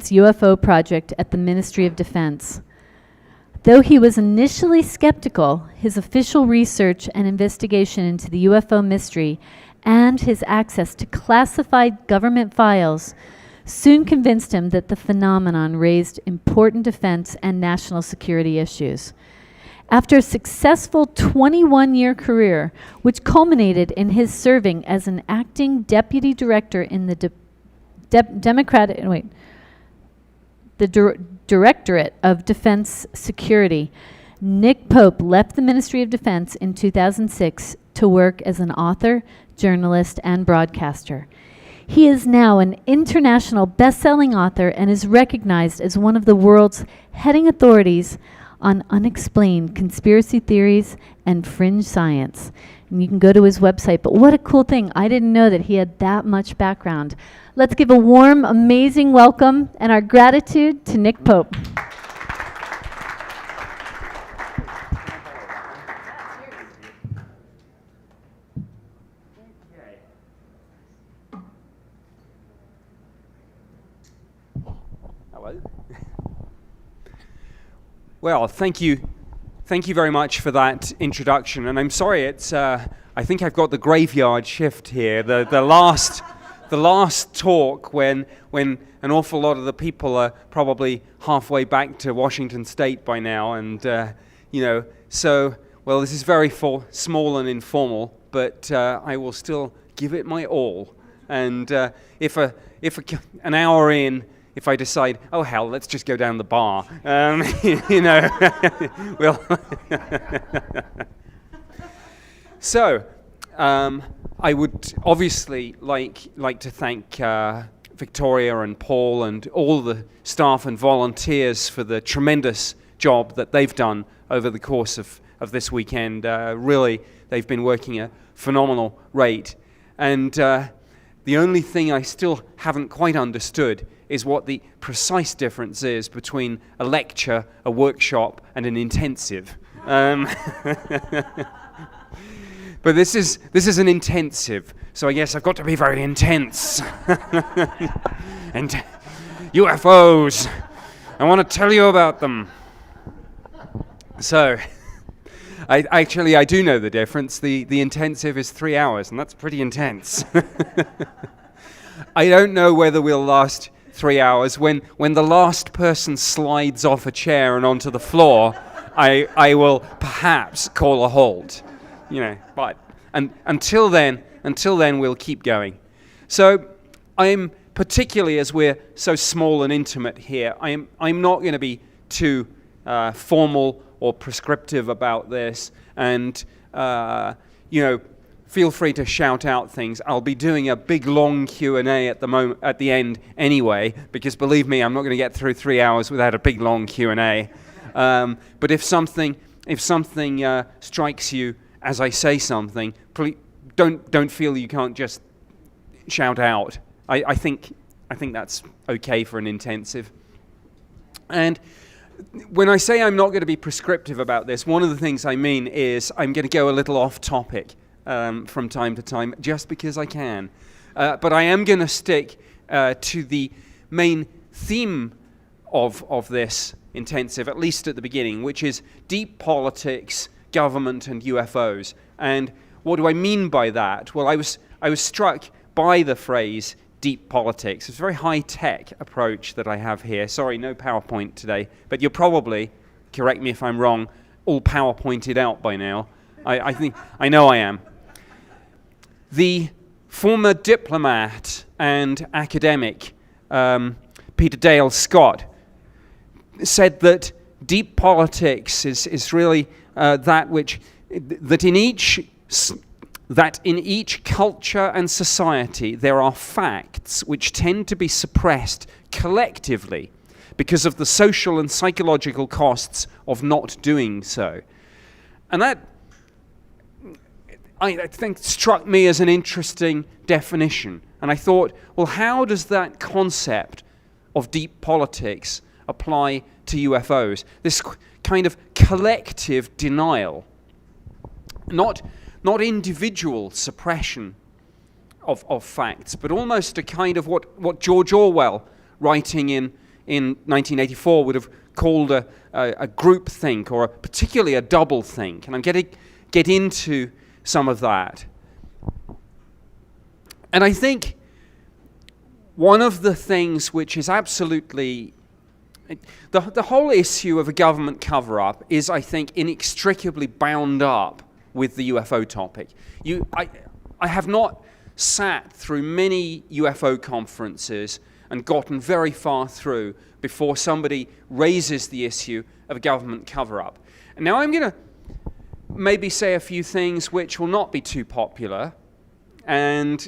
UFO project at the Ministry of Defense. Though he was initially skeptical, his official research and investigation into the UFO mystery and his access to classified government files soon convinced him that the phenomenon raised important defense and national security issues. After a successful 21-year career, which culminated in his serving as an acting deputy director in the Directorate of Defense Security, Nick Pope left the Ministry of Defense in 2006 to work as an author, journalist, and broadcaster. He is now an international best-selling author and is recognized as one of the world's heading authorities on unexplained conspiracy theories and fringe science. And you can go to his website, but what a cool thing. I didn't know that he had that much background. Let's give a warm, amazing welcome and our gratitude to Nick Pope. Hello. Well, thank you very much for that introduction. And I'm sorry, it's I think I've got the graveyard shift here. The last talk when an awful lot of the people are probably halfway back to Washington State by now, and so well, this is very small and informal, but I will still give it my all. And if an hour in, if I decide, oh hell, let's just go down the bar, we'll. So, I would obviously like to thank Victoria and Paul and all the staff and volunteers for the tremendous job that they've done over the course of this weekend. Really, they've been working at a phenomenal rate. And the only thing I still haven't quite understood is what the precise difference is between a lecture, a workshop, and an intensive. But this is an intensive, so I guess I've got to be very intense. And UFOs, I want to tell you about them. So, I do know the difference. The intensive is 3 hours, and that's pretty intense. I don't know whether we'll last 3 hours. When the last person slides off a chair and onto the floor, I will perhaps call a halt. But until then we'll keep going. So I'm particularly, as we're so small and intimate here, I'm not going to be too formal or prescriptive about this, and feel free to shout out things. I'll be doing a big long Q&A at the end anyway, because believe me, I'm not going to get through 3 hours without a big long Q&A. But if something strikes you as I say something, please don't feel you can't just shout out. I think that's okay for an intensive. And when I say I'm not going to be prescriptive about this, one of the things I mean is I'm going to go a little off topic from time to time, just because I can. But I am going to stick to the main theme of this intensive, at least at the beginning, which is deep politics, government, and UFOs. And what do I mean by that? Well, I was struck by the phrase deep politics. It's a very high-tech approach that I have here. Sorry, no PowerPoint today, but you're probably, correct me if I'm wrong, all PowerPointed out by now. I know I am. The former diplomat and academic Peter Dale Scott said that deep politics is really that in each culture and society there are facts which tend to be suppressed collectively because of the social and psychological costs of not doing so. And that, I think, struck me as an interesting definition. And I thought, well, how does that concept of deep politics apply to UFOs? This kind of collective denial, not individual suppression of facts, but almost a kind of what George Orwell, writing in in 1984 would have called a group think, or particularly a double think. And I'm going to get into some of that. And I think one of the things which is absolutely... The whole issue of a government cover-up is, I think, inextricably bound up with the UFO topic. I have not sat through many UFO conferences and gotten very far through before somebody raises the issue of a government cover-up. And now I'm going to maybe say a few things which will not be too popular, and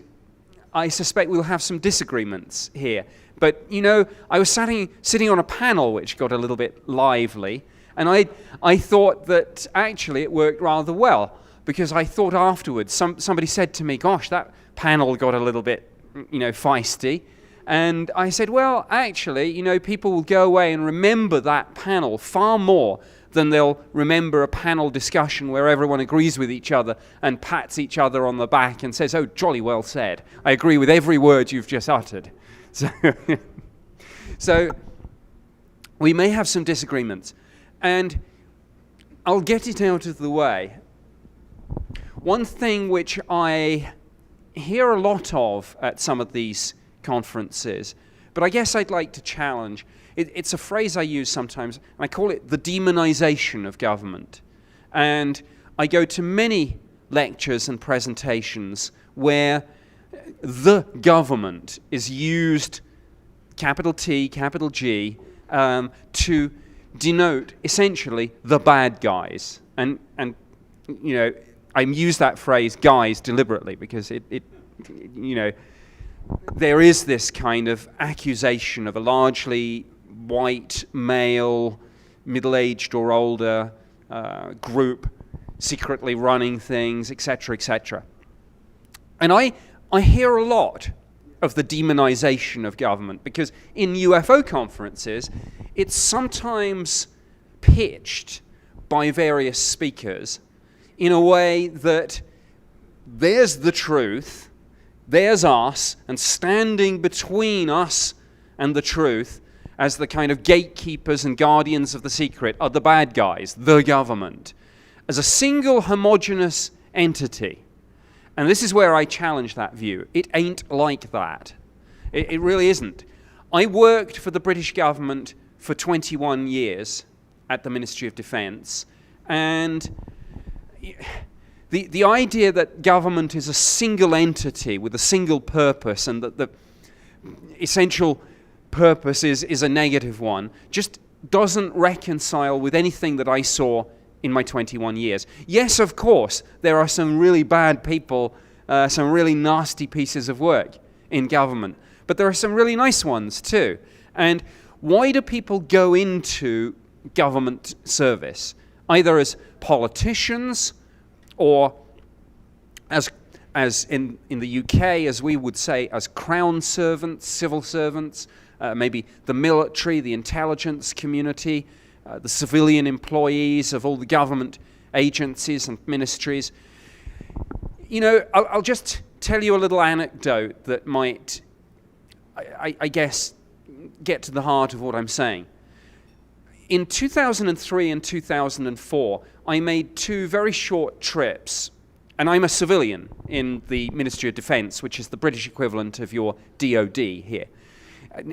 I suspect we'll have some disagreements here. But, you know, I was sitting on a panel which got a little bit lively, and I thought that actually it worked rather well, because I thought afterwards, somebody said to me, gosh, that panel got a little bit, feisty. And I said, well, actually, people will go away and remember that panel far more than they'll remember a panel discussion where everyone agrees with each other and pats each other on the back and says, oh, jolly well said. I agree with every word you've just uttered. So we may have some disagreements, and I'll get it out of the way. One thing which I hear a lot of at some of these conferences, but I guess I'd like to challenge, it's a phrase I use sometimes, and I call it the demonization of government. And I go to many lectures and presentations where the government is used, capital T, capital G, to denote essentially the bad guys. And I use that phrase "guys" deliberately because there is this kind of accusation of a largely white, male, middle-aged or older group secretly running things, etc., etc. And I hear a lot of the demonization of government, because in UFO conferences, it's sometimes pitched by various speakers in a way that there's the truth, there's us, and standing between us and the truth as the kind of gatekeepers and guardians of the secret are the bad guys, the government, as a single homogeneous entity. And this is where I challenge that view. It ain't like that. It really isn't. I worked for the British government for 21 years at the Ministry of Defence, and the idea that government is a single entity with a single purpose, and that the essential purpose is a negative one, just doesn't reconcile with anything that I saw in my 21 years. Yes, of course, there are some really bad people, some really nasty pieces of work in government, but there are some really nice ones too. And why do people go into government service? Either as politicians, or as in the UK, as we would say, as crown servants, civil servants, maybe the military, the intelligence community, the civilian employees of all the government agencies and ministries. I'll just tell you a little anecdote that might, I guess, get to the heart of what I'm saying. In 2003 and 2004, I made two very short trips, and I'm a civilian in the Ministry of Defence, which is the British equivalent of your DOD here.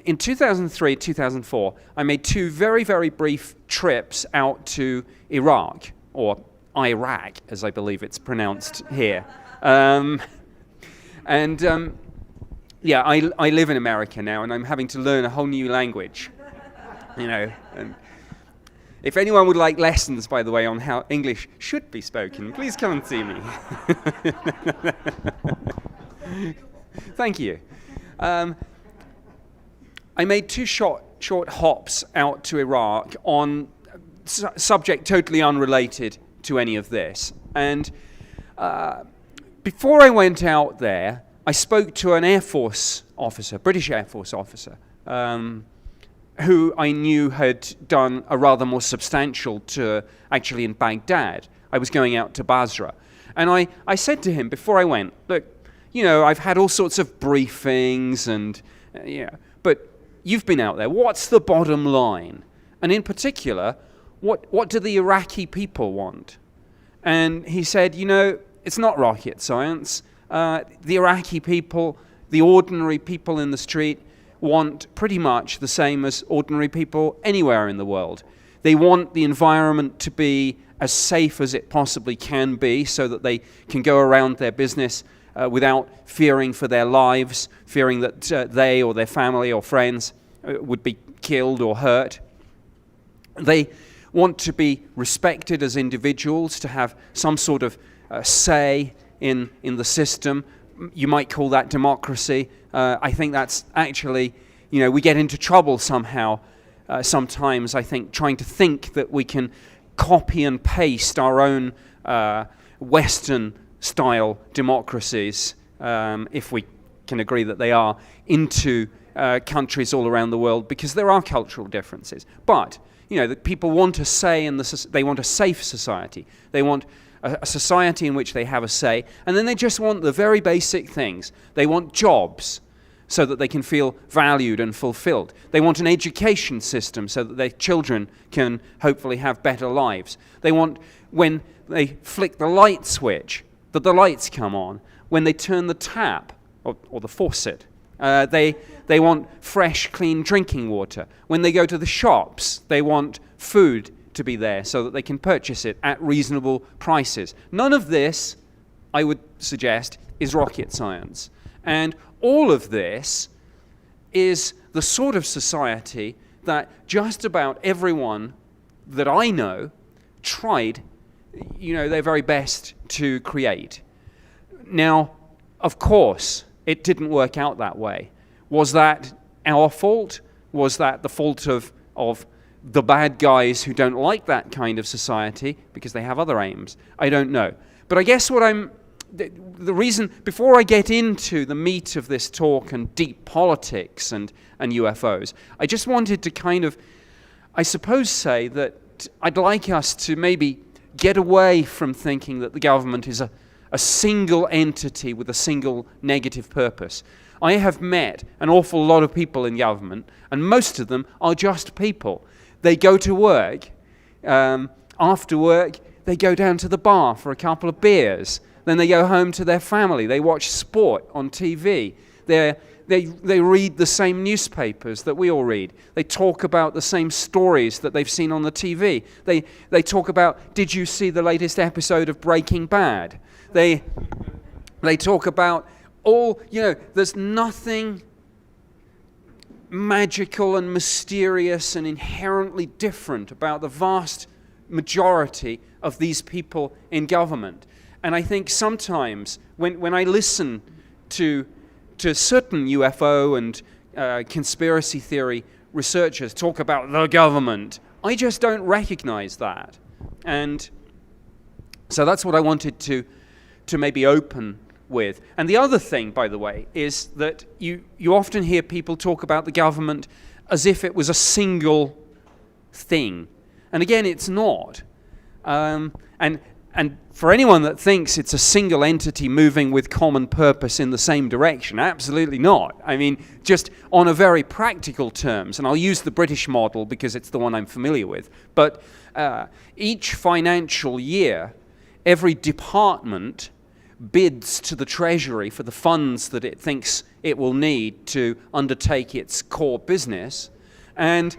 In 2003, 2004, I made two very, very brief trips out to Iraq, or Iraq, as I believe it's pronounced here. I live in America now, and I'm having to learn a whole new language, And if anyone would like lessons, by the way, on how English should be spoken, please come and see me. Thank you. I made two short hops out to Iraq on subject totally unrelated to any of this. And before I went out there, I spoke to an Air Force officer, British Air Force officer, who I knew had done a rather more substantial tour actually in Baghdad. I was going out to Basra. And I said to him before I went, look, I've had all sorts of briefings and, but you've been out there. What's the bottom line? And in particular, what do the Iraqi people want? And he said, it's not rocket science. The Iraqi people, the ordinary people in the street, want pretty much the same as ordinary people anywhere in the world. They want the environment to be as safe as it possibly can be so that they can go around their business without fearing for their lives, fearing that they or their family or friends would be killed or hurt. They want to be respected as individuals, to have some sort of say in the system. You might call that democracy. I think that's actually, we get into trouble somehow sometimes, I think, trying to think that we can copy and paste our own Western-style democracies, if we can agree that they are, into countries all around the world, because there are cultural differences. But, that people want a say they want a safe society. They want a society in which they have a say, and then they just want the very basic things. They want jobs so that they can feel valued and fulfilled. They want an education system so that their children can hopefully have better lives. They want, when they flick the light switch, that the lights come on. When they turn the tap or the faucet, they want fresh, clean drinking water. When they go to the shops, they want food to be there so that they can purchase it at reasonable prices. None of this, I would suggest, is rocket science. And all of this is the sort of society that just about everyone that I know tried, their very best to create. Now, of course, it didn't work out that way. Was that our fault? Was that the fault of the bad guys who don't like that kind of society because they have other aims? I don't know. But I guess the reason, before I get into the meat of this talk and deep politics and UFOs, I just wanted to kind of, I suppose, say that I'd like us to maybe get away from thinking that the government is a single entity with a single negative purpose. I have met an awful lot of people in government, and most of them are just people. They go to work. After work, they go down to the bar for a couple of beers. Then they go home to their family. They watch sport on TV. They read the same newspapers that we all read. They talk about the same stories that they've seen on the TV. They talk about, did you see the latest episode of Breaking Bad? They talk about all, there's nothing magical and mysterious and inherently different about the vast majority of these people in government. And I think sometimes when I listen to certain UFO and conspiracy theory researchers talk about the government, I just don't recognize that. And so that's what I wanted to maybe open with. And the other thing, by the way, is that you often hear people talk about the government as if it was a single thing. And again, it's not. And for anyone that thinks it's a single entity moving with common purpose in the same direction, absolutely not. I mean, just on a very practical terms, and I'll use the British model because it's the one I'm familiar with, but each financial year, every department bids to the Treasury for the funds that it thinks it will need to undertake its core business. And,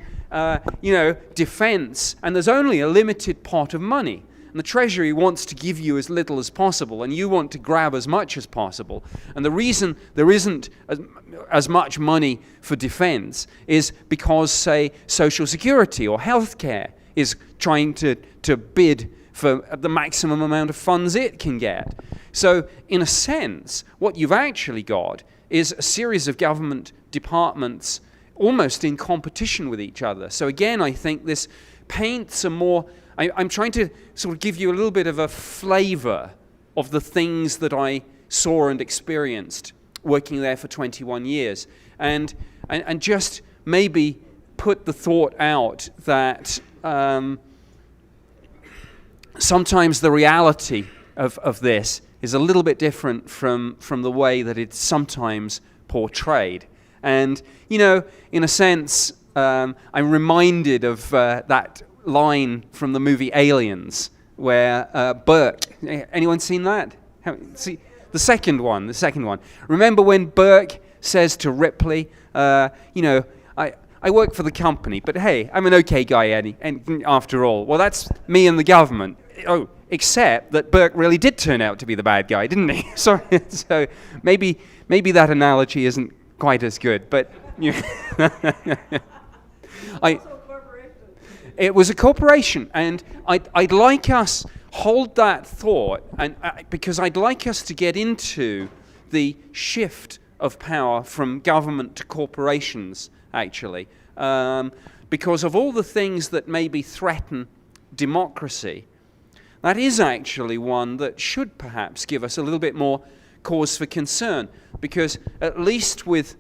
defense, and there's only a limited pot of money. And the Treasury wants to give you as little as possible, and you want to grab as much as possible. And the reason there isn't as much money for defense is because, say, Social Security or healthcare is trying to bid for the maximum amount of funds it can get. So, in a sense, what you've actually got is a series of government departments almost in competition with each other. So again, I think this paints a more... I'm trying to sort of give you a little bit of a flavor of the things that I saw and experienced working there for 21 years. And just maybe put the thought out that sometimes the reality of this is a little bit different from the way that it's sometimes portrayed. And, in a sense, I'm reminded of that line from the movie Aliens, where Burke, anyone seen that? See, the second one. Remember when Burke says to Ripley, I work for the company, but hey, I'm an okay guy and after all. Well, that's me and the government. Oh, except that Burke really did turn out to be the bad guy, didn't he? So maybe that analogy isn't quite as good, but it was a corporation, and I'd like us hold that thought, and because I'd like us to get into the shift of power from government to corporations, actually, because of all the things that maybe threaten democracy. That is actually one that should perhaps give us a little bit more cause for concern, because at least with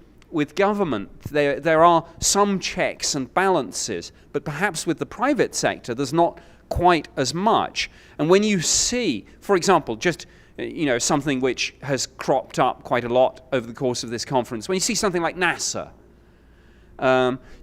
government there are some checks and balances, but perhaps with the private sector there's not quite as much. And when you see, for example, just something which has cropped up quite a lot over the course of this conference, when you see something like NASA,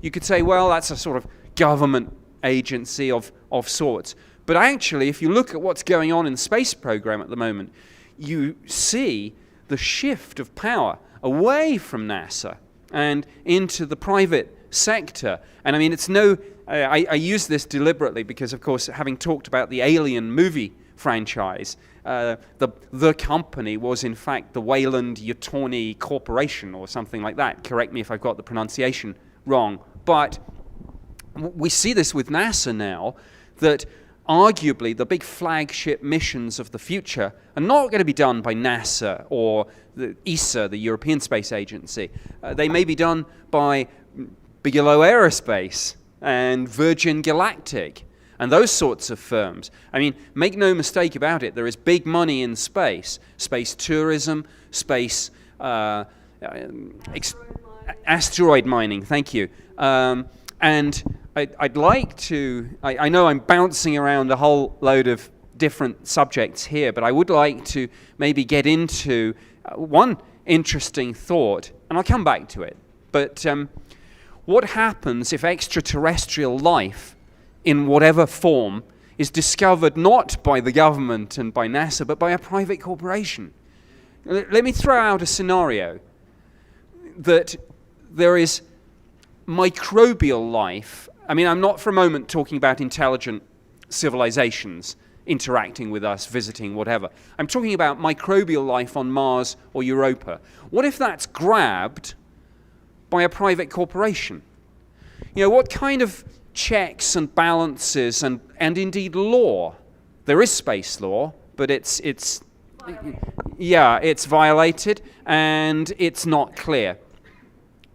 you could say, well, that's a sort of government agency of sorts. But actually, if you look at what's going on in the space program at the moment, you see the shift of power away from NASA and into the private sector. And I mean, it's I use this deliberately because, of course, having talked about the Alien movie franchise, the company was in fact the Weyland-Yutani Corporation or something like that. Correct me if I've got the pronunciation wrong. But we see this with NASA now, that arguably the big flagship missions of the future are not going to be done by NASA or the ESA, the European Space Agency. They may be done by Bigelow Aerospace and Virgin Galactic and those sorts of firms. I mean, make no mistake about it, there is big money in space. Space tourism, space asteroid mining, thank you. And I'd like to, I know I'm bouncing around a whole load of different subjects here, but I would like to maybe get into one interesting thought, and I'll come back to it. But what happens if extraterrestrial life, in whatever form, is discovered not by the government and by NASA, but by a private corporation? Let me throw out a scenario that there is microbial life. I mean, I'm not for a moment talking about intelligent civilizations interacting with us, visiting, whatever. I'm talking about microbial life on Mars or Europa. What if that's grabbed by a private corporation? What kind of checks and balances and indeed law? There is space law, but it's violated and it's not clear.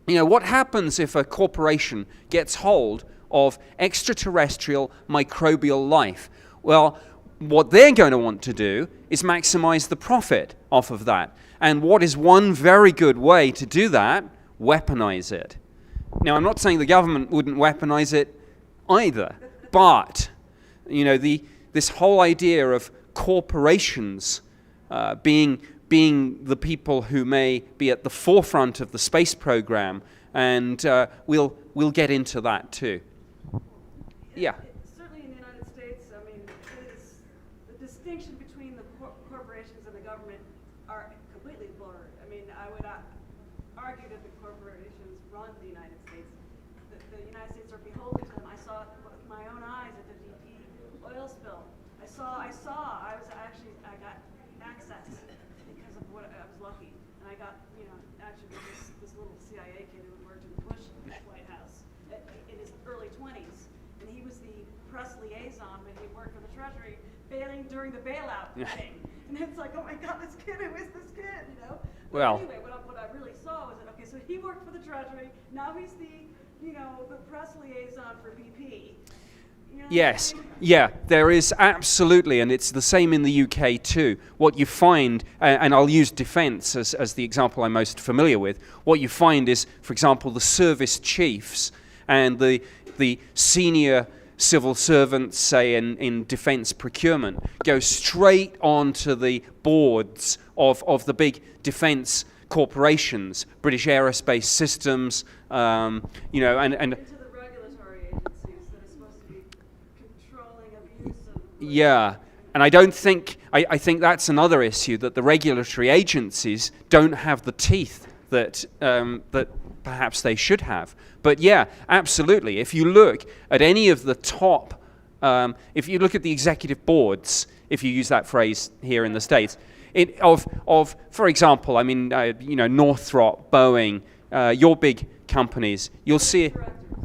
What happens if a corporation gets hold of extraterrestrial microbial life? Well, what they're going to want to do is maximize the profit off of that. And what is one very good way to do that? Weaponize it. Now, I'm not saying the government wouldn't weaponize it either, but, this whole idea of corporations being the people who may be at the forefront of the space program, and we'll get into that too. Yeah. Certainly in the United States, I mean, the distinction between the corporations and the government are completely blurred. I mean, I would argue that the corporations run the United States. The United States are beholden to them. I saw it with my own eyes at the BP oil spill. I got access because of what I was lucky, and I got, actually this little CIA kid who worked in the Bush White House in his early 20s, and he was the press liaison when he worked for the Treasury, bailing during the bailout thing. And it's like, oh my God, this kid, who is this kid? Well, anyway, what I really saw was that, okay, so he worked for the Treasury, now he's the press liaison for BP. Yes, yeah, there is absolutely, and it's the same in the UK too. What you find, and I'll use defence as the example I'm most familiar with, what you find is, for example, the service chiefs and the senior civil servants, say in defence procurement, go straight onto the boards of the big defence corporations, British Aerospace Systems, you know, and Into the regulatory agencies that are supposed to be controlling abuse of. yeah. And I don't think, I think that's another issue, that the regulatory agencies don't have the teeth that, that perhaps they should have. But yeah, absolutely. If you look at any of the top, if you look at the executive boards, if you use that phrase here in the States, of for example, I mean, you know, Northrop, Boeing, your big companies, you'll see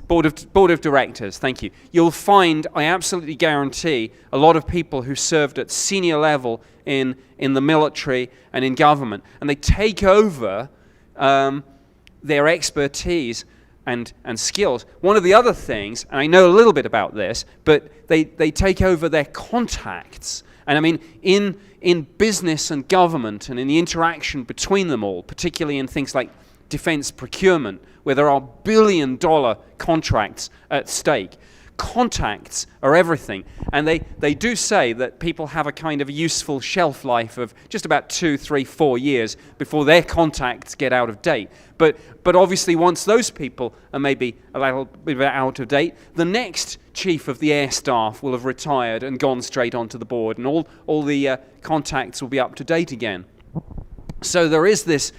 board of directors. Thank you. You'll find, I absolutely guarantee, a lot of people who served at senior level in the military and in government, and they take over their expertise and skills. One of the other things, and I know a little bit about this, but they take over their contacts. And I mean, in business and government and in the interaction between them all, particularly in things like defense procurement, where there are billion-dollar contracts at stake, contacts are everything. And they do say that people have a kind of useful shelf life of just about 2, 3, 4 years before their contacts get out of date. But obviously once those people are maybe a little bit out of date, the next chief of the air staff will have retired and gone straight onto the board, and all the contacts will be up to date again. So there is this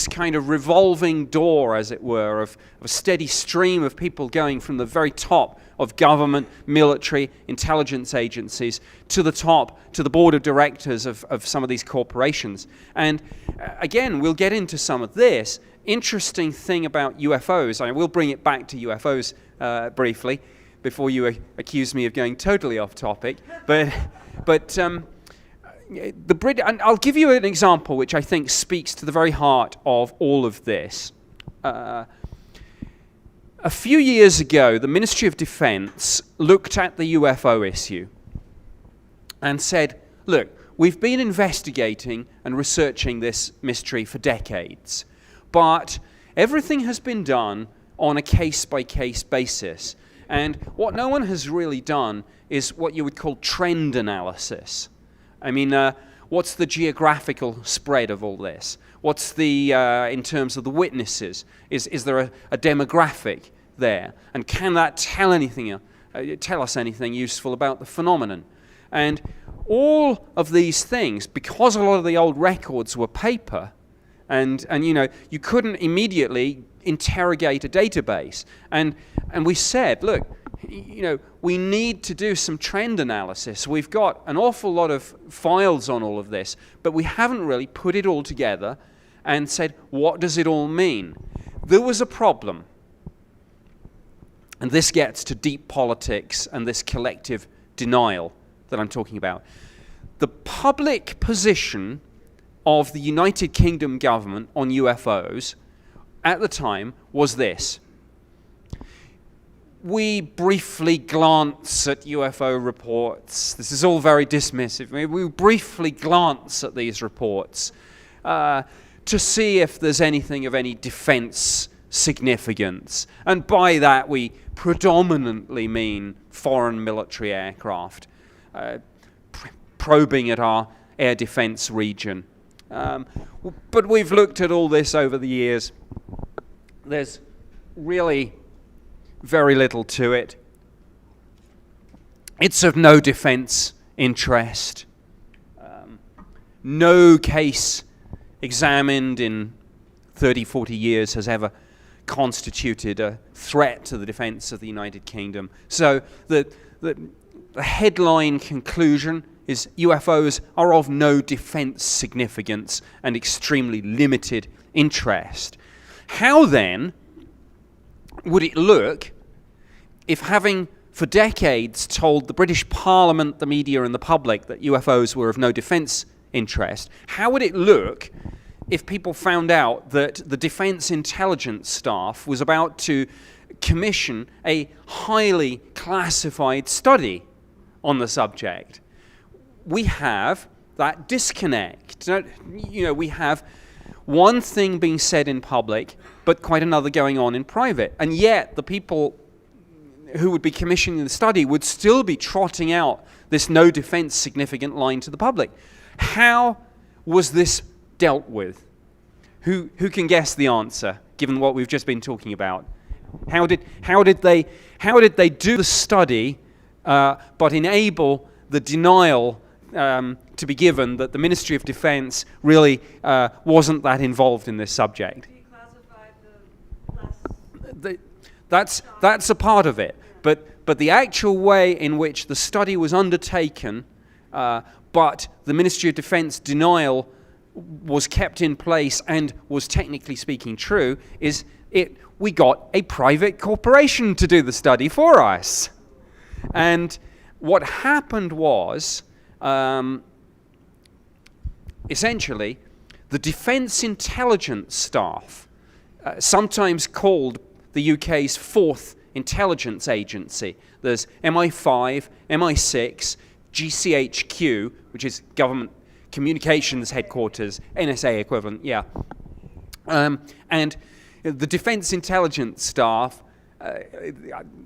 kind of revolving door, as it were, of a steady stream of people going from the very top of government, military, intelligence agencies to the top, to the board of directors of some of these corporations. And again, we'll get into some of this. Interesting thing about UFOs, I will bring it back to UFOs briefly before you accuse me of going totally off topic, but and I'll give you an example which I think speaks to the very heart of all of this. A few years ago, the Ministry of Defense looked at the UFO issue and said, look, we've been investigating and researching this mystery for decades, but everything has been done on a case-by-case basis. And what no one has really done is what you would call trend analysis. I mean, what's the geographical spread of all this? What's the, in terms of the witnesses, is there a demographic there? And can that tell us anything useful about the phenomenon? And all of these things, because a lot of the old records were paper, and you know, you couldn't immediately interrogate a database. And we said, look, you know, we need to do some trend analysis. We've got an awful lot of files on all of this, but we haven't really put it all together and said, what does it all mean? There was a problem. And this gets to deep politics and this collective denial that I'm talking about. The public position of the United Kingdom government on UFOs at the time was this. We briefly glance at UFO reports. This is all very dismissive. We briefly glance at these reports to see if there's anything of any defense significance. And by that we predominantly mean foreign military aircraft probing at our air defense region. But we've looked at all this over the years. There's really very little to it. It's of no defense interest. No case examined in 30, 40 years has ever constituted a threat to the defense of the United Kingdom. So the headline conclusion is UFOs are of no defense significance and extremely limited interest. How then would it look if, having for decades told the British Parliament, the media and the public that UFOs were of no defense interest, how would it look if people found out that the Defense Intelligence Staff was about to commission a highly classified study on the subject? We have that disconnect. You know, we have one thing being said in public, but quite another going on in private. And yet the people who would be commissioning the study would still be trotting out this no defense significant line to the public. How was this dealt with? Who can guess the answer, given what we've just been talking about? How did they do the study, but enable the denial to be given that the Ministry of Defense really wasn't that involved in this subject? Declassified the less. That's a part of it, but the actual way in which the study was undertaken, but the Ministry of Defense denial was kept in place and was technically speaking true, is we got a private corporation to do the study for us. And what happened was, essentially, the Defence Intelligence Staff, sometimes called the UK's fourth intelligence agency. There's MI5, MI6, GCHQ, which is Government Communications Headquarters, NSA equivalent, yeah. And the Defence Intelligence Staff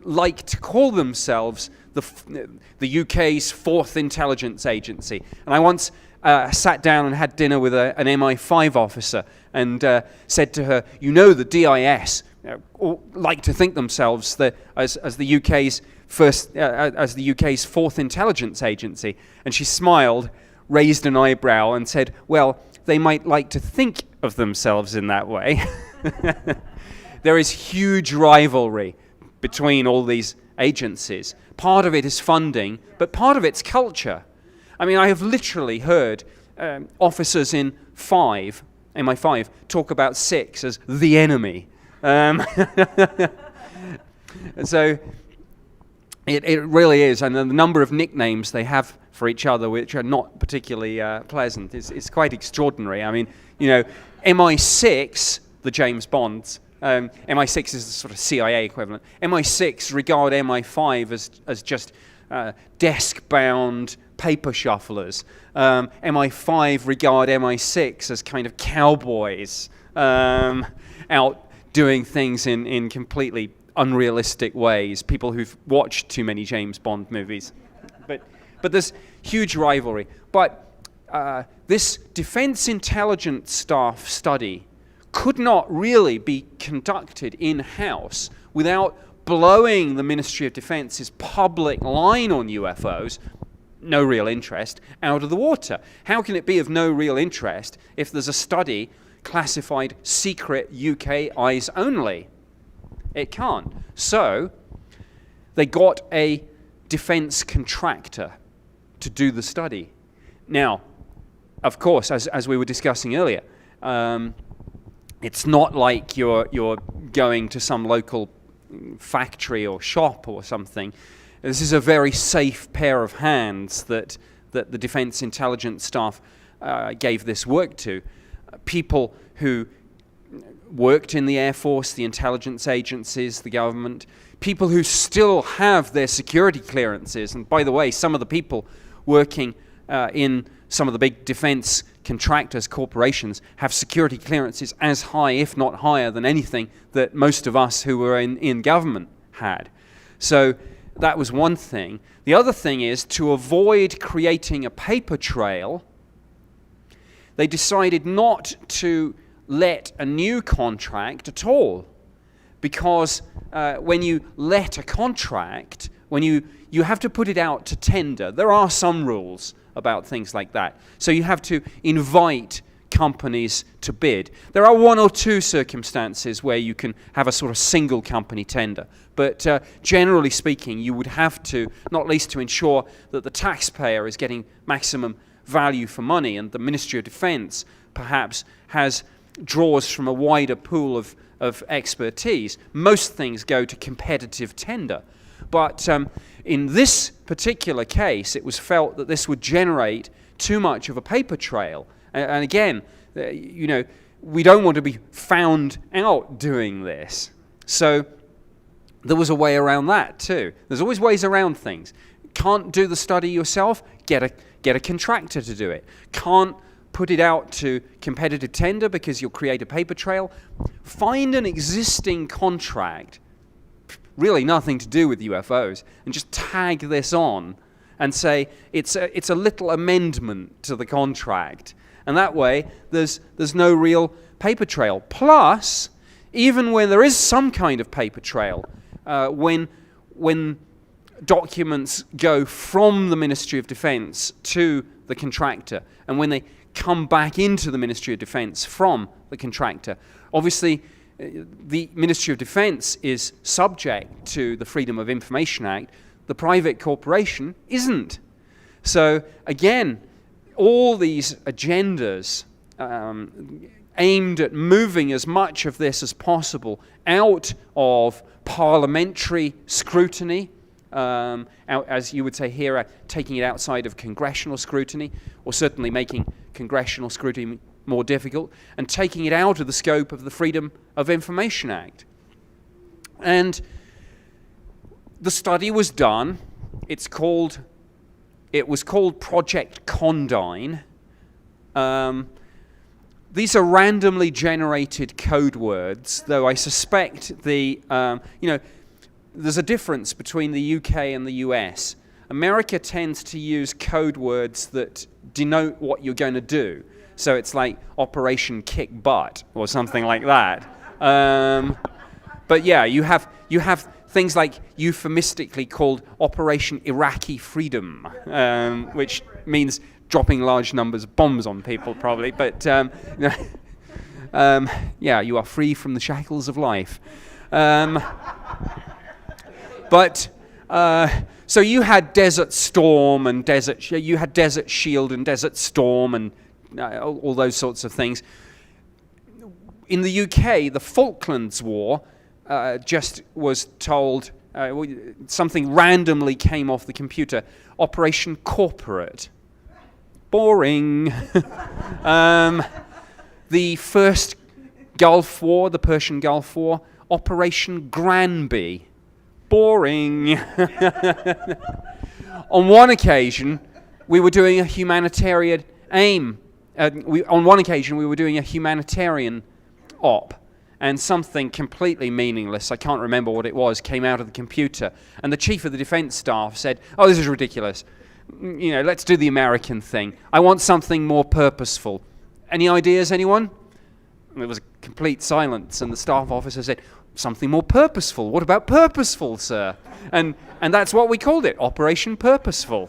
like to call themselves the UK's fourth intelligence agency. And I once sat down and had dinner with an MI5 officer and said to her, you know, the DIS like to think themselves as the UK's fourth intelligence agency. And she smiled, raised an eyebrow, and said, well, they might like to think of themselves in that way. There is huge rivalry between all these agencies. Part of it is funding, but part of it's culture. I mean, I have literally heard officers in MI5 talk about 6 as the enemy. So it really is, and the number of nicknames they have for each other, which are not particularly pleasant, is quite extraordinary. I mean, you know, MI6, the James Bonds, MI6 is the sort of CIA equivalent. MI6 regard MI5 as just desk-bound paper shufflers. MI5 regard MI6 as kind of cowboys out doing things in completely unrealistic ways. People who've watched too many James Bond movies. But there's huge rivalry. But this Defence Intelligence Staff study could not really be conducted in-house without blowing the Ministry of Defence's public line on UFOs, no real interest, out of the water. How can it be of no real interest if there's a study classified secret UK eyes only? It can't. So they got a defense contractor to do the study. Now, of course, as we were discussing earlier, it's not like you're going to some local factory or shop or something. This is a very safe pair of hands that the Defence Intelligence Staff gave this work to. People who worked in the Air Force, the intelligence agencies, the government, people who still have their security clearances. And by the way, some of the people working in some of the big defense contractors, corporations, have security clearances as high, if not higher, than anything that most of us who were in government had. So that was one thing. The other thing is, to avoid creating a paper trail, they decided not to let a new contract at all. Because when you let a contract, when you have to put it out to tender, there are some rules about things like that. So you have to invite companies to bid. There are one or two circumstances where you can have a sort of single company tender. But generally speaking, you would have to, not least to ensure that the taxpayer is getting maximum value for money, and the Ministry of Defence perhaps draws from a wider pool of expertise. Most things go to competitive tender. But in this particular case, it was felt that this would generate too much of a paper trail. And again, you know, we don't want to be found out doing this. So there was a way around that too. There's always ways around things. Can't do the study yourself? Get a contractor to do it. Can't put it out to competitive tender because you'll create a paper trail. Find an existing contract, really nothing to do with UFOs, and just tag this on and say it's a little amendment to the contract. And that way, there's no real paper trail. Plus, even when there is some kind of paper trail, when documents go from the Ministry of Defense to the contractor, and when they come back into the Ministry of Defense from the contractor, obviously the Ministry of Defense is subject to the Freedom of Information Act. The private corporation isn't. So again, all these agendas aimed at moving as much of this as possible out of parliamentary scrutiny, as you would say here, taking it outside of congressional scrutiny, or certainly making congressional scrutiny more difficult, and taking it out of the scope of the Freedom of Information Act. And the study was done. It was called Project Condign. These are randomly generated code words, though I suspect there's a difference between the UK and the US. America tends to use code words that denote what you're going to do. So it's like Operation Kick Butt or something like that. But yeah, you have things like euphemistically called Operation Iraqi Freedom, which means dropping large numbers of bombs on people, probably. But yeah, you are free from the shackles of life. So you had Desert Storm and you had Desert Shield and Desert Storm and all those sorts of things. In the UK, the Falklands War just was told, something randomly came off the computer, Operation Corporate. Boring. The first Gulf War, the Persian Gulf War, Operation Granby. Boring. On one occasion, we were doing a humanitarian op, and something completely meaningless, I can't remember what it was, came out of the computer, and the chief of the defense staff said, "Oh, this is ridiculous. Let's do the American thing. I want something more purposeful." Any ideas, anyone? And there was a complete silence, and the staff officer said, "Something more purposeful. What about purposeful, sir?" And that's what we called it, Operation Purposeful.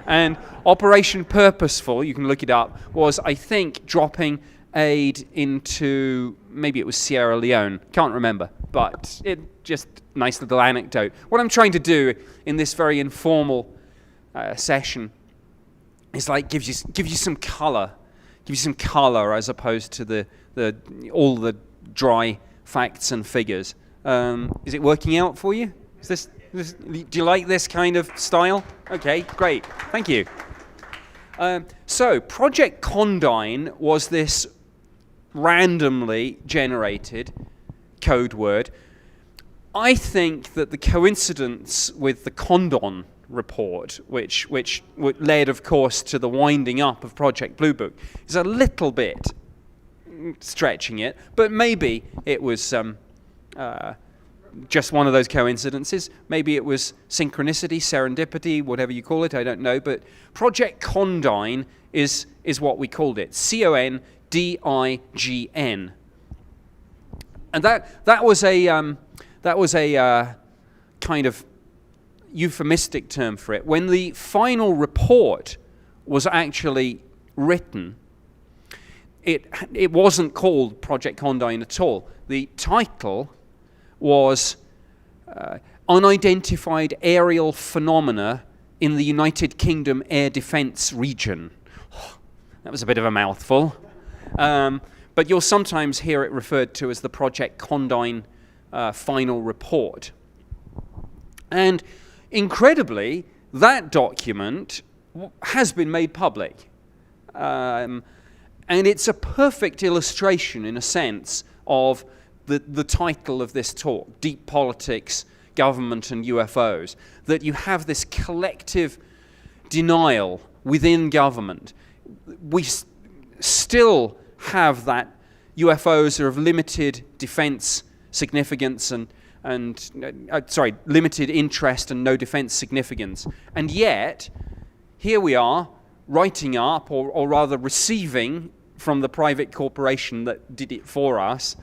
And Operation Purposeful, you can look it up, was, I think, dropping aid into, maybe it was Sierra Leone, can't remember, but it just nice little anecdote. What I'm trying to do in this very informal session is like give you some color, as opposed to all the dry facts and figures. Is it working out for you? Do you like this kind of style? Okay, great, thank you. So Project Condign was this randomly generated code word. I think that the coincidence with the Condon report, which led, of course, to the winding up of Project Blue Book, is a little bit stretching it, but maybe it was just one of those coincidences. Maybe it was synchronicity, serendipity, whatever you call it, I don't know. But Project Condign is what we called it, Condign. And that was a kind of euphemistic term for it. When the final report was actually written, it wasn't called Project Condign at all. The title was Unidentified Aerial Phenomena in the United Kingdom Air Defence Region. That was a bit of a mouthful. But you'll sometimes hear it referred to as the Project Condign final report. And incredibly, that document has been made public. And it's a perfect illustration, in a sense, of the title of this talk, Deep Politics, Government and UFOs, that you have this collective denial within government. We still have that UFOs are of limited defense significance limited interest and no defense significance. And yet, here we are, writing up, or rather receiving from the private corporation that did it for us,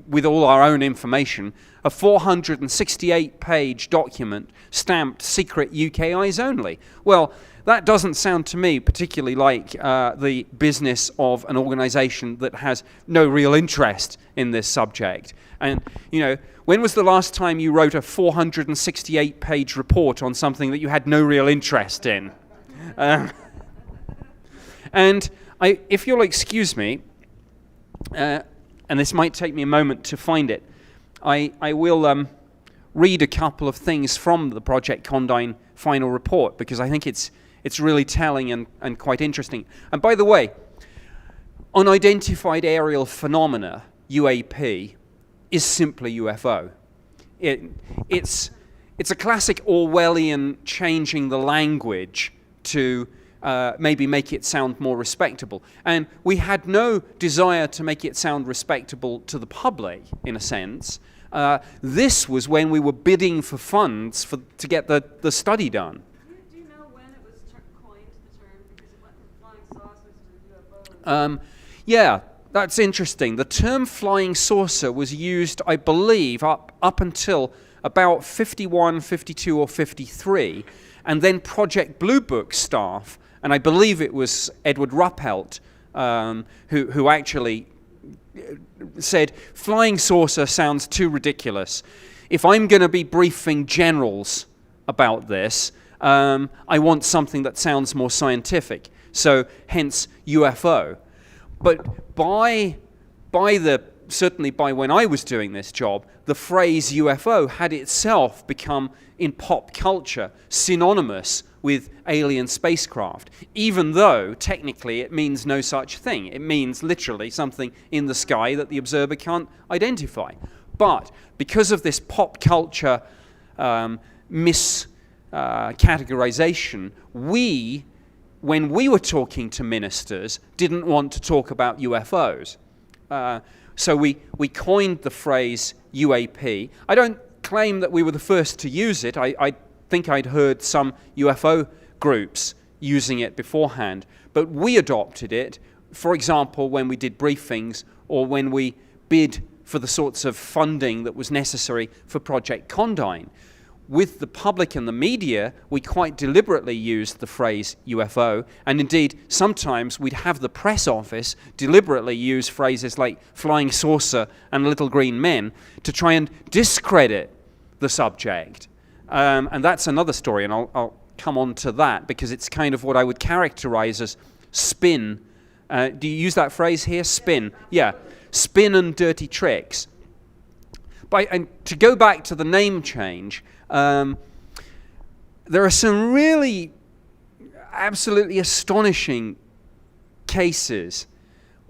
with all our own information, a 468-page document stamped secret UK eyes only. Well, that doesn't sound to me particularly like the business of an organization that has no real interest in this subject. And, you know, when was the last time you wrote a 468-page report on something that you had no real interest in? And if you'll excuse me, and this might take me a moment to find it, I will read a couple of things from the Project Condign final report, because I think it's really telling and quite interesting. And by the way, unidentified aerial phenomena, UAP, is simply UFO. It's a classic Orwellian changing the language to maybe make it sound more respectable. And we had no desire to make it sound respectable to the public, in a sense. This was when we were bidding for funds to get the study done. Do you know when it was coined, the term? Because it went from flying saucers to UFOs. Yeah, that's interesting. The term flying saucer was used, I believe, up until about 51, 52, or 53, and then Project Blue Book staff, and I believe it was Edward Ruppelt, who actually said, flying saucer sounds too ridiculous. If I'm going to be briefing generals about this, I want something that sounds more scientific. So hence UFO. But certainly by when I was doing this job, the phrase UFO had itself become, in pop culture, synonymous with alien spacecraft, even though technically it means no such thing. It means literally something in the sky that the observer can't identify. But because of this pop culture miscategorization, when we were talking to ministers, didn't want to talk about UFOs. So we coined the phrase UAP. I don't claim that we were the first to use it. I think I'd heard some UFO groups using it beforehand. But we adopted it, for example, when we did briefings or when we bid for the sorts of funding that was necessary for Project Condign. With the public and the media, we quite deliberately used the phrase UFO, and indeed, sometimes we'd have the press office deliberately use phrases like flying saucer and little green men to try and discredit the subject. And that's another story, and I'll come on to that, because it's kind of what I would characterize as spin. Do you use that phrase here? Spin. Yeah. Spin and dirty tricks. And to go back to the name change, there are some really absolutely astonishing cases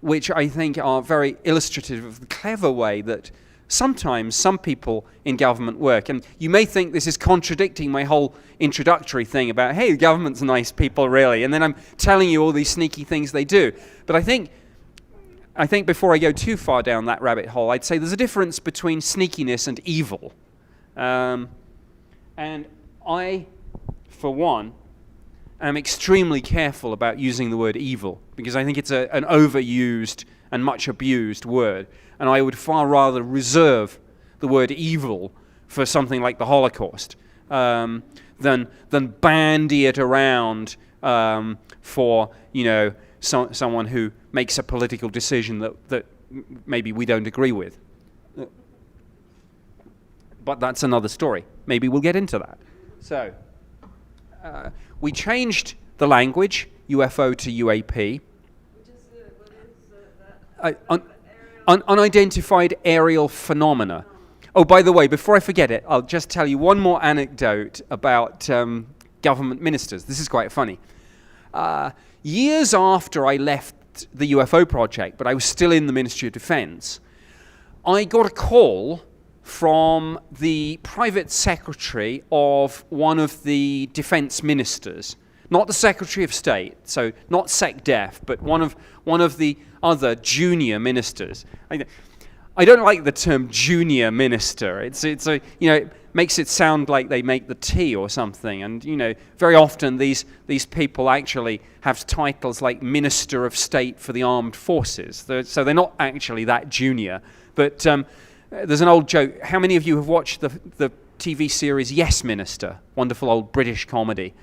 which I think are very illustrative of the clever way that sometimes some people in government work. And you may think this is contradicting my whole introductory thing about, hey, the government's nice people, really, and then I'm telling you all these sneaky things they do. But I think before I go too far down that rabbit hole, I'd say there's a difference between sneakiness and evil. And I, for one, am extremely careful about using the word evil, because I think it's an overused and much abused word. And I would far rather reserve the word evil for something like the Holocaust than bandy it around for, someone who makes a political decision that maybe we don't agree with. But that's another story. Maybe we'll get into that. So, we changed the language, UFO to UAP. Unidentified aerial phenomena. Oh, by the way, before I forget it, I'll just tell you one more anecdote about government ministers. This is quite funny. Years after I left the UFO project, but I was still in the Ministry of Defense, I got a call from the private secretary of one of the defense ministers, not the Secretary of State, so not SecDef, but one of the other junior ministers. I don't like the term junior minister. It's makes it sound like they make the tea or something. And, very often these people actually have titles like Minister of State for the Armed Forces. So they're not actually that junior. But there's an old joke. How many of you have watched the TV series Yes, Minister? Wonderful old British comedy.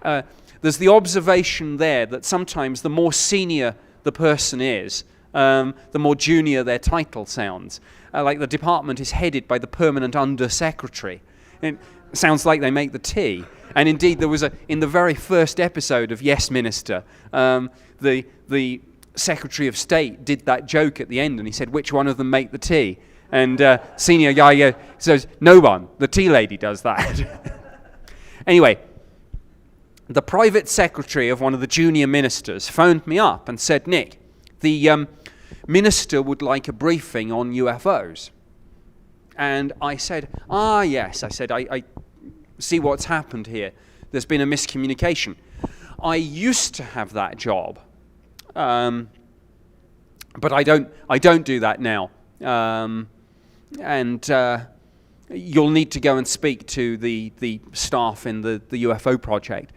There's the observation there that sometimes the more senior the person is, the more junior their title sounds. Like the department is headed by the permanent under-secretary. It sounds like they make the tea. And indeed, there was in the very first episode of Yes, Minister, the Secretary of State did that joke at the end, and he said, which one of them make the tea? And senior guy says, no one. The tea lady does that. Anyway, the private secretary of one of the junior ministers phoned me up and said, Nick, the minister would like a briefing on UFOs. And I said, yes. I said, I see what's happened here. There's been a miscommunication. I used to have that job, but I don't do that now. And you'll need to go and speak to the staff in the UFO project.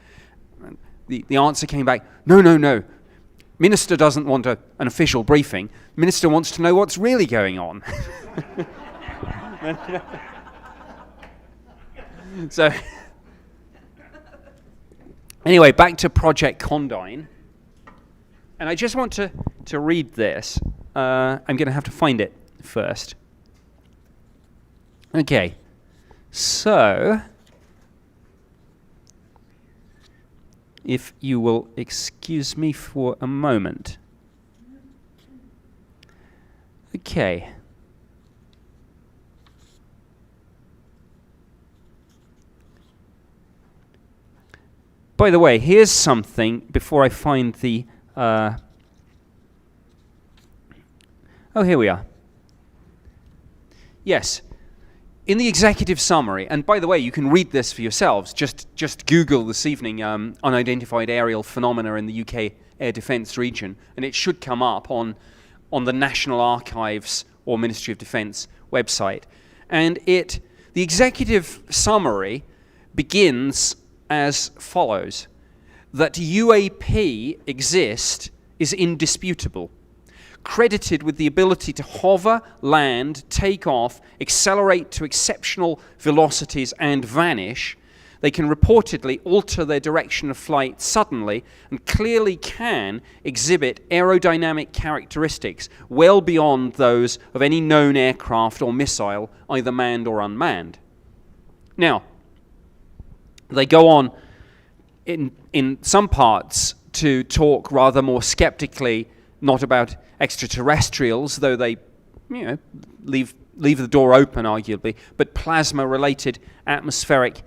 The answer came back, no. Minister doesn't want an official briefing. Minister wants to know what's really going on. So, anyway, back to Project Condign. And I just want to read this. I'm going to have to find it first. Okay, so if you will excuse me for a moment. Okay. By the way, here's something before I find the... Oh, here we are. Yes. In the executive summary, and by the way, you can read this for yourselves. Just Google this evening unidentified aerial phenomena in the UK air defence region, and it should come up on the National Archives or Ministry of Defence website. And the executive summary begins as follows: that UAP exist is indisputable. Credited with the ability to hover, land, take off, accelerate to exceptional velocities and vanish, they can reportedly alter their direction of flight suddenly and clearly can exhibit aerodynamic characteristics well beyond those of any known aircraft or missile, either manned or unmanned. Now, they go on in some parts to talk rather more skeptically, not about extraterrestrials, though they, leave the door open, arguably, but plasma-related atmospheric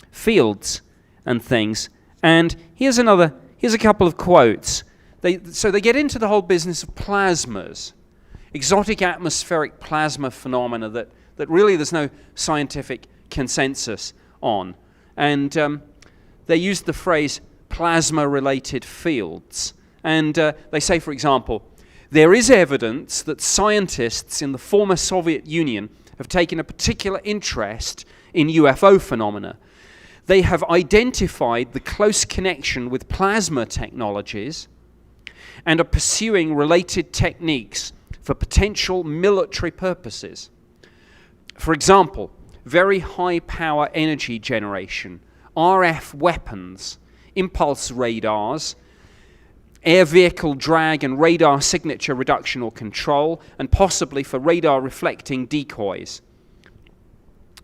fields and things. And here's a couple of quotes. So they get into the whole business of plasmas, exotic atmospheric plasma phenomena that really there's no scientific consensus on. And they use the phrase plasma-related fields. And they say, for example, there is evidence that scientists in the former Soviet Union have taken a particular interest in UFO phenomena. They have identified the close connection with plasma technologies and are pursuing related techniques for potential military purposes. For example, very high power energy generation, RF weapons, impulse radars, air vehicle drag and radar signature reduction or control, and possibly for radar reflecting decoys.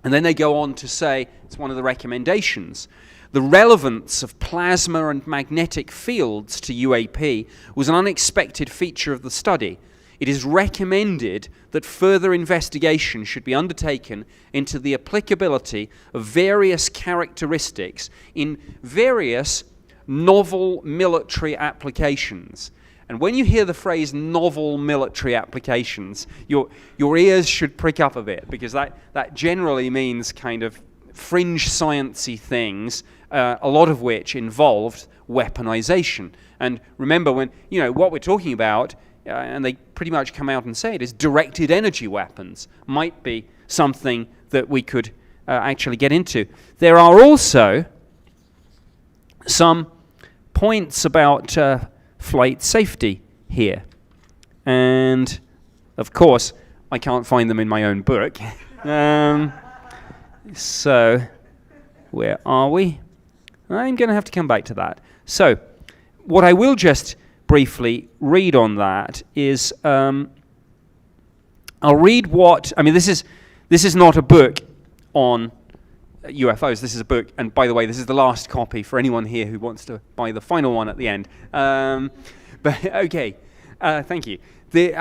And then they go on to say, it's one of the recommendations, the relevance of plasma and magnetic fields to UAP was an unexpected feature of the study. It is recommended that further investigation should be undertaken into the applicability of various characteristics in various novel military applications. And when you hear the phrase novel military applications, your ears should prick up a bit, because that generally means kind of fringe sciencey things, a lot of which involved weaponization. And remember, when what we're talking about and they pretty much come out and say it, is directed energy weapons might be something that we could actually get into. There are also some points about flight safety here. And, of course, I can't find them in my own book. So, where are we? I'm going to have to come back to that. So, what I will just briefly read on that is, I'll read what, I mean, this is not a book on UFOs. This is a book, and by the way, this is the last copy for anyone here who wants to buy the final one at the end. But okay, thank you. This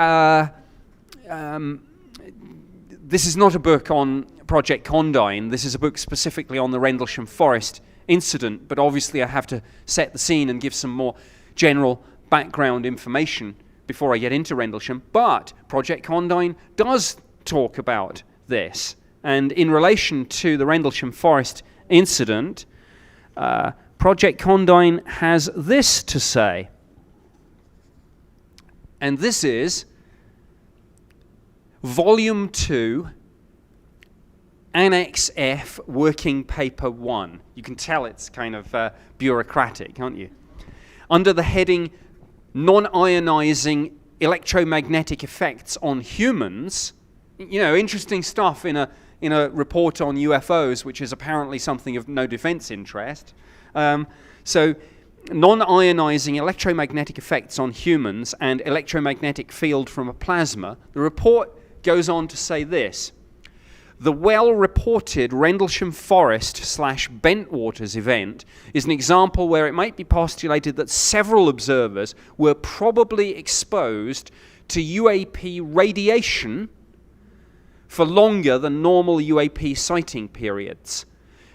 is not a book on Project Condign. This is a book specifically on the Rendlesham Forest incident, but obviously I have to set the scene and give some more general background information before I get into Rendlesham. But Project Condign does talk about this. And in relation to the Rendlesham Forest incident, Project Condign has this to say. And this is Volume 2, Annex F, Working Paper 1. You can tell it's kind of bureaucratic, can't you? Under the heading Non-Ionizing Electromagnetic Effects on Humans, you know, interesting stuff in a report on UFOs, which is apparently something of no defense interest. So, non-ionizing electromagnetic effects on humans and electromagnetic field from a plasma. The report goes on to say this. The well-reported Rendlesham Forest / Bentwaters event is an example where it might be postulated that several observers were probably exposed to UAP radiation for longer than normal UAP sighting periods.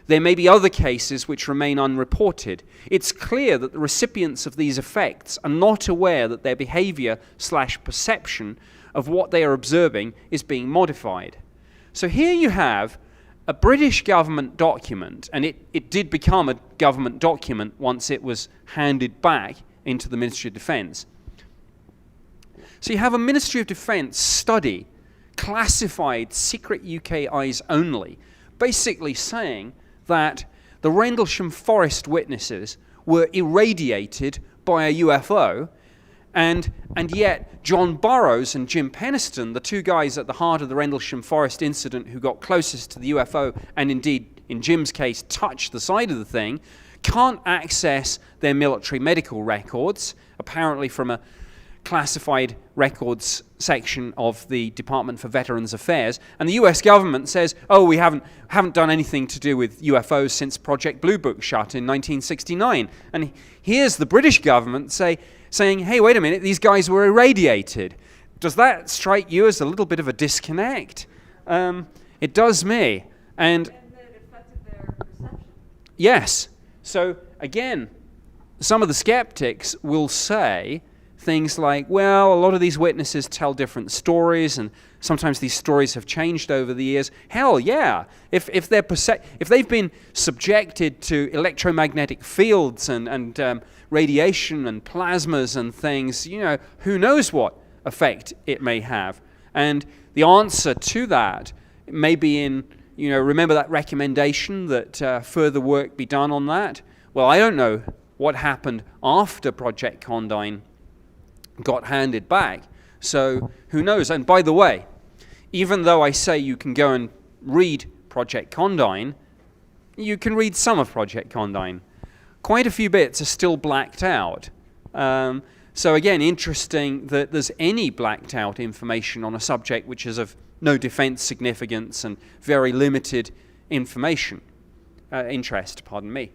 There may be other cases which remain unreported. It's clear that the recipients of these effects are not aware that their behavior / perception of what they are observing is being modified. So here you have a British government document, and it did become a government document once it was handed back into the Ministry of Defence. So you have a Ministry of Defence study, classified secret UK eyes only, basically saying that the Rendlesham Forest witnesses were irradiated by a UFO, and yet John Burroughs and Jim Penniston, the two guys at the heart of the Rendlesham Forest incident who got closest to the UFO and indeed, in Jim's case, touched the side of the thing, can't access their military medical records, apparently from a classified records section of the Department for Veterans Affairs, and the US government says, oh, we haven't done anything to do with UFOs since Project Blue Book shut in 1969. And here's the British government saying, hey, wait a minute, these guys were irradiated. Does that strike you as a little bit of a disconnect? It does me. And that it affected their perception. yes. So again, some of the skeptics will say things like, well, a lot of these witnesses tell different stories, and sometimes these stories have changed over the years. Hell, yeah. If they've been subjected to electromagnetic fields and radiation and plasmas and things, you know, who knows what effect it may have. And the answer to that may be in, you know, remember that recommendation that further work be done on that? Well, I don't know what happened after Project Condign got handed back. So who knows? And by the way, even though I say you can go and read Project Condign, you can read some of Project Condign. Quite a few bits are still blacked out. So again, interesting that there's any blacked out information on a subject which is of no defense significance and very limited interest, pardon me.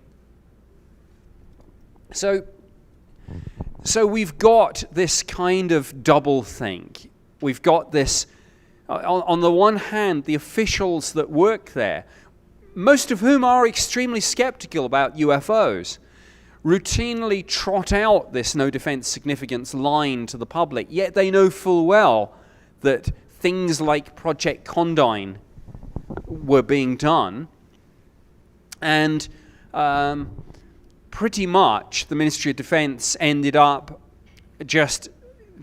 So we've got this kind of double think. We've got this, on the one hand, the officials that work there, most of whom are extremely skeptical about UFOs, routinely trot out this no defense significance line to the public, yet they know full well that things like Project Condign were being done, and pretty much the Ministry of Defence ended up just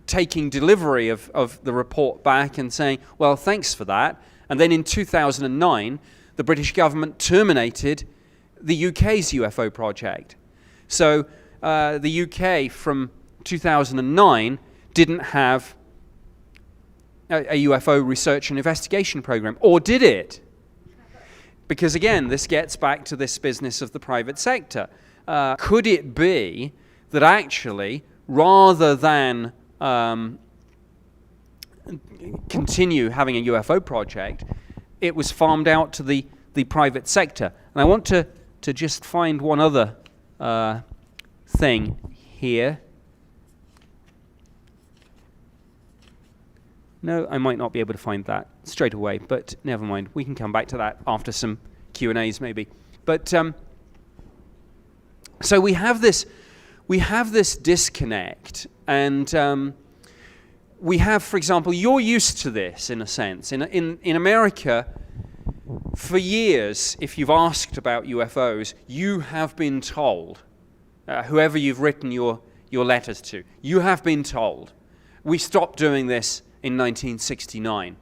taking delivery of the report back and saying, well, thanks for that. And then in 2009, the British government terminated the UK's UFO project. So the UK from 2009 didn't have a UFO research and investigation program, or did it? Because again, this gets back to this business of the private sector. Could it be that actually, rather than continue having a UFO project, it was farmed out to the private sector? And I want to just find one other thing here. No, I might not be able to find that straight away, but never mind. We can come back to that after some Q&As maybe. But so we have this disconnect, and we have, for example, you're used to this in a sense. In America, for years, if you've asked about UFOs, you have been told, whoever you've written your letters to, you have been told. We stopped doing this in 1969.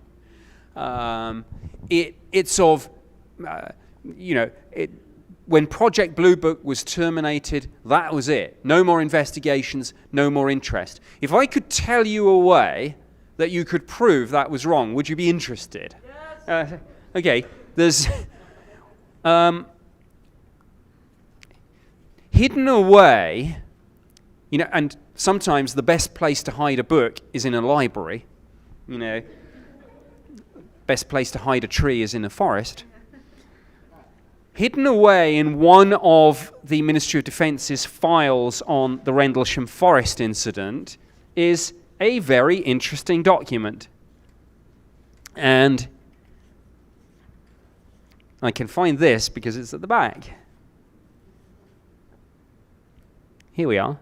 When Project Blue Book was terminated, that was it. No more investigations, no more interest. If I could tell you a way that you could prove that was wrong, would you be interested? Yes. Okay, there's hidden away, and sometimes the best place to hide a book is in a library. Best place to hide a tree is in a forest. Hidden away in one of the Ministry of Defence's files on the Rendlesham Forest incident is a very interesting document. And I can find this because it's at the back. Here we are.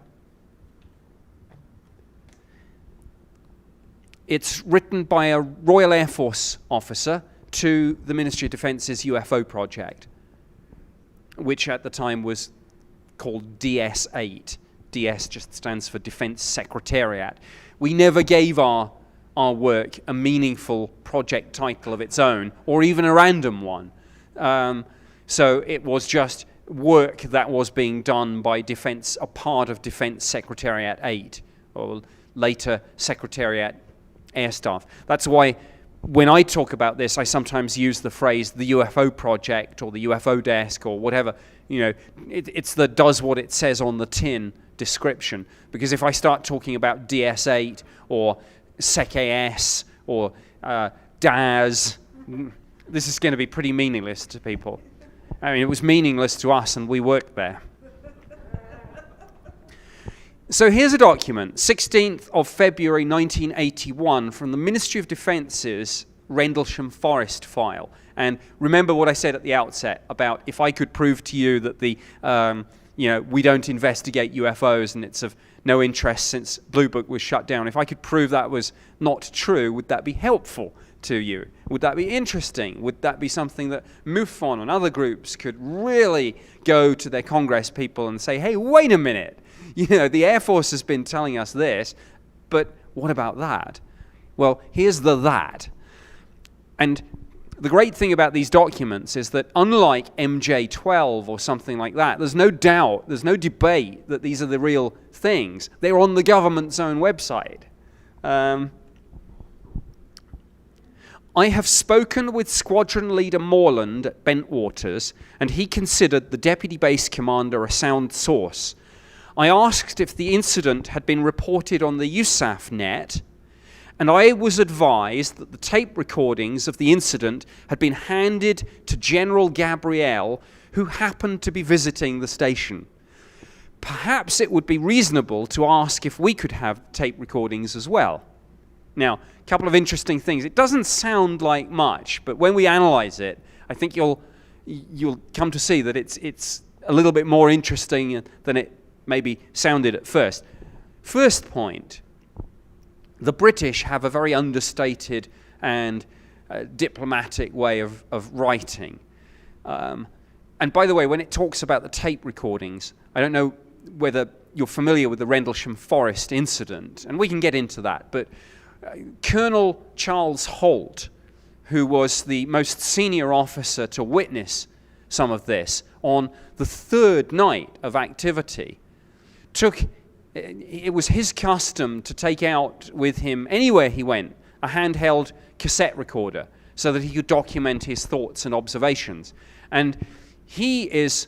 It's written by a Royal Air Force officer to the Ministry of Defence's UFO project, which at the time was called DS-8. DS just stands for Defense Secretariat. We never gave our work a meaningful project title of its own, or even a random one. So it was just work that was being done by Defense, a part of Defense Secretariat 8, or later Secretariat Air Staff. That's why when I talk about this, I sometimes use the phrase the UFO project or the UFO desk or whatever. It's the does what it says on the tin description. Because if I start talking about DS-8 or SEC-AS or DAS, this is going to be pretty meaningless to people. I mean, it was meaningless to us, and we worked there. So here's a document, 16th of February 1981, from the Ministry of Defence's Rendlesham Forest file. And remember what I said at the outset about if I could prove to you that we don't investigate UFOs and it's of no interest since Blue Book was shut down. If I could prove that was not true, would that be helpful to you? Would that be interesting? Would that be something that MUFON and other groups could really go to their Congress people and say, hey, wait a minute. The Air Force has been telling us this, but what about that? Well, here's the that. And the great thing about these documents is that unlike MJ12 or something like that, there's no doubt, there's no debate that these are the real things. They're on the government's own website. I have spoken with Squadron Leader Morland at Bentwaters, and he considered the Deputy Base Commander a sound source. I asked if the incident had been reported on the USAF net, and I was advised that the tape recordings of the incident had been handed to General Gabriel, who happened to be visiting the station. Perhaps it would be reasonable to ask if we could have tape recordings as well. Now, a couple of interesting things. It doesn't sound like much, but when we analyze it, I think you'll come to see that it's a little bit more interesting than it maybe sounded at first. First point, the British have a very understated and diplomatic way of writing. And by the way, when it talks about the tape recordings, I don't know whether you're familiar with the Rendlesham Forest incident, and we can get into that, but Colonel Charles Holt, who was the most senior officer to witness some of this, on the third night of activity, it was his custom to take out with him, anywhere he went, a handheld cassette recorder so that he could document his thoughts and observations. And he is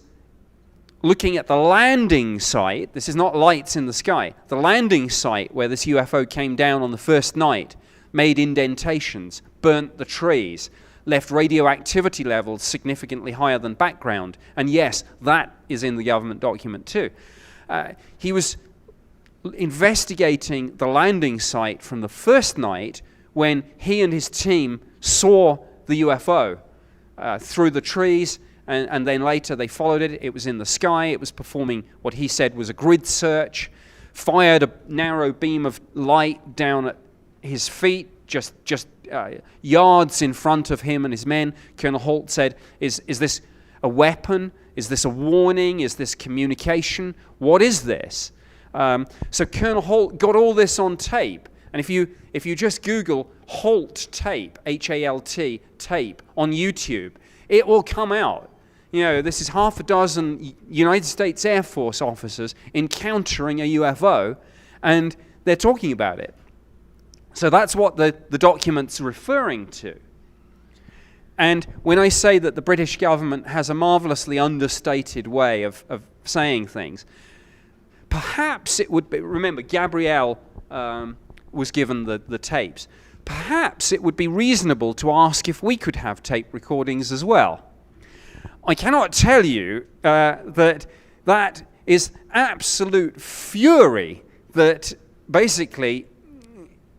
looking at the landing site. This is not lights in the sky. The landing site where this UFO came down on the first night made indentations, burnt the trees, left radioactivity levels significantly higher than background. And yes, that is in the government document too. He was investigating the landing site from the first night when he and his team saw the UFO through the trees, and then later they followed it. It was in the sky. It was performing what he said was a grid search, fired a narrow beam of light down at his feet, just yards in front of him and his men. Colonel Holt said, is this a weapon? Is this a warning? Is this communication? What is this? So Colonel Holt got all this on tape. And if you just Google Holt tape, H-A-L-T, tape, on YouTube, it will come out. You know, this is half a dozen United States Air Force officers encountering a UFO, and they're talking about it. So that's what the document's referring to. And when I say that the British government has a marvelously understated way of saying things, perhaps it would be, remember, Gabrielle was given the tapes. Perhaps it would be reasonable to ask if we could have tape recordings as well. I cannot tell you that is absolute fury, that basically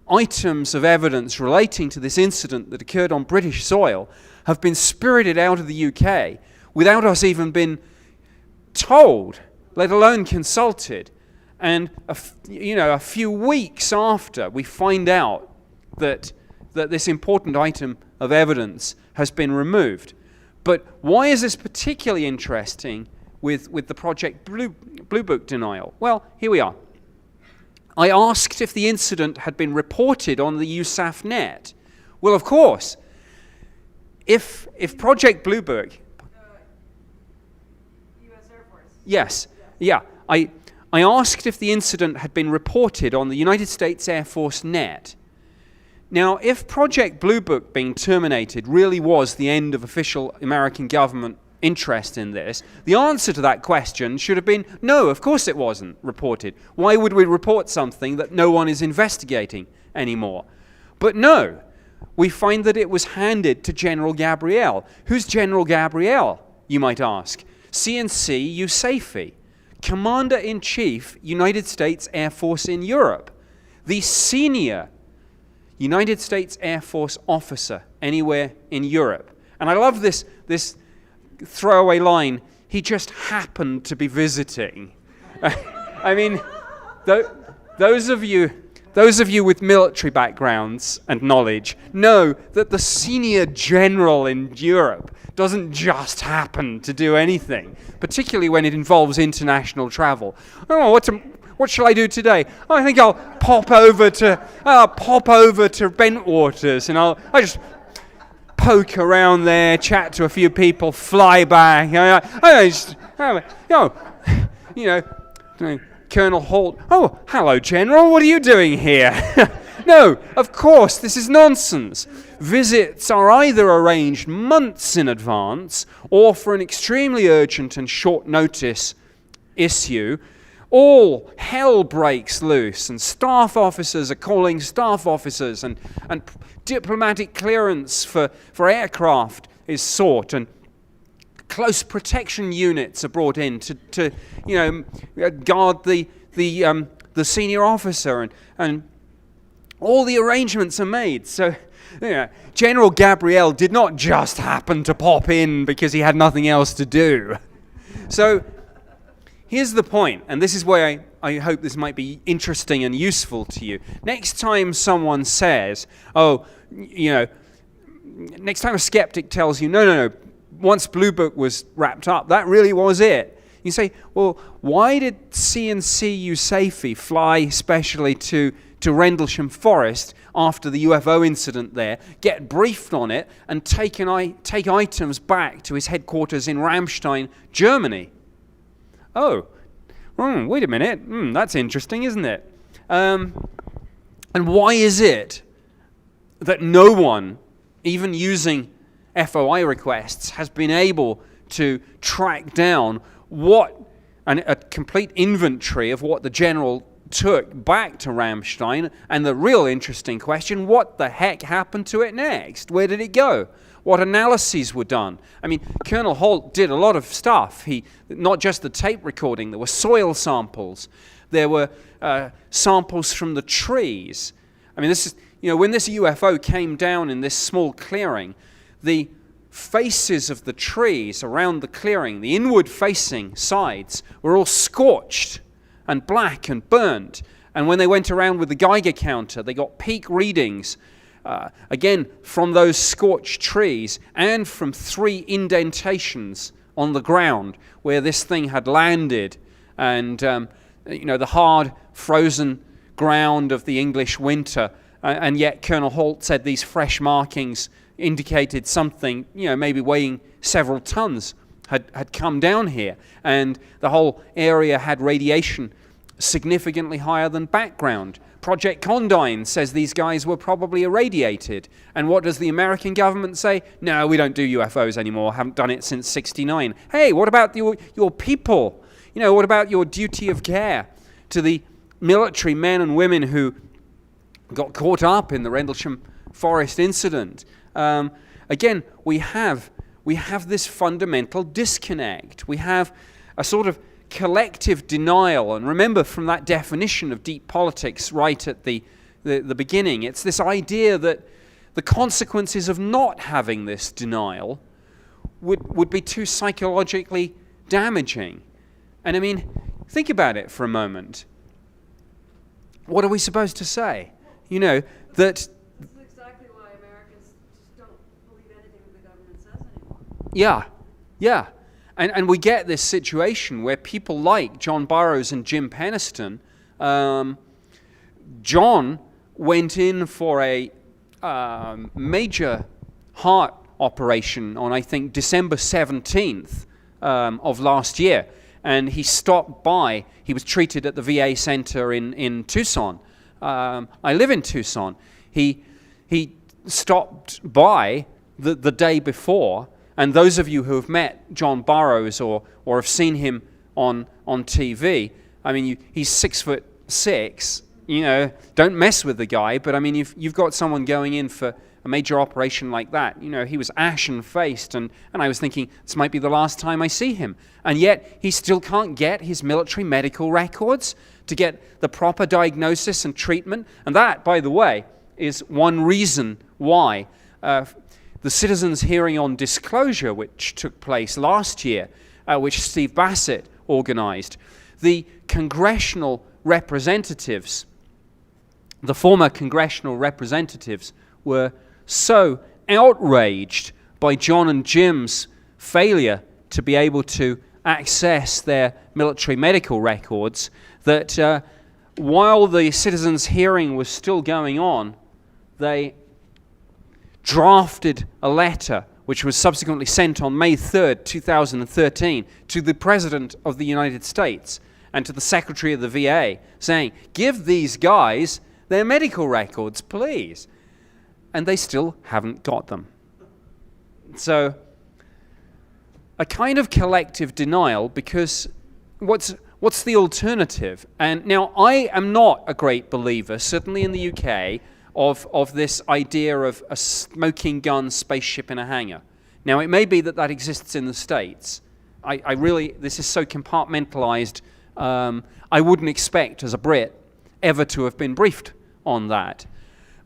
items of evidence relating to this incident that occurred on British soil have been spirited out of the UK without us even being told, let alone consulted. And a few weeks after, we find out that this important item of evidence has been removed. But why is this particularly interesting with the Project Blue Book denial? Well, here we are. I asked if the incident had been reported on the USAF net. Well, of course. If Project Blue Book... U.S. Air Force. Yes, yeah. I asked if the incident had been reported on the United States Air Force net. Now, if Project Blue Book being terminated really was the end of official American government interest in this, the answer to that question should have been, no, of course it wasn't reported. Why would we report something that no one is investigating anymore? But no, we find that it was handed to General Gabriel. Who's General Gabriel, you might ask? CNC USAFE, Commander-in-Chief, United States Air Force in Europe, the senior United States Air Force officer anywhere in Europe. And I love this throwaway line, he just happened to be visiting. I mean, those of you with military backgrounds and knowledge know that the senior general in Europe doesn't just happen to do anything, particularly when it involves international travel. Oh, what shall I do today? Oh, I think I'll pop over to Bentwaters, and I'll just poke around there, chat to a few people, fly back. Colonel Holt. Oh, hello, General. What are you doing here? No, of course, this is nonsense. Visits are either arranged months in advance or for an extremely urgent and short notice issue. All hell breaks loose, and staff officers are calling staff officers, and diplomatic clearance for aircraft is sought, and close protection units are brought in to guard the senior officer, and all the arrangements are made. So General Gabriel did not just happen to pop in because he had nothing else to do. So here's the point, and this is where I hope this might be interesting and useful to you. Next time someone says, next time a skeptic tells you, no, once Blue Book was wrapped up, that really was it. You say, well, why did CNC USAFE fly specially to Rendlesham Forest after the UFO incident there, get briefed on it, and take items back to his headquarters in Ramstein, Germany? Oh, wait a minute. That's interesting, isn't it? And why is it that no one, even using FOI requests, has been able to track down a complete inventory of what the general took back to Ramstein? And the real interesting question, what the heck happened to it next? Where did it go? What analyses were done? I mean, Colonel Holt did a lot of stuff. Not just the tape recording, there were soil samples. There were samples from the trees. I mean, this is, when this UFO came down in this small clearing, the faces of the trees around the clearing, the inward-facing sides, were all scorched and black and burnt. And when they went around with the Geiger counter, they got peak readings, again, from those scorched trees and from 3 indentations on the ground where this thing had landed. And, the hard, frozen ground of the English winter. And yet Colonel Holt said these fresh markings indicated something, maybe weighing several tons had come down here. And the whole area had radiation significantly higher than background. Project Condign says these guys were probably irradiated. And what does the American government say? No, we don't do UFOs anymore. Haven't done it since '69. Hey, what about your people? What about your duty of care to the military men and women who got caught up in the Rendlesham Forest incident? Again, we have this fundamental disconnect. We have a sort of collective denial. And remember, from that definition of deep politics right at the beginning, it's this idea that the consequences of not having this denial would be too psychologically damaging. And I mean, think about it for a moment. What are we supposed to say? That... This is exactly why Americans just don't believe anything that the government says anymore. Yeah. And we get this situation where people like John Burroughs and Jim Penniston, John went in for a major heart operation on, I think, December 17th of last year. And he stopped by. He was treated at the VA center in Tucson. I live in Tucson. He stopped by the day before. And those of you who have met John Burroughs or have seen him on TV, I mean, he's 6'6". Don't mess with the guy. But I mean, you've got someone going in for a major operation like that. He was ashen-faced, and I was thinking, this might be the last time I see him. And yet, he still can't get his military medical records to get the proper diagnosis and treatment. And that, by the way, is one reason why the citizens' hearing on disclosure, which took place last year, which Steve Bassett organized, the congressional representatives, the former congressional representatives, were so outraged by John and Jim's failure to be able to access their military medical records that while the citizens' hearing was still going on, they drafted a letter which was subsequently sent on May 3rd, 2013 to the President of the United States and to the Secretary of the VA saying, give these guys their medical records, please. And they still haven't got them. So, a kind of collective denial, because what's the alternative? And now, I am not a great believer, certainly in the UK, of this idea of a smoking gun spaceship in a hangar. Now, it may be that exists in the States. I really, this is so compartmentalized, I wouldn't expect, as a Brit, ever to have been briefed on that.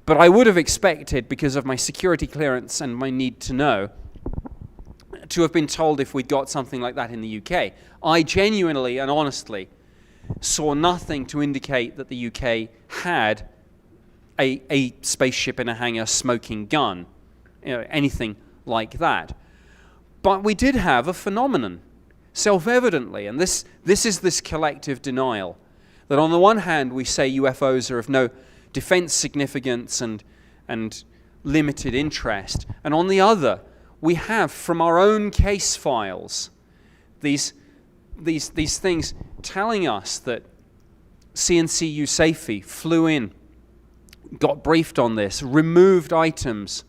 But I would have expected, because of my security clearance and my need to know, to have been told if we'd got something like that in the UK. I genuinely and honestly saw nothing to indicate that the UK had a spaceship in a hangar smoking gun, anything like that. But we did have a phenomenon. self-evidently, and this is this collective denial, that on the one hand we say UFOs are of no defense significance and limited interest, and on the other we have from our own case files these things telling us that CNCU SAFE flew in, got briefed on this, removed items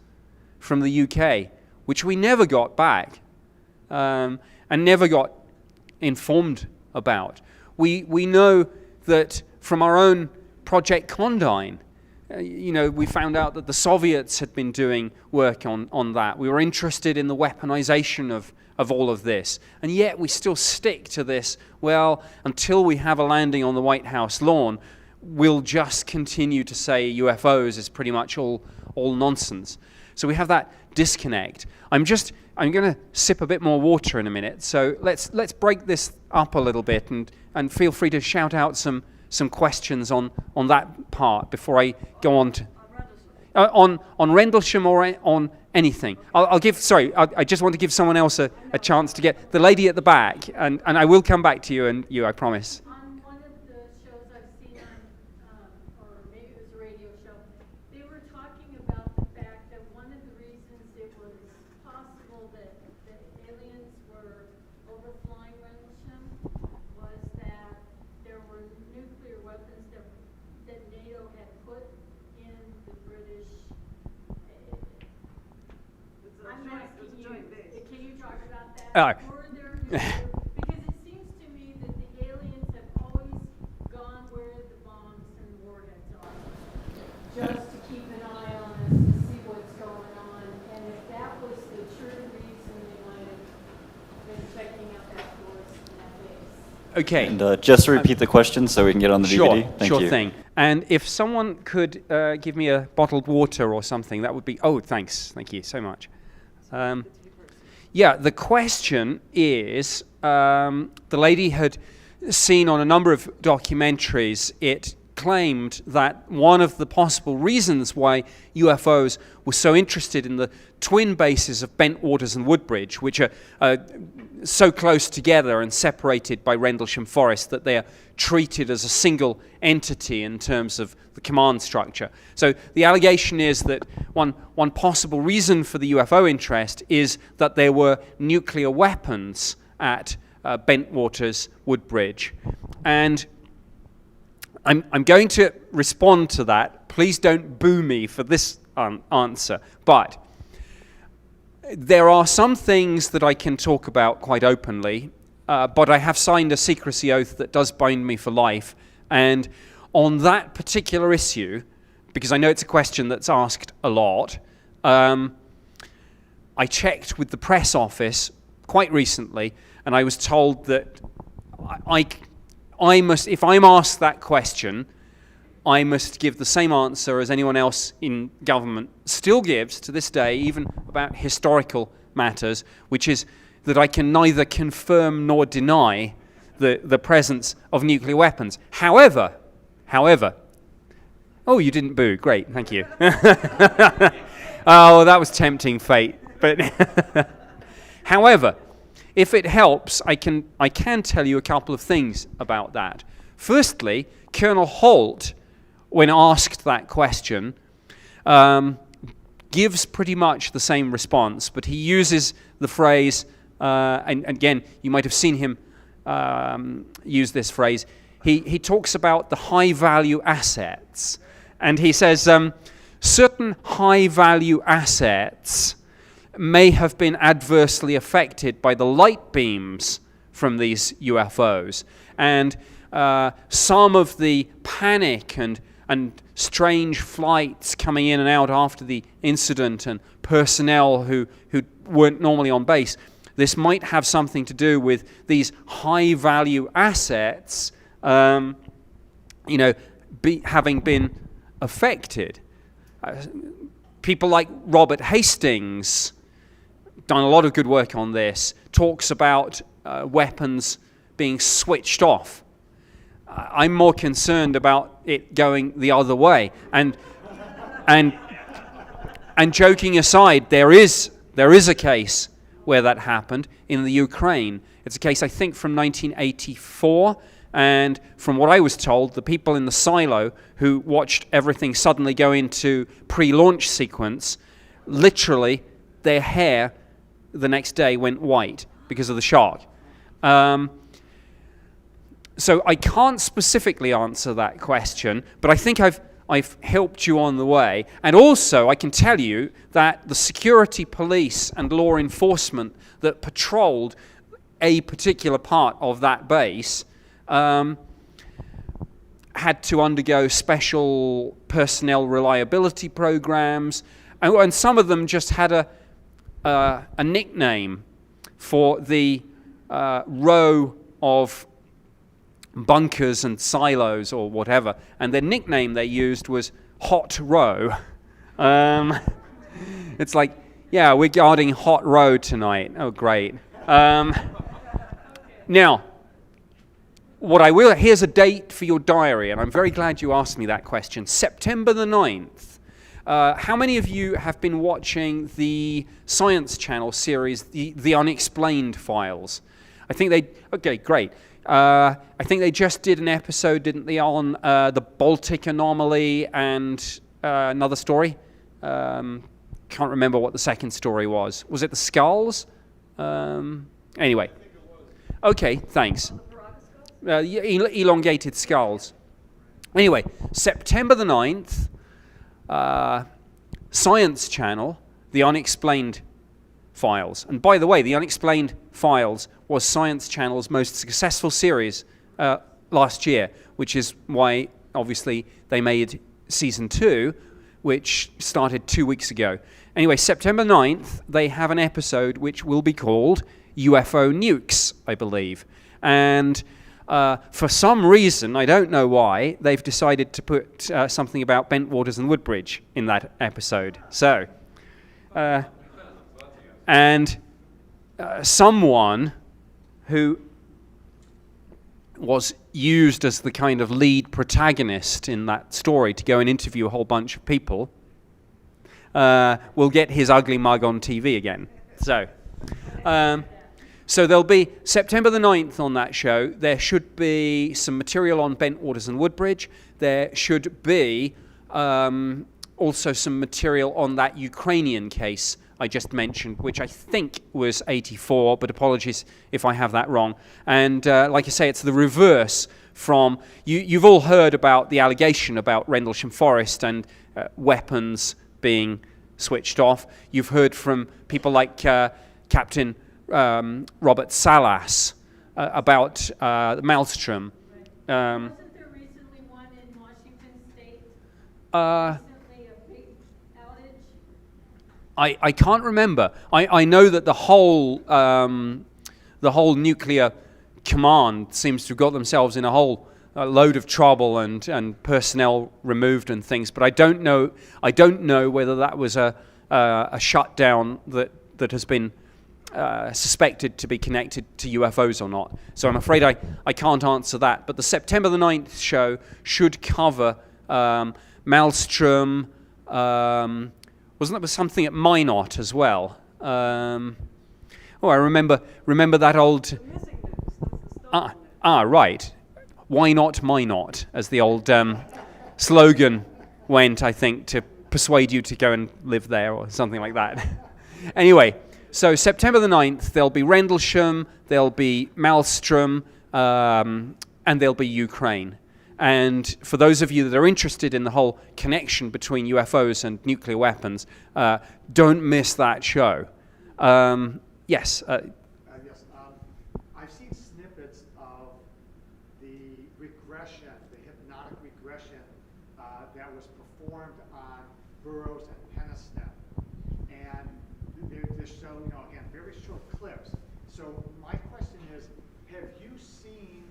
from the UK, which we never got back and never got informed about. We know that from our own Project Condign, we found out that the Soviets had been doing work on that. We were interested in the weaponization of all of this. And yet we still stick to this, well, until we have a landing on the White House lawn, we'll just continue to say UFOs is pretty much all nonsense. So we have that disconnect. I'm going to sip a bit more water in a minute. So let's break this up a little bit and feel free to shout out some questions on that part before I go on to on Rendlesham or on anything. I'll give. Sorry, I just want to give someone else a chance to get the lady at the back, and I will come back to you. I promise. On one of the shows I've seen or maybe it was a radio show, they were talking about the fact that one of the reasons it was possible that the aliens were overflying Rendlesham was that there were nuclear weapons that NATO had put in the British. I'm asking you, can you talk about that? Were there nuclear, because it seems to me that the aliens have always gone where the bombs and warheads are, just to keep an eye on us to see what's going on. And if that was the true reason, they might have been checking out that force and that base. Okay. And just to repeat the question so we can get on the DVD. Thank you. Sure thing. And if someone could give me a bottled water or something, that would be... Oh, thanks. Thank you so much. The question is, the lady had seen on a number of documentaries, it claimed that one of the possible reasons why UFOs were so interested in the twin bases of Bentwaters and Woodbridge, which are so close together and separated by Rendlesham Forest that they are treated as a single entity in terms of the command structure. So the allegation is that one possible reason for the UFO interest is that there were nuclear weapons at Bentwaters, Woodbridge. And I'm going to respond to that. Please don't boo me for this answer. But there are some things that I can talk about quite openly, but I have signed a secrecy oath that does bind me for life. And on that particular issue, because I know it's a question that's asked a lot, I checked with the press office quite recently, and I was told that I must, if I'm asked that question, I must give the same answer as anyone else in government still gives to this day, even about historical matters, which is that I can neither confirm nor deny the presence of nuclear weapons. However, oh, you didn't boo. Great, thank you. Oh, that was tempting fate. But however, if it helps, I can tell you a couple of things about that. Firstly, Colonel Holt, when asked that question, gives pretty much the same response, but he uses the phrase, and again, you might have seen him use this phrase. He talks about the high-value assets, and he says certain high-value assets may have been adversely affected by the light beams from these UFOs. And some of the panic and strange flights coming in and out after the incident and personnel who weren't normally on base, this might have something to do with these high-value assets having been affected. People like Robert Hastings, done a lot of good work on this, talks about weapons being switched off. I'm more concerned about it going the other way. And joking aside, there is a case where that happened in the Ukraine. It's a case, I think, from 1984. And from what I was told, the people in the silo who watched everything suddenly go into pre-launch sequence, literally their hair the next day went white because of the shock. So I can't specifically answer that question, but I think I've helped you on the way. And also, I can tell you that the security police and law enforcement that patrolled a particular part of that base had to undergo special personnel reliability programs, and some of them just had a nickname for the row of bunkers and silos or whatever, and their nickname they used was Hot Row. It's like, yeah, we're guarding Hot Row tonight. Oh, great. Now, here's a date for your diary, and I'm very glad you asked me that question. September the 9th. How many of you have been watching the Science Channel series, The Unexplained Files? Okay, great. I think they just did an episode, didn't they, on the Baltic anomaly and another story? Can't remember what the second story was. Was it the skulls? Anyway. Okay, thanks. Elongated skulls. Anyway, September the 9th, Science Channel, The Unexplained Files. And by the way, The Unexplained Files was Science Channel's most successful series last year, which is why, obviously, they made season 2, which started 2 weeks ago. Anyway, September 9th, they have an episode which will be called UFO Nukes, I believe. And for some reason, I don't know why, they've decided to put something about Bentwaters and Woodbridge in that episode. So, someone who was used as the kind of lead protagonist in that story to go and interview a whole bunch of people will get his ugly mug on TV again. So there'll be September the 9th on that show. There should be some material on Bentwaters and Woodbridge. There should be also some material on that Ukrainian case I just mentioned, which I think was 84, but apologies if I have that wrong. And like I say, it's the reverse from... You've all heard about the allegation about Rendlesham Forest and weapons being switched off. You've heard from people like Captain Robert Salas about the Maelstrom. Wasn't there recently one in Washington State? Recently a big outage? I can't remember. I know that the whole nuclear command seems to have got themselves in a whole load of trouble and personnel removed and things. But I don't know whether that was a shutdown that has been suspected to be connected to UFOs or not. So I'm afraid I can't answer that. But the September the 9th show should cover Maelstrom. Wasn't there something at Minot as well? I remember that old... right. Why not Minot, as the old slogan went, I think, to persuade you to go and live there or something like that. Anyway, so September the 9th, there'll be Rendlesham, there'll be Maelstrom, and there'll be Ukraine. And for those of you that are interested in the whole connection between UFOs and nuclear weapons, don't miss that show. Yes. Yes. I've seen snippets of the regression, the hypnotic regression that was performed on Burroughs and Penniston. And they're showing, again, very short clips. So my question is, have you seen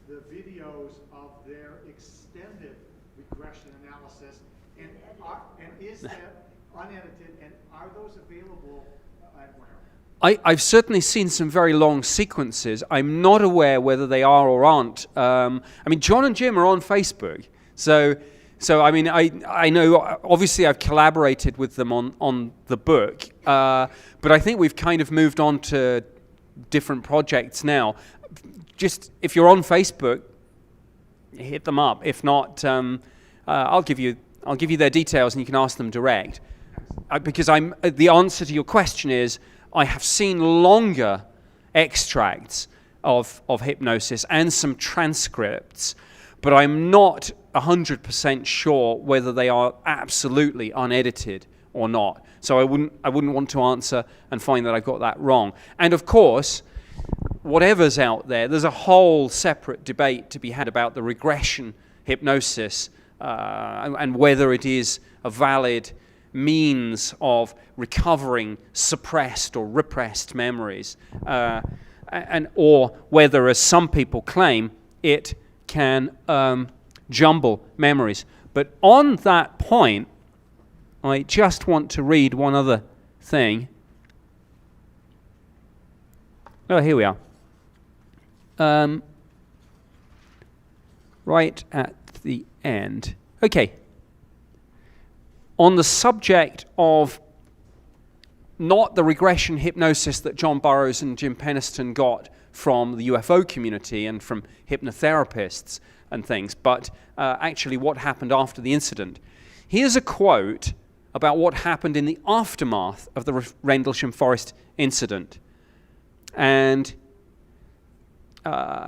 the videos of their extended regression analysis? And is that unedited? And are those available and where? I've certainly seen some very long sequences. I'm not aware whether they are or aren't. John and Jim are on Facebook. So I know, obviously I've collaborated with them on the book, but I think we've kind of moved on to different projects now. Just if you're on Facebook, hit them up. If not, I'll give you their details and you can ask them direct. Because the answer to your question is, I have seen longer extracts of hypnosis and some transcripts, but I'm not 100% sure whether they are absolutely unedited or not. So I wouldn't want to answer and find that I got that wrong. And of course, whatever's out there, there's a whole separate debate to be had about the regression hypnosis and whether it is a valid means of recovering suppressed or repressed memories, or whether, as some people claim, it can jumble memories. But on that point, I just want to read one other thing. Oh, here we are. Right at the end. Okay. On the subject of not the regression hypnosis that John Burroughs and Jim Penniston got from the UFO community and from hypnotherapists and things, but actually what happened after the incident. Here's a quote about what happened in the aftermath of the Rendlesham Forest incident. And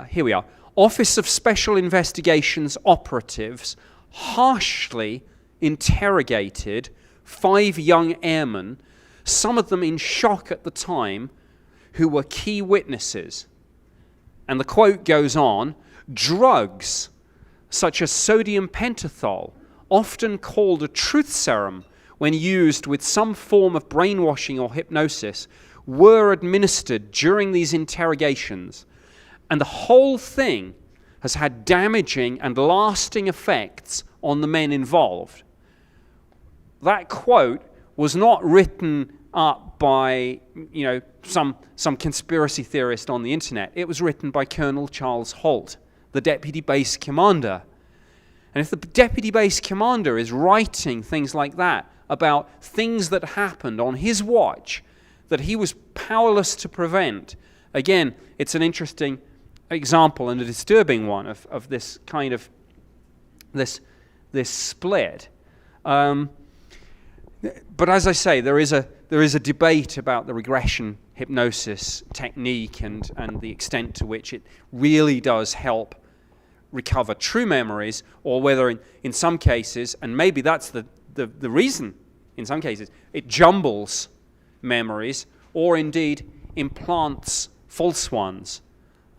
here we are. Office of Special Investigations operatives harshly interrogated 5 young airmen, some of them in shock at the time, who were key witnesses. And the quote goes on, drugs such as sodium pentothal, often called a truth serum when used with some form of brainwashing or hypnosis, were administered during these interrogations. And the whole thing has had damaging and lasting effects on the men involved. That quote was not written up by, some conspiracy theorist on the internet. It was written by Colonel Charles Holt, the deputy base commander. And if the deputy base commander is writing things like that about things that happened on his watch that he was powerless to prevent, again, it's an interesting example and a disturbing one of this kind of this split. But as I say, there is a debate about the regression hypnosis technique and the extent to which it really does help recover true memories, or whether in some cases, and maybe that's the reason in some cases, it jumbles memories or indeed implants false ones.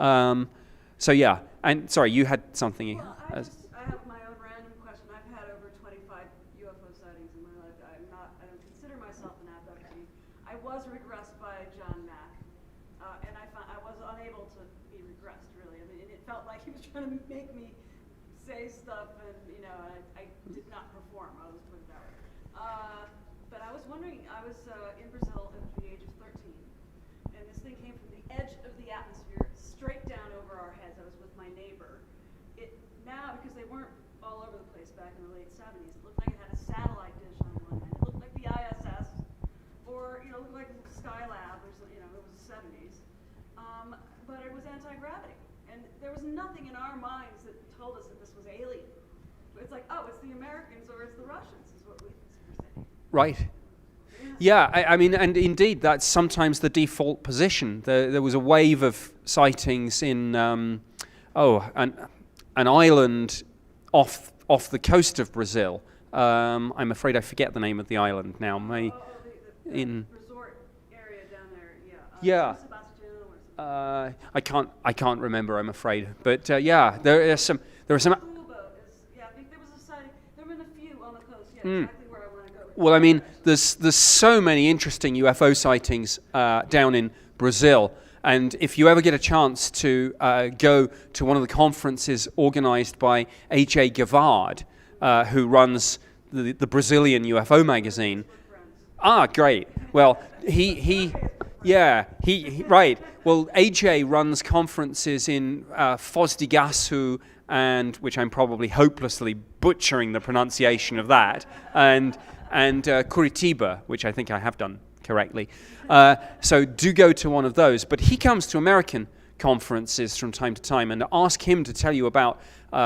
So yeah, and sorry, you had something. Well, I have my own random question. I've had over 25 UFO sightings in my life. I don't consider myself an abductee. I was regressed by John Mack, and I was unable to be regressed, really. I mean, it felt like he was trying to make me say stuff, and I did not perform. I'll just put it that way. But I was wondering, I was in Brazil at the age of 13, and this thing came from the edge of the atmosphere straight down over our heads. I was with my neighbor. Now, because they weren't all over the place back in the late 70s, it looked like it had a satellite dish on one end. It looked like the ISS, or it looked like Skylab, or something. It was the 70s. But it was anti-gravity, and there was nothing in our minds that told us that this was alien. It's like, oh, it's the Americans or it's the Russians, is what we were saying. Right. Yeah, I mean, and indeed, that's sometimes the default position. There was a wave of sightings in, an island off the coast of Brazil. I'm afraid I forget the name of the island now. The resort area down there, yeah. Yeah. San Sebastian or something. I can't remember, I'm afraid. But yeah, there are some. Cuba is, I think there was a sighting. There have been a few on the coast. Yeah, exactly where I want to go. Well, I mean, there's so many interesting UFO sightings down in Brazil. And if you ever get a chance to go to one of the conferences organized by A.J. Gavard, who runs the Brazilian UFO magazine. Ah, great. Well, right. Well, A.J. runs conferences in Foz do Iguaçu, and which I'm probably hopelessly butchering the pronunciation of that, and Curitiba, which I think I have done correctly. So do go to one of those. But he comes to American conferences from time to time, and ask him to tell you about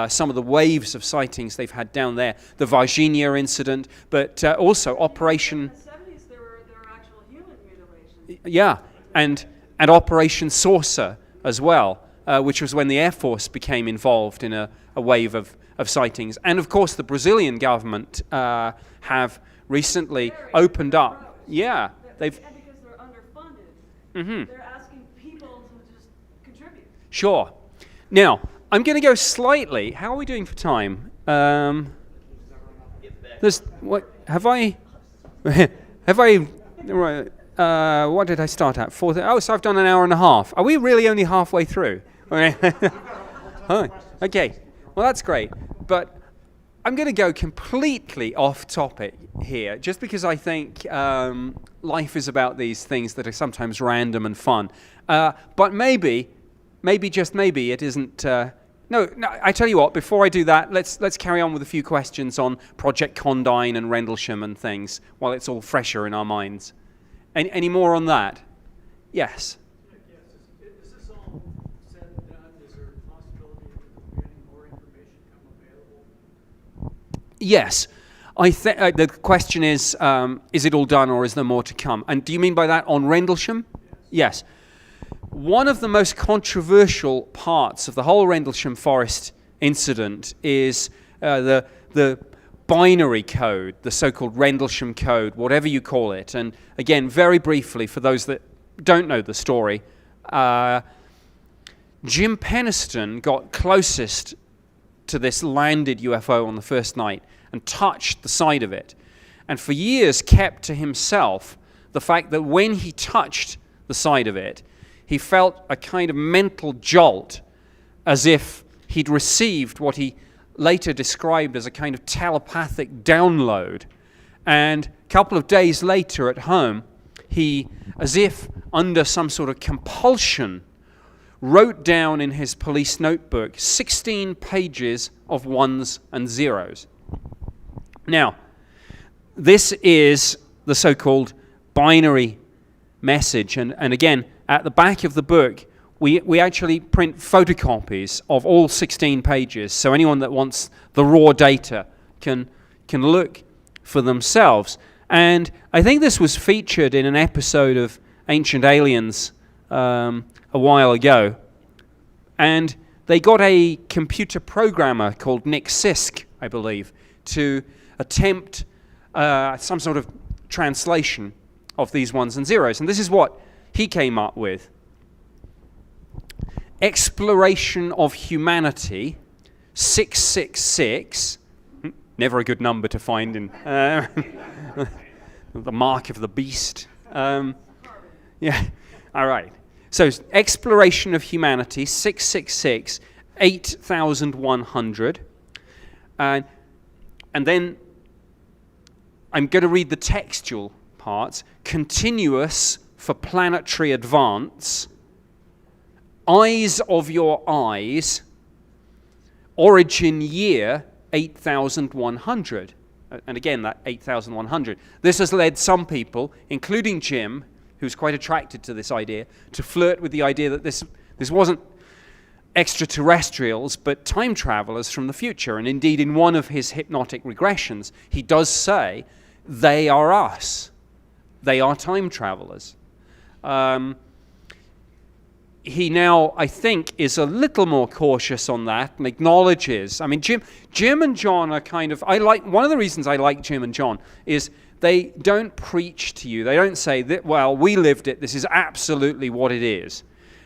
some of the waves of sightings they've had down there, the Virginia incident, but also Operation... In the 70s, there were actual human mutilations. Yeah, and Operation Saucer as well, which was when the Air Force became involved in a wave of sightings. And of course, the Brazilian government have recently opened up. Yeah, they've... And because they're underfunded, Mm-hmm. they're asking people to just contribute. Sure. Now, I'm going to go slightly. How are we doing for time? There's what have I? Have I? What did I start at? 4:30. Oh, so I've done an hour and a half. Are we really only halfway through? Oh, okay. Well, that's great. But I'm going to go completely off topic here, just because I think life is about these things that are sometimes random and fun. But maybe just maybe it isn't. No, I tell you what. Before I do that, let's carry on with a few questions on Project Condign and Rendlesham and things while it's all fresher in our minds. Any more on that? Yes. Is this all said and done? Is there a possibility of getting more information come available? Yes. I think the question is it all done or is there more to come? And do you mean by that on Rendlesham? Yes. One of the most controversial parts of the whole Rendlesham Forest incident is the binary code, the so-called Rendlesham Code, whatever you call it. And again, very briefly, for those that don't know the story, Jim Penniston got closest to this landed UFO on the first night and touched the side of it. And for years kept to himself the fact that when he touched the side of it, he felt a kind of mental jolt, as if he'd received what he later described as a kind of telepathic download. And a couple of days later at home, he, as if under some sort of compulsion, wrote down in his police notebook 16 pages of ones and zeros. Now, this is the so-called binary message. And again, at the back of the book, we actually print photocopies of all 16 pages, so anyone that wants the raw data can look for themselves. And I think this was featured in an episode of Ancient Aliens a while ago. And they got a computer programmer called Nick Sisk, I believe, to attempt some sort of translation of these ones and zeros. And this is what he came up with. Exploration of Humanity 666, never a good number to find in the mark of the beast. Yeah, all right. So Exploration of Humanity 666, 8100. And then I'm going to read the textual parts. Continuous for planetary advance, eyes of your eyes, origin year 8100. And again, that 8100. This has led some people, including Jim, who's quite attracted to this idea, to flirt with the idea that this wasn't extraterrestrials, but time travelers from the future. And indeed, in one of his hypnotic regressions, he does say, they are us. They are time travelers. He now, I think, is a little more cautious on that and acknowledges. I mean, Jim and John are kind of. One of the reasons I like Jim and John is they don't preach to you. They don't say that. Well, we lived it. This is absolutely what it is.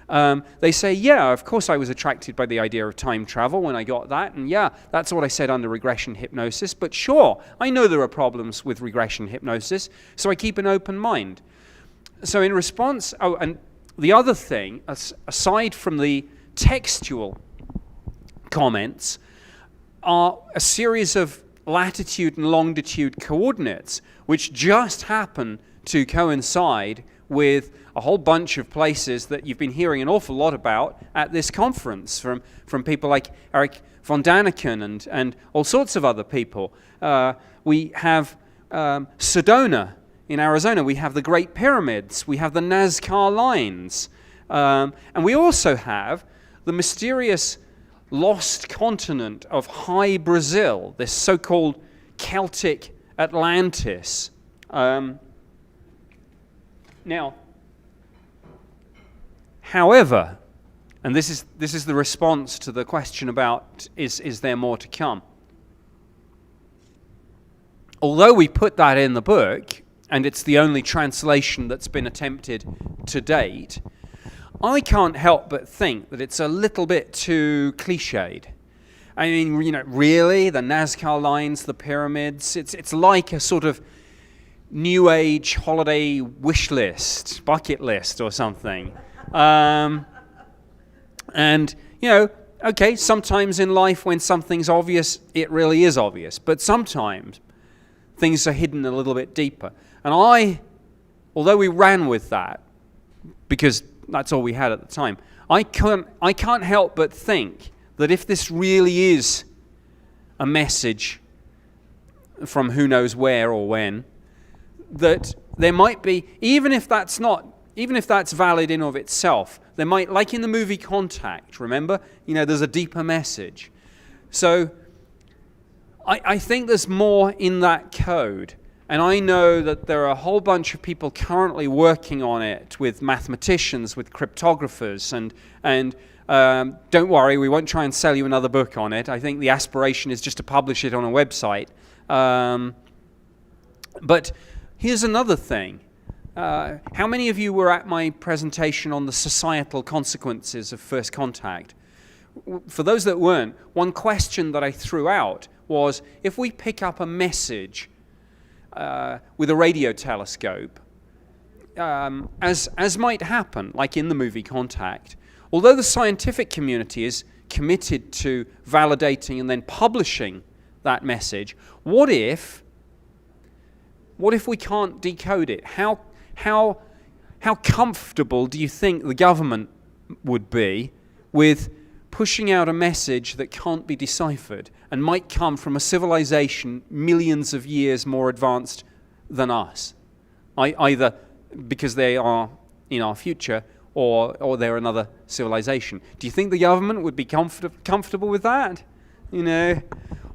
They say, yeah, of course I was attracted by the idea of time travel when I got that, and yeah, that's what I said under regression hypnosis. But sure, I know there are problems with regression hypnosis, so I keep an open mind. So in response, and the other thing, aside from the textual comments, are a series of latitude and longitude coordinates, which just happen to coincide with a whole bunch of places that you've been hearing an awful lot about at this conference from people like Eric von Daniken and all sorts of other people. We have Sedona in Arizona. We have the Great Pyramids. We have the Nazca Lines. And we also have the mysterious lost continent of High Brazil, this so-called Celtic Atlantis. Now, however, and this is the response to the question about is there more to come? Although we put that in the book, and it's the only translation that's been attempted to date, I can't help but think that it's a little bit too cliched. I mean, really, the Nazca Lines, the pyramids, it's like a sort of New Age holiday wish list, bucket list or something. And, okay, sometimes in life when something's obvious, it really is obvious. But sometimes things are hidden a little bit deeper. And although we ran with that, because that's all we had at the time, I can't help but think that if this really is a message from who knows where or when, that there might be, even if that's valid in of itself, there might, like in the movie Contact, remember? There's a deeper message. So I think there's more in that code. And I know that there are a whole bunch of people currently working on it with mathematicians, with cryptographers, and don't worry, we won't try and sell you another book on it. I think the aspiration is just to publish it on a website. But here's another thing. How many of you were at my presentation on the societal consequences of first contact? For those that weren't, one question that I threw out was, if we pick up a message with a radio telescope, as might happen, like in the movie Contact, although the scientific community is committed to validating and then publishing that message, what if we can't decode it? How comfortable do you think the government would be with pushing out a message that can't be deciphered and might come from a civilization millions of years more advanced than us, either because they are in our future or they're another civilization? Do you think the government would be comfortable with that?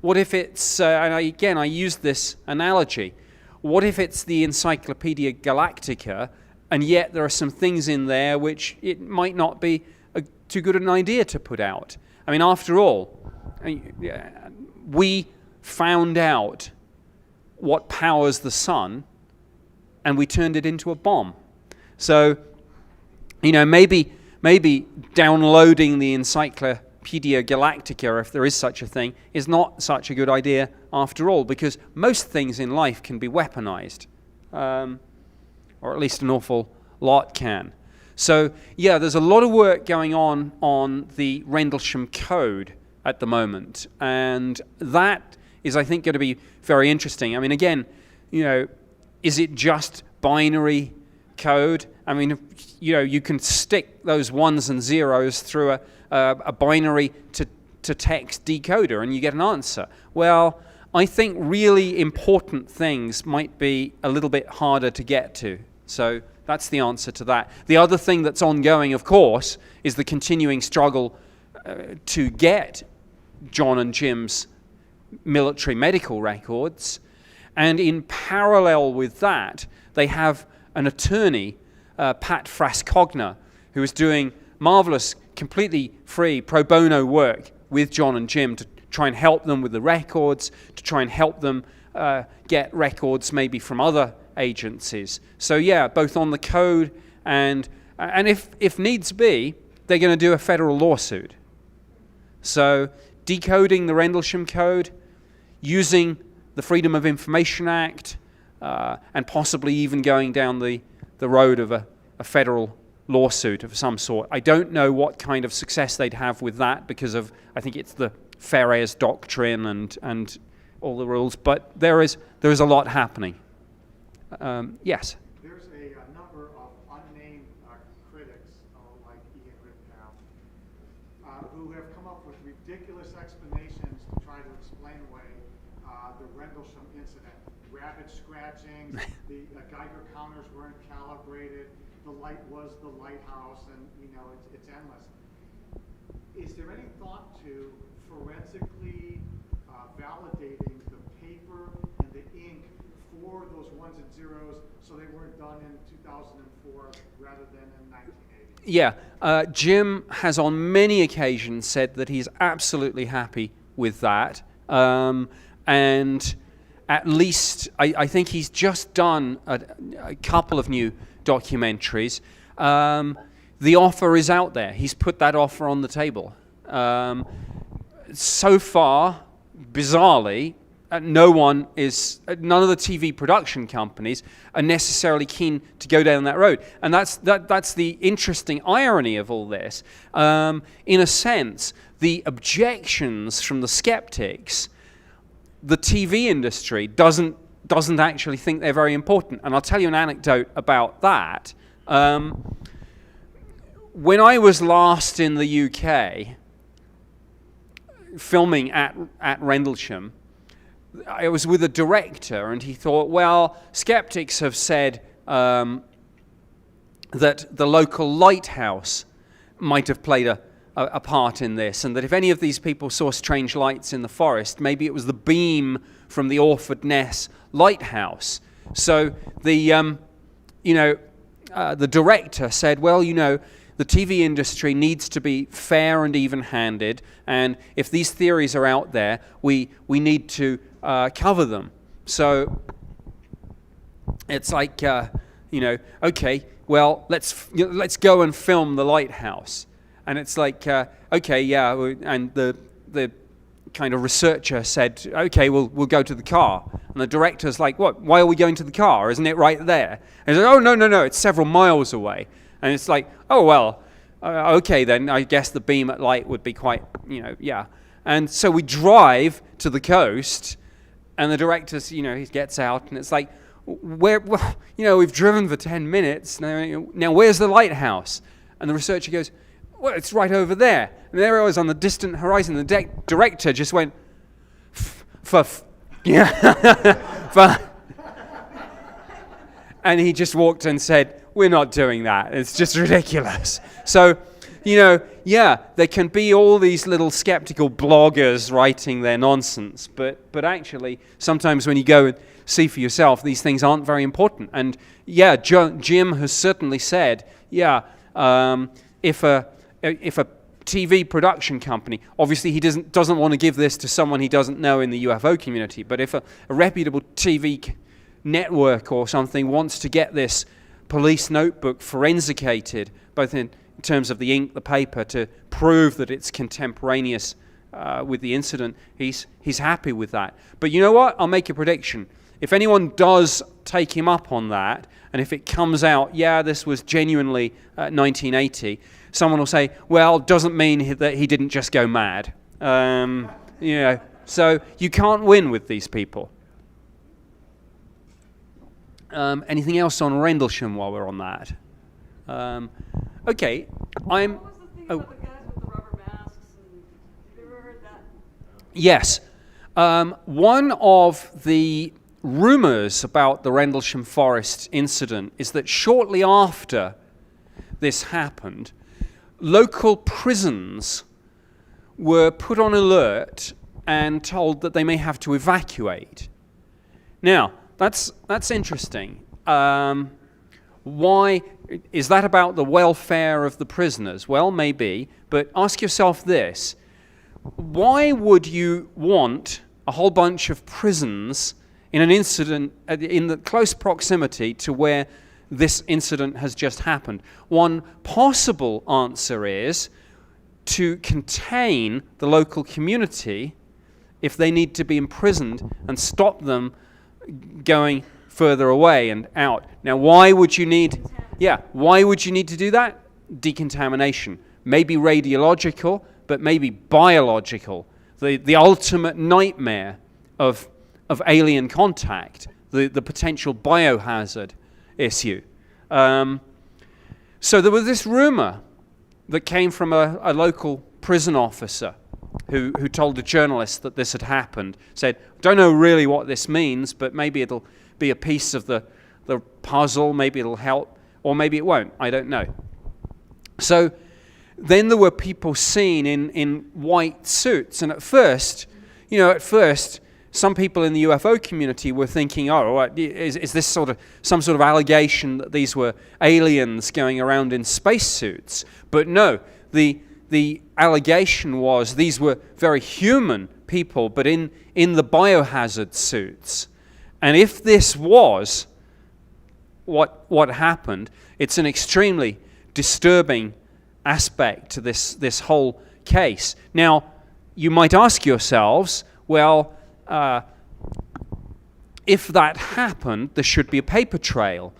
What if it's, and I used this analogy, what if it's the Encyclopedia Galactica, and yet there are some things in there which it might not be too good an idea to put out? I mean, after all, we found out what powers the sun, and we turned it into a bomb. So, maybe downloading the Encyclopedia Galactica, if there is such a thing, is not such a good idea after all, because most things in life can be weaponized, or at least an awful lot can. So, yeah, there's a lot of work going on the Rendlesham Code at the moment, and that is, I think, going to be very interesting. I mean, again, is it just binary code? I mean, you can stick those ones and zeros through a binary to text decoder and you get an answer. Well, I think really important things might be a little bit harder to get to. So that's the answer to that. The other thing that's ongoing, of course, is the continuing struggle to get John and Jim's military medical records. And in parallel with that, they have an attorney, Pat Frascogna, who is doing marvelous, completely free pro bono work with John and Jim to try and help them with the records, to try and help them get records maybe from other agencies. So yeah, both on the code and if needs be, they're going to do a federal lawsuit. So decoding the Rendlesham Code, using the Freedom of Information Act, and possibly even going down the road of a federal lawsuit of some sort. I don't know what kind of success they'd have with that because of, I think it's the Ferrer's doctrine and all the rules, but there is a lot happening. Yes? There's a number of unnamed critics, like Ian Rittenhouse, who have come up with ridiculous explanations to try to explain away the Rendlesham incident. rabbit scratchings, the Geiger counters weren't calibrated, the light was the lighthouse, and it's endless. Is there any thought to forensically validating the paper and the ink for those ones and zeros so they weren't done in 2004 rather than in 1980? Yeah, Jim has on many occasions said that he's absolutely happy with that. And at least, I think he's just done a couple of new documentaries. The offer is out there. He's put that offer on the table. So far, bizarrely, none of the TV production companies are necessarily keen to go down that road. And that's the interesting irony of all this. In a sense, the objections from the skeptics, the TV industry doesn't actually think they're very important. And I'll tell you an anecdote about that. When I was last in the UK, filming at Rendlesham, I was with a director, and he thought, well, skeptics have said that the local lighthouse might have played a part in this, and that if any of these people saw strange lights in the forest, maybe it was the beam from the Orford Ness lighthouse. So the director said, well, the TV industry needs to be fair and even-handed, and if these theories are out there, we need to cover them. So it's like, okay, well, let's go and film the lighthouse. And it's like, okay, yeah, and the kind of researcher said, okay, we'll go to the car. And the director's like, what? Why are we going to the car? Isn't it right there? And he's like, oh, no, it's several miles away. And it's like, oh, well, okay, then I guess the beam at light would be quite, yeah. And so we drive to the coast, and the director's, he gets out, and it's like, we've driven for 10 minutes. Now where's the lighthouse? And the researcher goes, well, it's right over there. And there it was on the distant horizon. The director just went, and he just walked and said, we're not doing that. It's just ridiculous. So, there can be all these little skeptical bloggers writing their nonsense, but actually, sometimes when you go and see for yourself, these things aren't very important. And Jim has certainly said, if a TV production company, obviously he doesn't want to give this to someone he doesn't know in the UFO community, but if a reputable TV network or something wants to get this police notebook forensicated, both in terms of the ink, the paper, to prove that it's contemporaneous with the incident, he's happy with that. But you know what? I'll make a prediction. If anyone does take him up on that, and if it comes out, this was genuinely 1980, someone will say, well, doesn't mean that he didn't just go mad. So you can't win with these people. Anything else on Rendlesham while we're on that? Okay, What was the thing about the guys with the rubber masks? Have you ever heard that? Yes. One of the rumors about the Rendlesham Forest incident is that shortly after this happened, local prisons were put on alert and told that they may have to evacuate. Now, that's interesting. Why is that about the welfare of the prisoners? Well, maybe, but ask yourself this. Why would you want a whole bunch of prisons in an incident in the close proximity to where this incident has just happened? One possible answer is to contain the local community if they need to be imprisoned and stop them going further away and out. Now, why would you need to do that? Decontamination. Maybe radiological, but maybe biological. The ultimate nightmare of alien contact, the potential biohazard issue. So there was this rumor that came from a local prison officer who told a journalist that this had happened, said, "Don't know really what this means, but maybe it'll be a piece of the puzzle, maybe it'll help, or maybe it won't, I don't know." So then there were people seen in white suits, and at first, some people in the UFO community were thinking, "Oh, is this some sort of allegation that these were aliens going around in spacesuits?" But no, the allegation was these were very human people, but in the biohazard suits. And if this was what happened, it's an extremely disturbing aspect to this whole case. Now, you might ask yourselves, well, if that happened, there should be a paper trail,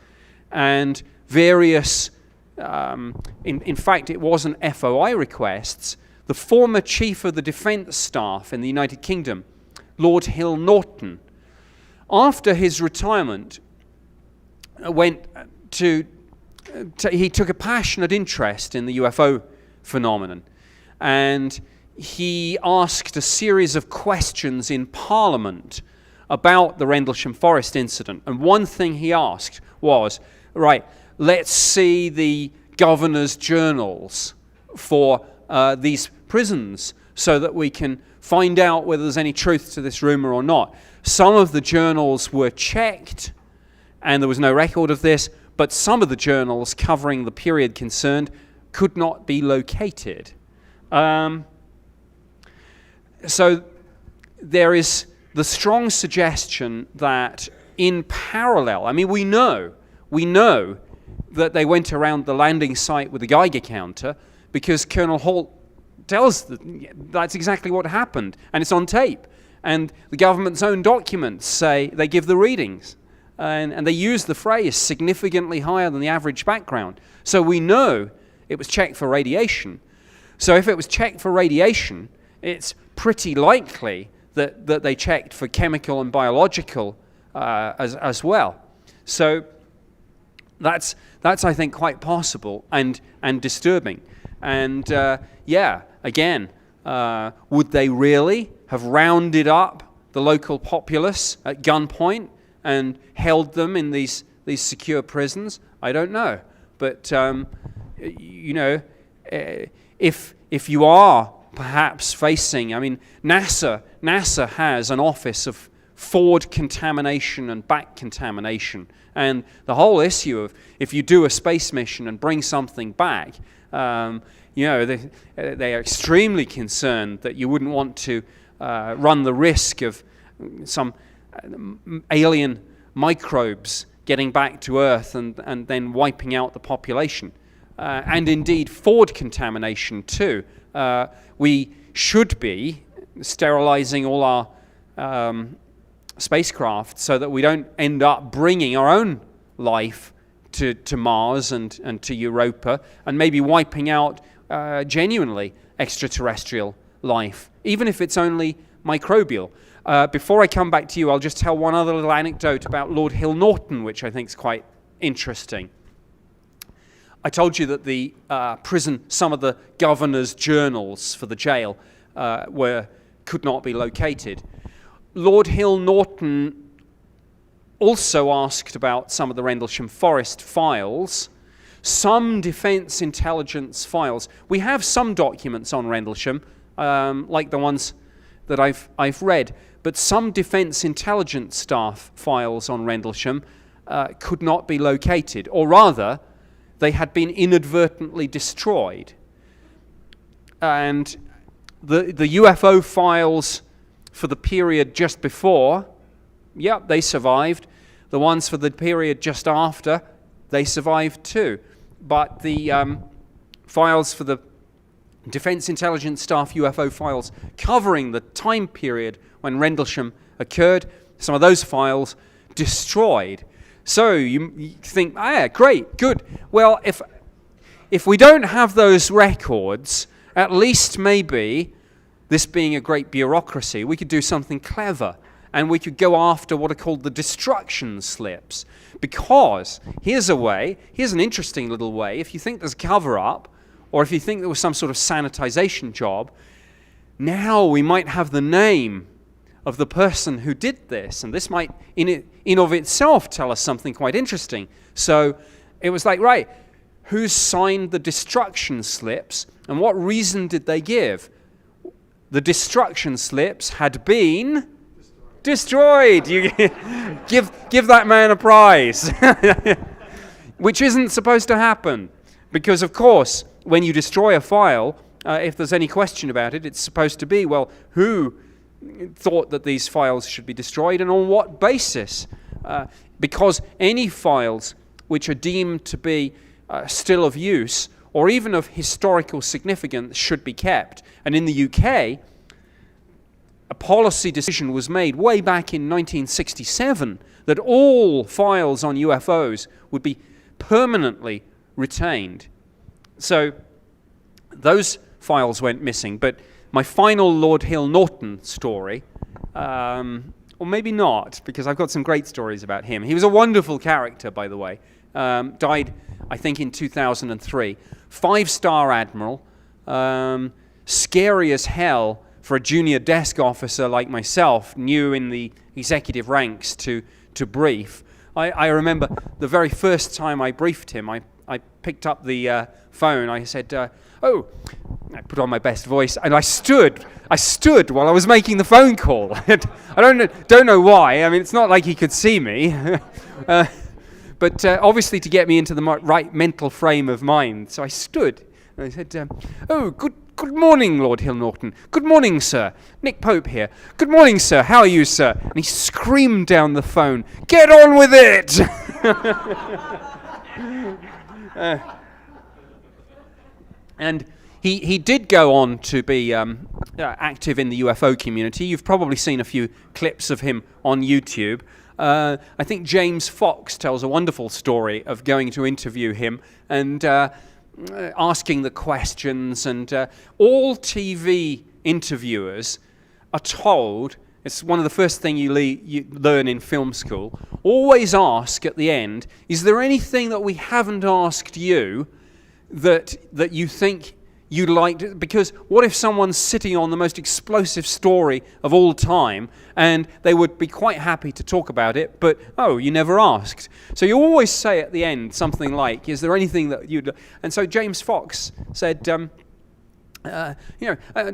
and various, in fact, it wasn't FOI requests. The former chief of the defense staff in the United Kingdom, Lord Hill Norton, after his retirement, he took a passionate interest in the UFO phenomenon, and he asked a series of questions in Parliament about the Rendlesham Forest incident. And one thing he asked was, right, let's see the governor's journals for these prisons so that we can find out whether there's any truth to this rumor or not. Some of the journals were checked, and there was no record of this, but some of the journals covering the period concerned could not be located. So there is the strong suggestion that in parallel, I mean, we know that they went around the landing site with a Geiger counter because Colonel Holt tells that's exactly what happened, and it's on tape. And the government's own documents say they give the readings. And they use the phrase significantly higher than the average background. So we know it was checked for radiation. So if it was checked for radiation, it's pretty likely that they checked for chemical and biological as well. So that's I think quite possible and disturbing. And again, would they really have rounded up the local populace at gunpoint and held them in these secure prisons? I don't know. But, if you are perhaps facing, I mean, NASA has an office of forward contamination and back contamination. And the whole issue of if you do a space mission and bring something back, they are extremely concerned that you wouldn't want to run the risk of some alien microbes getting back to Earth and then wiping out the population. And indeed, forward contamination too. We should be sterilizing all our spacecraft so that we don't end up bringing our own life to Mars and to Europa, and maybe wiping out genuinely extraterrestrial life, even if it's only microbial. Before I come back to you, I'll just tell one other little anecdote about Lord Hill Norton, which I think is quite interesting. I told you that the prison, some of the governor's journals for the jail could not be located. Lord Hill Norton also asked about some of the Rendlesham Forest files, some defense intelligence files. We have some documents on Rendlesham, like the ones that I've read, but some defense intelligence staff files on Rendlesham could not be located, or rather, they had been inadvertently destroyed. And the UFO files for the period just before, they survived. The ones for the period just after, they survived too. But the files for the Defense Intelligence Staff UFO files covering the time period when Rendlesham occurred, some of those files destroyed. So you think, great, good. Well, if we don't have those records, at least maybe, this being a great bureaucracy, we could do something clever, and we could go after what are called the destruction slips. Because here's an interesting little way. If you think there's a cover-up, or if you think there was some sort of sanitization job, now we might have the name of the person who did this, and this might in of itself tell us something quite interesting. So it was like, right, who signed the destruction slips, and what reason did they give? The destruction slips had been destroyed. You give that man a prize, which isn't supposed to happen, because of course, when you destroy a file, if there's any question about it, it's supposed to be, well, who thought that these files should be destroyed and on what basis? Because any files which are deemed to be still of use or even of historical significance should be kept. And in the UK, a policy decision was made way back in 1967 that all files on UFOs would be permanently retained. So those files went missing, but my final Lord Hill Norton story, or maybe not, because I've got some great stories about him. He was a wonderful character, by the way. Died, I think, in 2003. 5-star admiral, scary as hell for a junior desk officer like myself, new in the executive ranks to brief. I remember the very first time I briefed him, I picked up the phone. I said, I put on my best voice, and I stood while I was making the phone call. I don't know why. I mean, it's not like he could see me. But obviously to get me into the right mental frame of mind. So I stood, and I said, good morning, Lord Hill Norton. Good morning, sir. Nick Pope here. Good morning, sir. How are you, sir? And he screamed down the phone, get on with it! And he did go on to be active in the UFO community. You've probably seen a few clips of him on YouTube. I think James Fox tells a wonderful story of going to interview him and asking the questions. And all TV interviewers are told, it's one of the first things you learn in film school, always ask at the end, is there anything that we haven't asked you that you think you'd like to, because what if someone's sitting on the most explosive story of all time and they would be quite happy to talk about it, but you never asked. So you always say at the end something like, is there anything that you'd, and so James Fox said,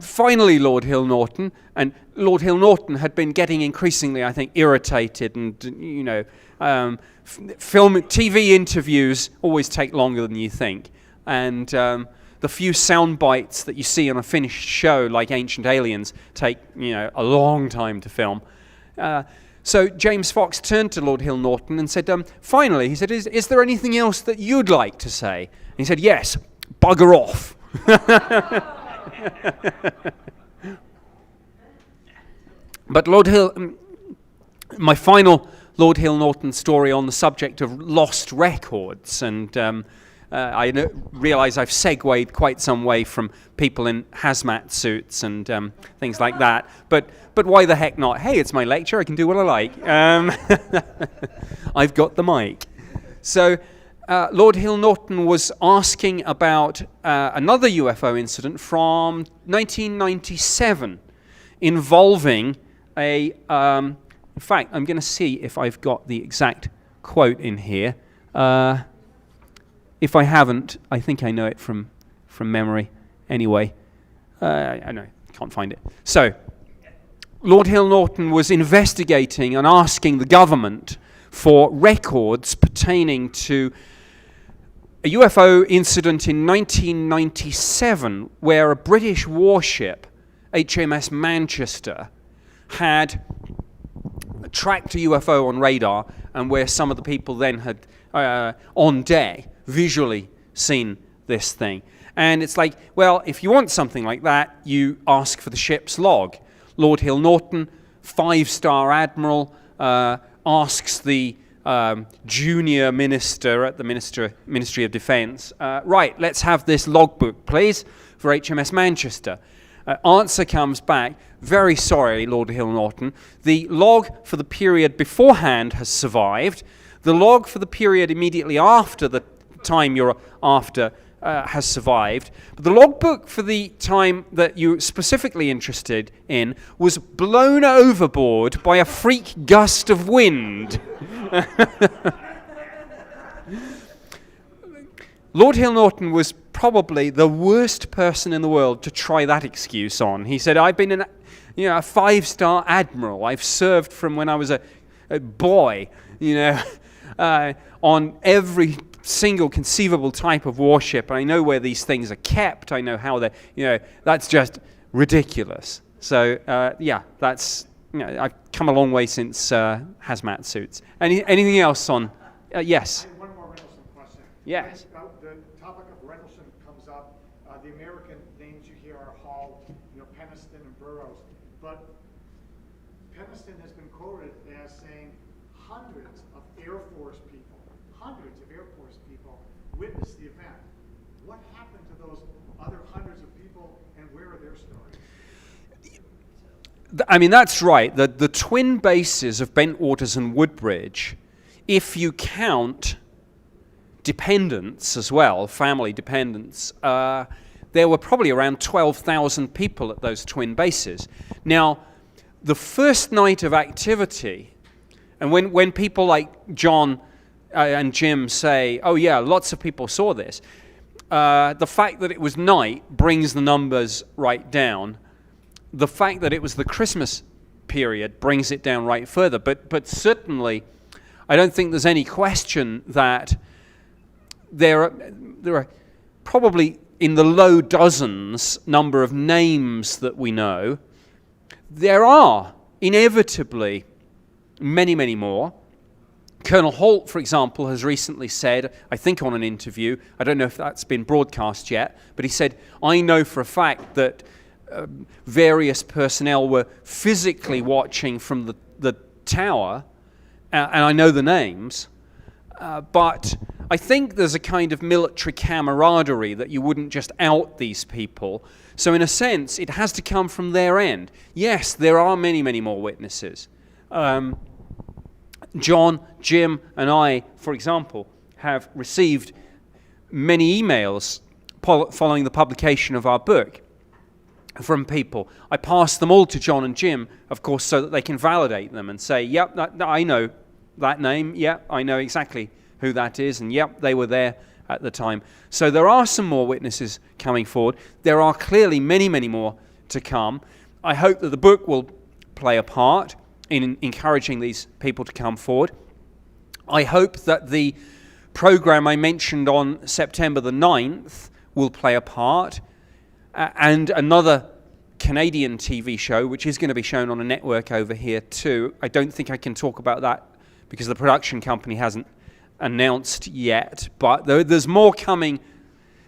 finally, Lord Hill Norton, and Lord Hill Norton had been getting increasingly, I think, irritated, and TV interviews always take longer than you think, and the few sound bites that you see on a finished show, like Ancient Aliens, take a long time to film. So James Fox turned to Lord Hill Norton and said, finally, he said, is there anything else that you'd like to say? And he said, yes, bugger off. But Lord Hill, my final Lord Hill Norton story on the subject of lost records, and I realize I've segued quite some way from people in hazmat suits and things like that, but why the heck not? Hey, it's my lecture, I can do what I like. I've got the mic. So Lord Hill Norton was asking about another UFO incident from 1997 involving in fact, I'm going to see if I've got the exact quote in here. If I haven't, I think I know it from memory. Anyway, I know, can't find it. So, Lord Hill Norton was investigating and asking the government for records pertaining to a UFO incident in 1997 where a British warship, HMS Manchester, had tracked a UFO on radar, and where some of the people then had, on deck, visually seen this thing. And it's like, well, if you want something like that, you ask for the ship's log. Lord Hill Norton, 5-star admiral, asks the junior minister at the Ministry of Defence, right, let's have this logbook, please, for HMS Manchester. Answer comes back, very sorry, Lord Hill Norton, the log for the period beforehand has survived. The log for the period immediately after the time you're after has survived. But the logbook for the time that you're specifically interested in was blown overboard by a freak gust of wind. Lord Hill Norton was probably the worst person in the world to try that excuse on. He said, I've been a 5-star admiral. I've served from when I was a boy, on every single conceivable type of warship. I know where these things are kept. I know how they're, that's just ridiculous. So, that's, I've come a long way since hazmat suits. Anything else on, yes? One more Rendlesham question. Yes. The topic of Rendlesham comes up. The American names you hear are Hall, Peniston and Burroughs. But Peniston has been quoted as saying hundreds of Air Force people witnessed the event. What happened to those other hundreds of people, and where are their stories? I mean, that's right. The twin bases of Bentwaters and Woodbridge, if you count dependents as well, family dependents, there were probably around 12,000 people at those twin bases. Now, the first night of activity, and when people like John and Jim say, oh yeah, lots of people saw this, the fact that it was night brings the numbers right down. The fact that it was the Christmas period brings it down right further. But certainly, I don't think there's any question that there are probably in the low dozens number of names that we know. There are inevitably many, many more. Colonel Holt, for example, has recently said, I think on an interview, I don't know if that's been broadcast yet, but he said, I know for a fact that various personnel were physically watching from the tower, and I know the names, but I think there's a kind of military camaraderie that you wouldn't just out these people. So in a sense, it has to come from their end. Yes, there are many, many more witnesses. John, Jim, and I, for example, have received many emails following the publication of our book from people. I pass them all to John and Jim, of course, so that they can validate them and say, yep, I know that name, yep, I know exactly who that is, and yep, they were there at the time. So there are some more witnesses coming forward. There are clearly many, many more to come. I hope that the book will play a part in encouraging these people to come forward. I hope that the program I mentioned on September the 9th will play a part, and another Canadian TV show, which is going to be shown on a network over here too. I don't think I can talk about that because the production company hasn't announced yet, but there's more coming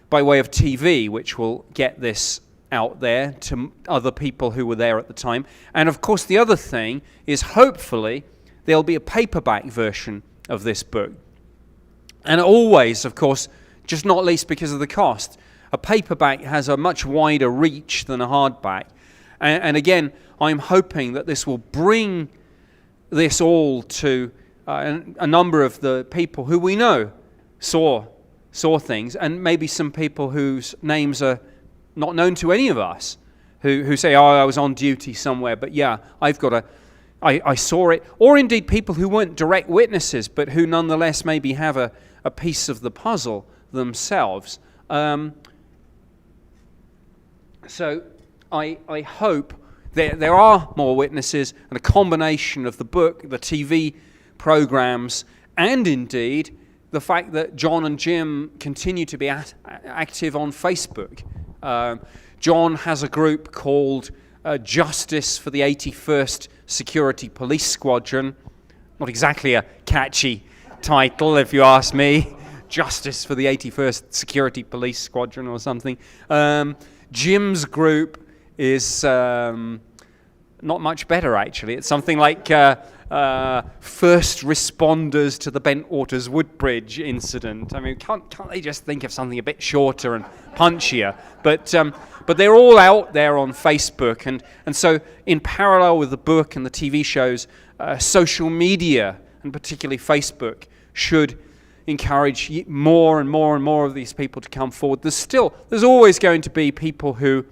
by way of TV, which will get this out there to other people who were there at the time. And of course, the other thing is hopefully there'll be a paperback version of this book. And always, of course, just not least because of the cost, a paperback has a much wider reach than a hardback. And again, I'm hoping that this will bring this all to a number of the people who we know saw things, and maybe some people whose names are not known to any of us, who say, oh, I was on duty somewhere, but yeah, I saw it. Or indeed people who weren't direct witnesses, but who nonetheless maybe have a piece of the puzzle themselves. So I hope there are more witnesses, and a combination of the book, the TV programs, and indeed the fact that John and Jim continue to be active on Facebook. John has a group called Justice for the 81st Security Police Squadron. Not exactly a catchy title, if you ask me. Justice for the 81st Security Police Squadron or something. Jim's group is not much better, actually. It's something like First Responders to the Bentwaters Woodbridge incident. I mean, can't they just think of something a bit shorter and punchier? But they're all out there on Facebook, and so in parallel with the book and the TV shows, social media, and particularly Facebook, should encourage more and more and more of these people to come forward. There's always going to be people who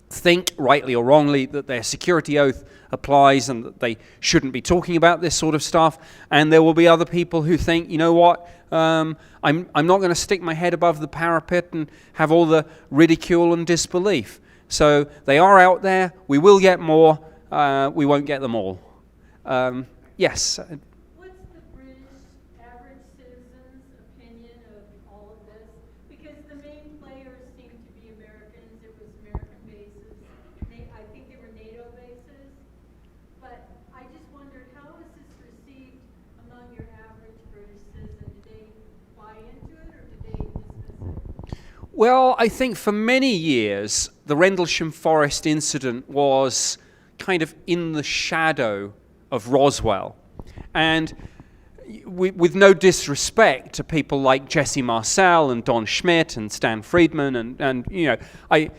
think, rightly or wrongly, that their security oath applies and that they shouldn't be talking about this sort of stuff. And there will be other people who think, you know what, I'm not going to stick my head above the parapet and have all the ridicule and disbelief. So they are out there. We will get more. We won't get them all. Yes. What's the British average citizen's opinion of all of this? Because the main players seem to be Americans. It was American bases. I think they were NATO bases. But I just wondered, how is this received among your average British citizen? Do they buy into it or do they dismiss it? Well, I think for many years, the Rendlesham Forest incident was kind of in the shadow of Roswell. And with no disrespect to people like Jesse Marcel and Don Schmidt and Stan Friedman, and you know, I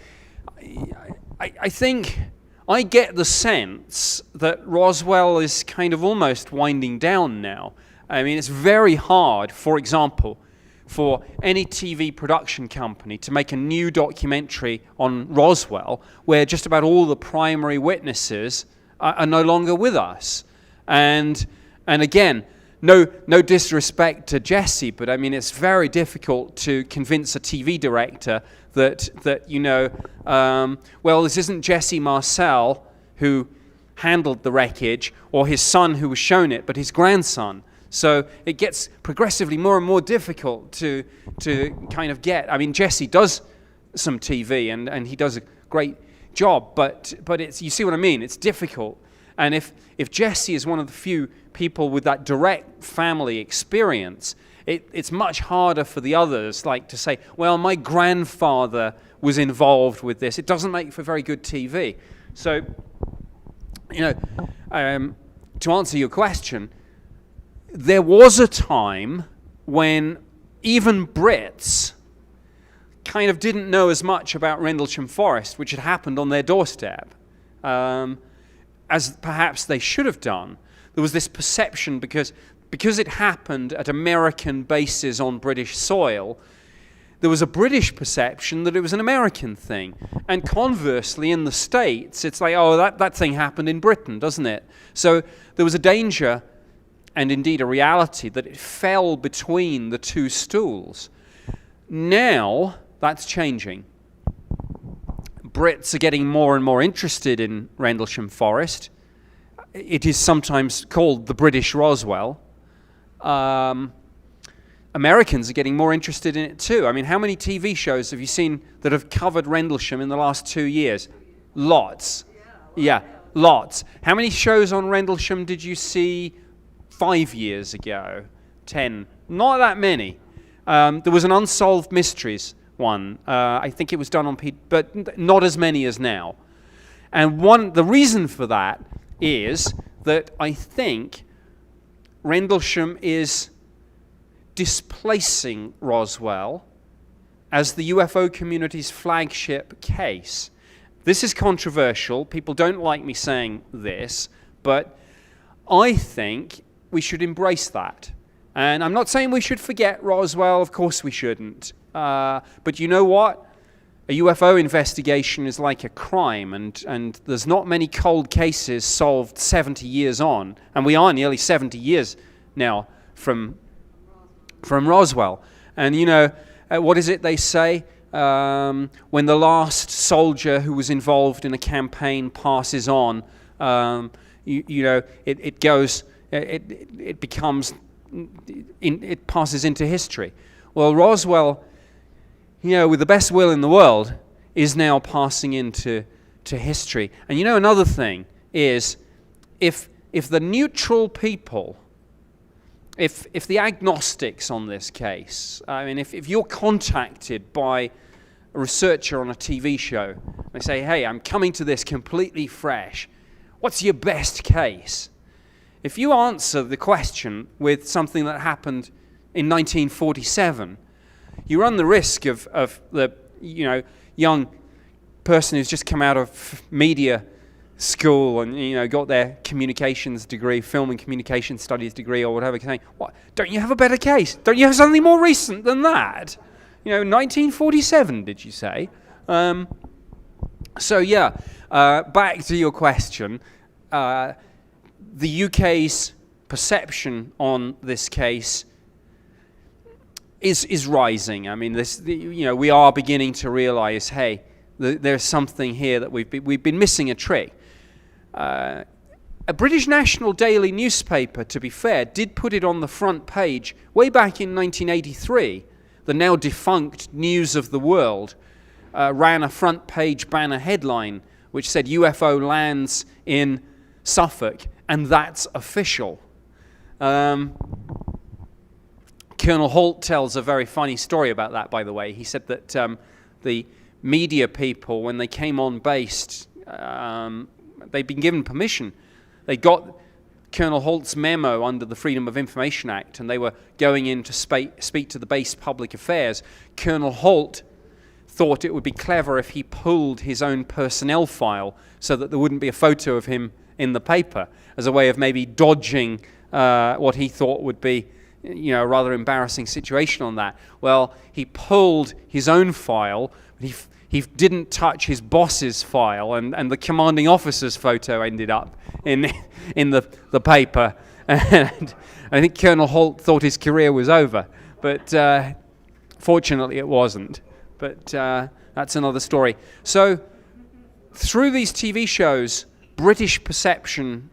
think I get the sense that Roswell is kind of almost winding down now. I mean, it's very hard, for example, for any TV production company to make a new documentary on Roswell where just about all the primary witnesses are no longer with us. And again, no disrespect to Jesse, but I mean, it's very difficult to convince a TV director that you know, well, this isn't Jesse Marcel who handled the wreckage or his son who was shown it, but his grandson. So it gets progressively more and more difficult to kind of get. I mean, Jesse does some TV and he does a great job, but it's, you see what I mean? It's difficult. And if Jesse is one of the few people with that direct family experience, it's much harder for the others, like to say, well, my grandfather was involved with this. It doesn't make for very good TV. So, you know, to answer your question, there was a time when even Brits kind of didn't know as much about Rendlesham Forest, which had happened on their doorstep, as perhaps they should have done. There was this perception because it happened at American bases on British soil, there was a British perception that it was an American thing. And conversely, in the States, it's like, oh, that thing happened in Britain, doesn't it? So there was a danger, and indeed a reality, that it fell between the two stools. Now, that's changing. Brits are getting more and more interested in Rendlesham Forest. It is sometimes called the British Roswell. Americans are getting more interested in it too. I mean, how many TV shows have you seen that have covered Rendlesham in the last 2 years? Lots. Yeah, lots. How many shows on Rendlesham did you see 5 years ago? 10? Not that many. There was an Unsolved Mysteries one. I think it was done on but not as many as now. And the reason for that is that I think Rendlesham is displacing Roswell as the UFO community's flagship case. This is controversial. People don't like me saying this, but I think we should embrace that. And I'm not saying we should forget Roswell. Of course we shouldn't. But you know what? A UFO investigation is like a crime, and there's not many cold cases solved 70 years on, and we are nearly 70 years now from Roswell. And you know, what is it they say? When the last soldier who was involved in a campaign passes on, it passes into history. Well, Roswell, you know, with the best will in the world, is now passing into history. And you know, another thing is, if the neutral people, if the agnostics on this case, I mean, if you're contacted by a researcher on a TV show, they say, hey, I'm coming to this completely fresh, what's your best case? If you answer the question with something that happened in 1947, you run the risk of the young person who's just come out of media school and got their communications degree, film and communication studies degree or whatever, saying, "What? Don't you have a better case? Don't you have something more recent than that? 1947, did you say?" So yeah, back to your question. The UK's perception on this case is rising. I mean, we are beginning to realise, hey, there's something here that we've been missing a trick. A British national daily newspaper, to be fair, did put it on the front page way back in 1983. The now defunct News of the World ran a front page banner headline which said UFO lands in Suffolk, and that's official. Colonel Holt tells a very funny story about that, by the way. He said that the media people, when they came on base, they'd been given permission. They got Colonel Holt's memo under the Freedom of Information Act, and they were going in to speak to the base public affairs. Colonel Holt thought it would be clever if he pulled his own personnel file so that there wouldn't be a photo of him in the paper, as a way of maybe dodging what he thought would be a rather embarrassing situation on that. Well, he pulled his own file, but he didn't touch his boss's file, and the commanding officer's photo ended up in the paper. And I think Colonel Holt thought his career was over, but fortunately it wasn't. But that's another story. So through these TV shows, British perception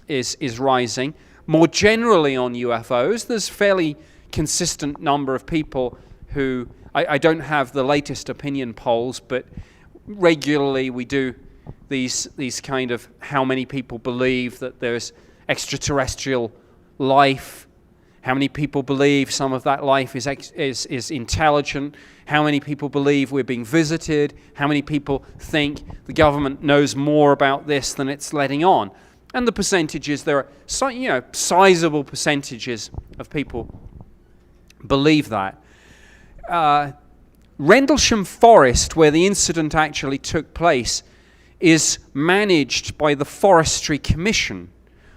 is rising. More generally on UFOs, there's fairly consistent number of people who, I don't have the latest opinion polls, but regularly we do these kind of how many people believe that there's extraterrestrial life, how many people believe some of that life is intelligent, how many people believe we're being visited, how many people think the government knows more about this than it's letting on. And the percentages, there are sizable percentages of people believe that. Rendlesham Forest, where the incident actually took place, is managed by the Forestry Commission,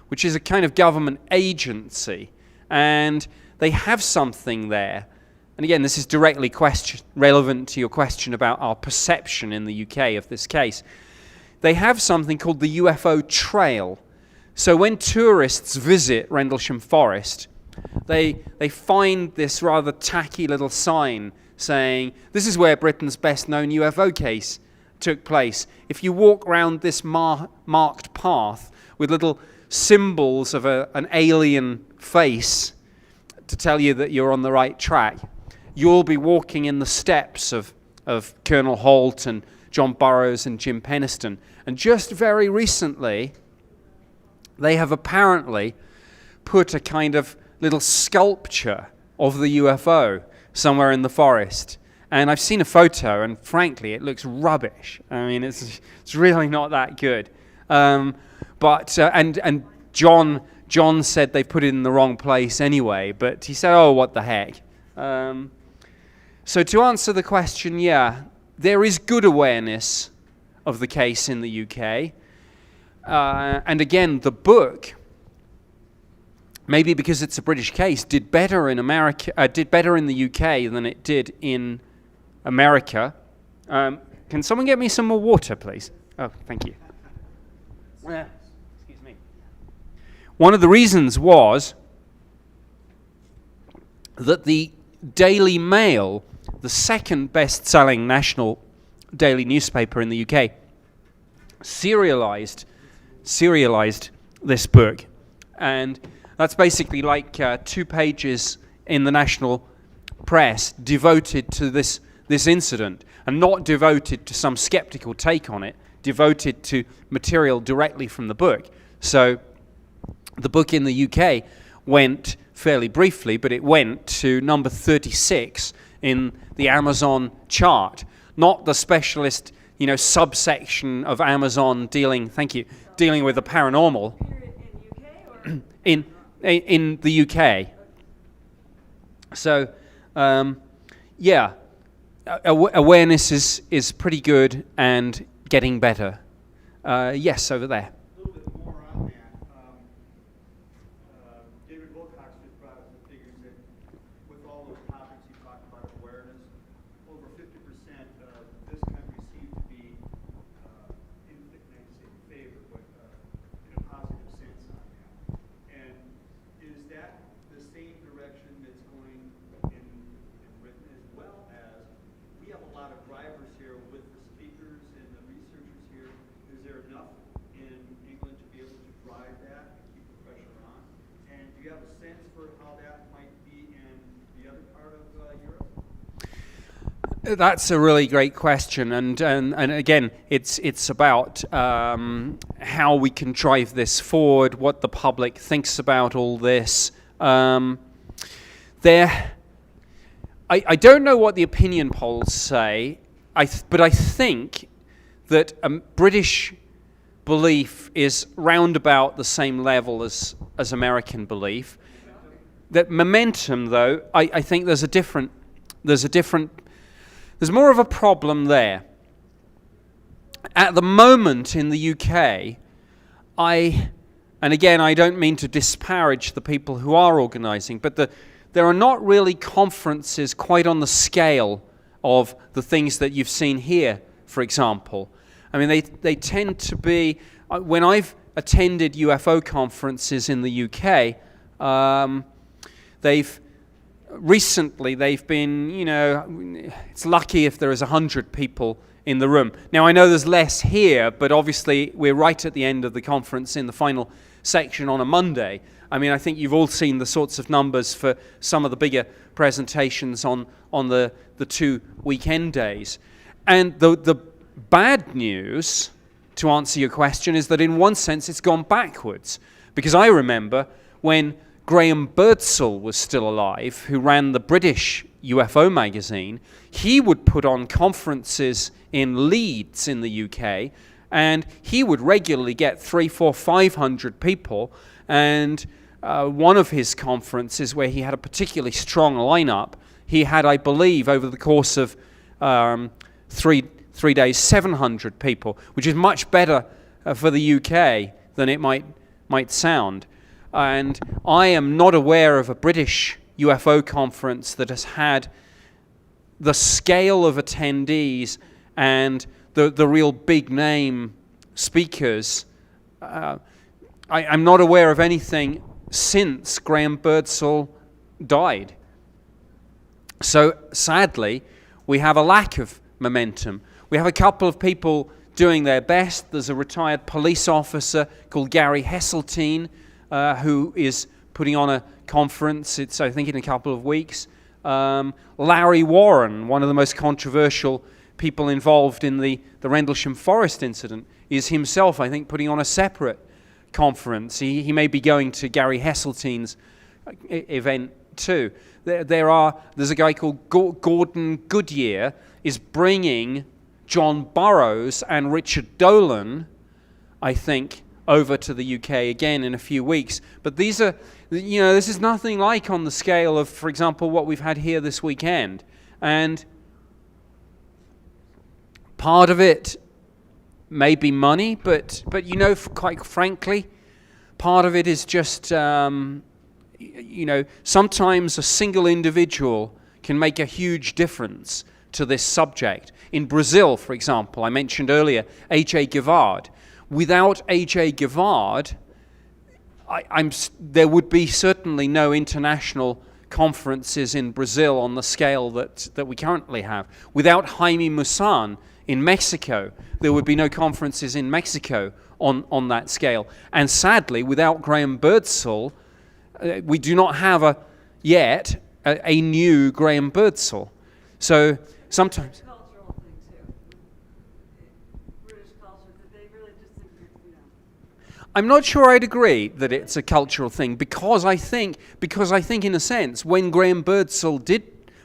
which is a kind of government agency. And they have something there. And again, this is directly relevant to your question about our perception in the UK of this case. They have something called the UFO Trail. So when tourists visit Rendlesham Forest, they find this rather tacky little sign saying, "This is where Britain's best-known UFO case took place." If you walk around this marked path with little symbols of an alien face to tell you that you're on the right track, you'll be walking in the steps of Colonel Holt and John Burroughs and Jim Penniston. And just very recently, they have apparently put a kind of little sculpture of the UFO somewhere in the forest. And I've seen a photo, and frankly, it looks rubbish. I mean, it's really not that good. But John said they put it in the wrong place anyway, but he said, "Oh, what the heck." So to answer the question, yeah, there is good awareness of the case in the UK. And again, the book, maybe because it's a British case, did better in the UK than it did in America. Can someone get me some more water, please? Oh, thank you. Excuse me. One of the reasons was that the Daily Mail, the second best-selling national daily newspaper in the UK, serialized this book. And that's basically like 2 pages in the national press devoted to this incident, and not devoted to some skeptical take on it, devoted to material directly from the book. So the book in the UK went fairly briefly, but it went to number 36 in the Amazon chart, not the specialist, subsection of Amazon dealing with the paranormal. In the UK. So, yeah, awareness is pretty good and getting better. Yes, over there. A little bit more on that. David Wilcox just brought up the figures that with all those topics you talked about awareness, over 50% of this country seems to be in favor, but in a positive sense on that. And is that the same direction that's going in Britain, as well as we have a lot of drivers here with the speakers and the researchers here? Is there enough in England to be able to drive that and keep the pressure on? And do you have a sense for how that might be in the other part of Europe? That's a really great question, and again, it's about how we can drive this forward, what the public thinks about all this. I don't know what the opinion polls say, but I think that British belief is round about the same level as American belief. That momentum, though, I think there's more of a problem there. At the moment in the UK, and again, I don't mean to disparage the people who are organising, but there are not really conferences quite on the scale of the things that you've seen here, for example. I mean, they tend to be, when I've attended UFO conferences in the UK, they've been, it's lucky if there is 100 people in the room. Now, I know there's less here, but obviously we're right at the end of the conference in the final section on a Monday. I mean, I think you've all seen the sorts of numbers for some of the bigger presentations on the 2 weekend days. And the bad news, to answer your question, is that in one sense it's gone backwards. Because I remember when Graham Birdsall was still alive, who ran the British UFO magazine, he would put on conferences in Leeds in the UK, and he would regularly get 300, 400, 500 people. And one of his conferences where he had a particularly strong lineup, he had, I believe, over the course of 3 days, 700 people, which is much better for the UK than it might sound. And I am not aware of a British UFO conference that has had the scale of attendees and the real big name speakers. I'm not aware of anything since Graham Birdsall died. So sadly, we have a lack of momentum. We have a couple of people doing their best. There's a retired police officer called Gary Hesseltine, who is putting on a conference. It's, I think, in a couple of weeks. Larry Warren, one of the most controversial people involved in the Rendlesham Forest incident, is himself, I think, putting on a separate conference. He may be going to Gary Hesseltine's event too. There's a guy called Gordon Goodyear is bringing John Burroughs and Richard Dolan, I think, over to the UK again in a few weeks. But these are, this is nothing like on the scale of, for example, what we've had here this weekend. And part of it may be money, but quite frankly, part of it is just, sometimes a single individual can make a huge difference to this subject. In Brazil, for example, I mentioned earlier H.A. Gevard. Without H.A. Gevard, there would be certainly no international conferences in Brazil on the scale that we currently have. Without Jaime Maussan in Mexico, there would be no conferences in Mexico on that scale. And sadly, without Graham Birdsall, we do not have yet a new Graham Birdsall. So sometimes... Cultural thing too. British culture, that they really just think, I'm not sure I'd agree that it's a cultural thing, because I think in a sense, when Graham Birdsall did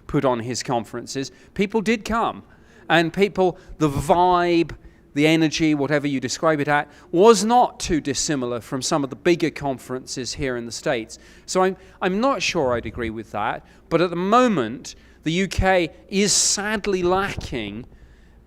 put on his conferences, people did come. And the vibe, the energy, whatever you describe it at, was not too dissimilar from some of the bigger conferences here in the States. So I'm not sure I'd agree with that. But at the moment, the UK is sadly lacking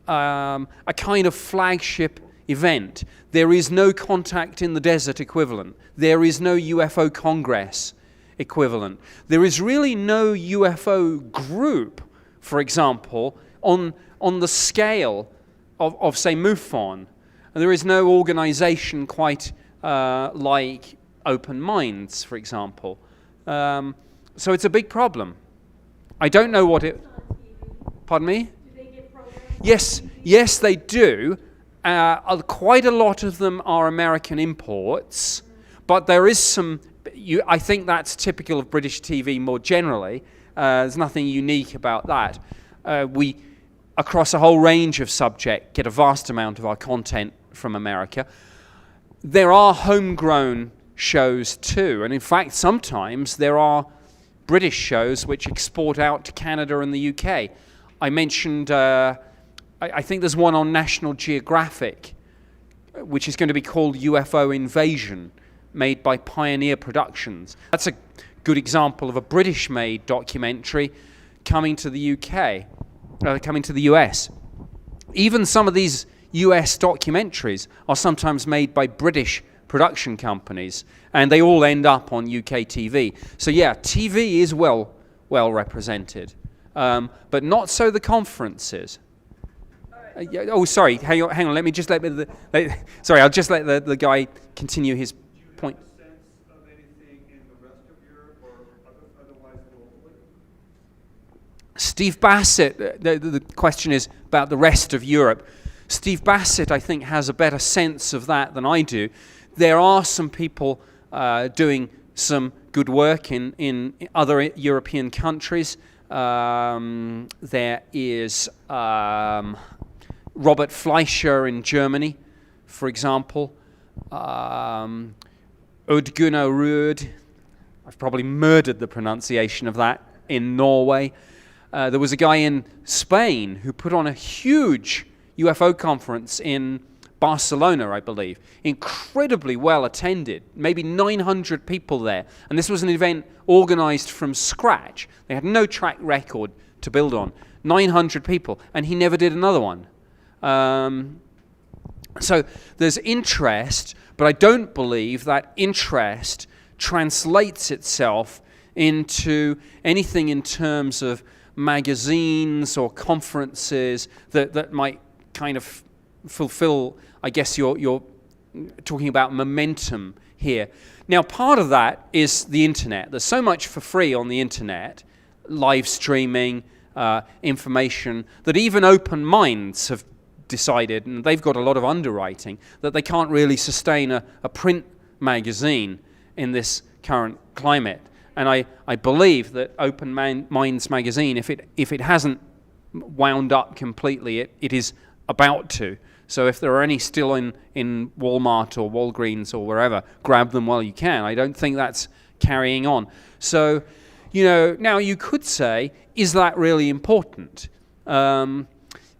a kind of flagship event. There is no Contact in the Desert equivalent. There is no UFO Congress equivalent. There is really no UFO group, for example, on the scale of say, MUFON. And there is no organization quite like Open Minds, for example. So it's a big problem. I don't know what it... Pardon me? Do they get programs? Yes, they do. Quite a lot of them are American imports, but there is some... I think that's typical of British TV more generally. There's nothing unique about that. We, across a whole range of subjects, get a vast amount of our content from America. There are homegrown shows too, and in fact sometimes there are British shows which export out to Canada and the UK. I mentioned, I think there's one on National Geographic, which is going to be called UFO Invasion, made by Pioneer Productions. That's a good example of a British-made documentary coming to the UK, coming to the US. Even some of these US documentaries are sometimes made by British production companies, and they all end up on UK TV. So yeah, TV is well represented, but not so the conferences. Sorry, hang on. I'll just let the guy continue his point. Do you have a sense of anything in the rest of Europe or otherwise globally? Steve Bassett, the question is about the rest of Europe. Steve Bassett, I think, has a better sense of that than I do. There are some people doing some good work in other European countries. There is Robert Fleischer in Germany, for example. Odd Gunnar Ruud, I've probably murdered the pronunciation of that, in Norway. There was a guy in Spain who put on a huge UFO conference in Barcelona, I believe. Incredibly well attended, maybe 900 people there. And this was an event organized from scratch. They had no track record to build on. 900 people, and he never did another one. So there's interest, but I don't believe that interest translates itself into anything in terms of magazines or conferences that might kind of fulfill, I guess you're talking about momentum here. Now, part of that is the internet. There's so much for free on the internet, live streaming, information, that even Open Minds have decided, and they've got a lot of underwriting, that they can't really sustain a print magazine in this current climate. And I believe that Open Minds magazine, if it hasn't wound up completely, it is about to. So if there are any still in Walmart or Walgreens or wherever, grab them while you can. I don't think that's carrying on. So, now you could say, is that really important?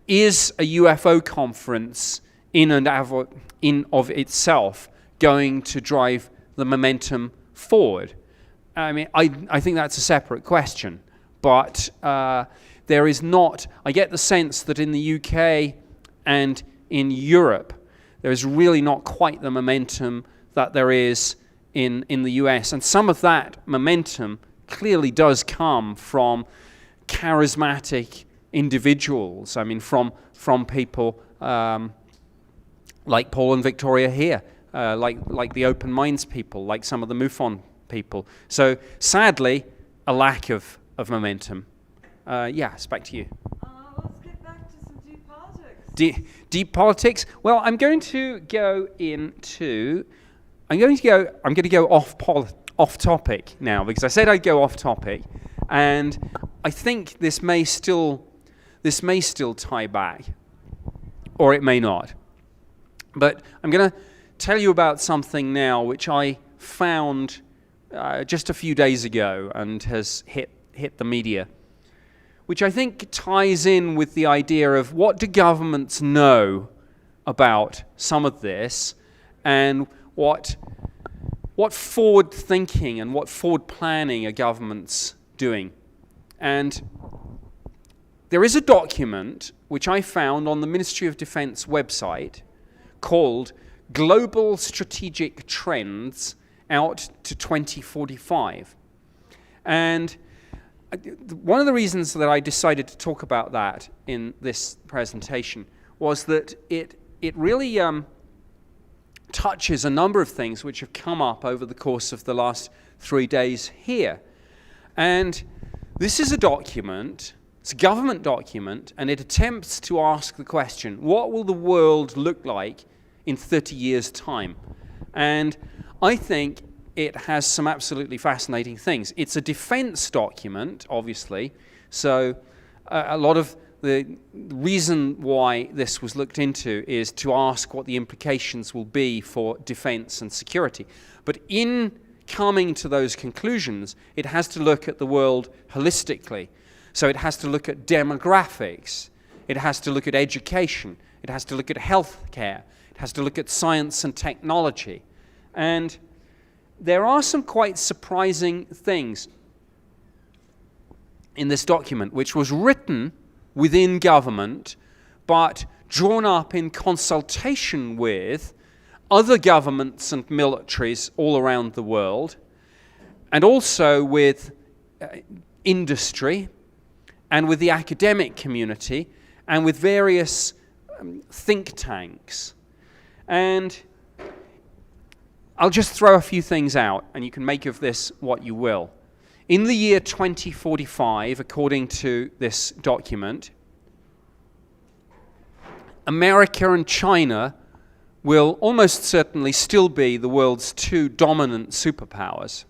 Is a UFO conference in of itself going to drive the momentum forward? I mean, I think that's a separate question. But there is not, I get the sense that in the UK and in Europe, there is really not quite the momentum that there is in the US. And some of that momentum clearly does come from charismatic individuals. I mean, from people like Paul and Victoria here, like the Open Minds people, like some of the MUFON people. So sadly, a lack of momentum. Yes, back to you. Let's get back to some deep politics. Deep politics. Well, I'm going to go off topic now, because I said I'd go off topic, and I think this may still tie back, or it may not. But I'm going to tell you about something now which I found just a few days ago and has hit the media, which I think ties in with the idea of what do governments know about some of this, and what forward thinking and what forward planning are governments doing. And there is a document which I found on the Ministry of Defense website called Global Strategic Trends Out to 2045. And one of the reasons that I decided to talk about that in this presentation was that it really touches a number of things which have come up over the course of the last 3 days here. And this is a document, it's a government document, and it attempts to ask the question, what will the world look like in 30 years' time? And I think it has some absolutely fascinating things. It's a defense document, obviously, so a lot of the reason why this was looked into is to ask what the implications will be for defense and security. But in coming to those conclusions, it has to look at the world holistically. So it has to look at demographics, it has to look at education, it has to look at healthcare, it has to look at science and technology. And there are some quite surprising things in this document, which was written within government, but drawn up in consultation with other governments and militaries all around the world, and also with industry, and with the academic community, and with various think tanks. And I'll just throw a few things out, and you can make of this what you will. In the year 2045, according to this document, America and China will almost certainly still be the world's two dominant superpowers.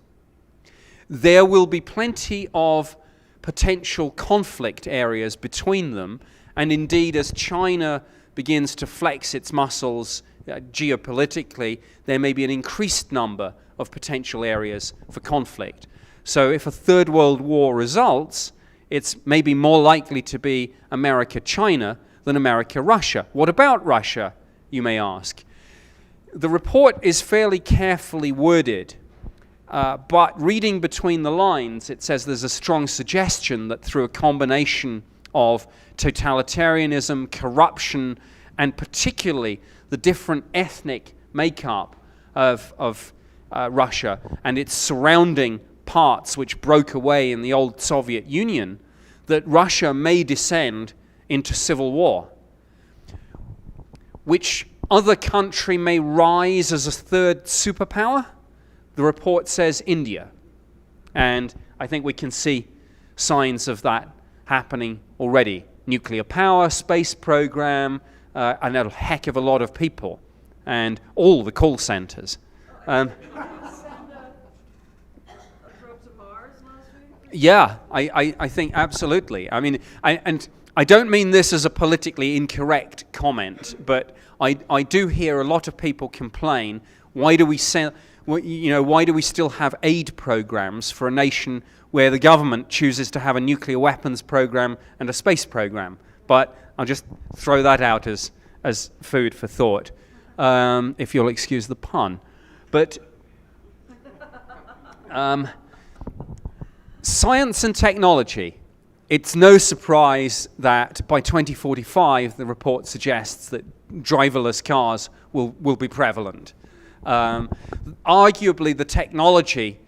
There will be plenty of potential conflict areas between them, and indeed, as China begins to flex its muscles geopolitically, there may be an increased number of potential areas for conflict. So if a third world war results, it's maybe more likely to be America-China than America-Russia. What about Russia, you may ask? The report is fairly carefully worded, but reading between the lines, it says there's a strong suggestion that through a combination of totalitarianism, corruption, and particularly the different ethnic makeup of Russia and its surrounding parts which broke away in the old Soviet Union, that Russia may descend into civil war. Which other country may rise as a third superpower? The report says India. And I think we can see signs of that happening already. Nuclear power, space program, and a heck of a lot of people, and all the call centers. Yeah, I think absolutely. I mean, I don't mean this as a politically incorrect comment, but I do hear a lot of people complain, why do we still have aid programs for a nation where the government chooses to have a nuclear weapons program and a space program? But I'll just throw that out as food for thought, if you'll excuse the pun. But science and technology. It's no surprise that by 2045, the report suggests that driverless cars will be prevalent. Arguably, the technology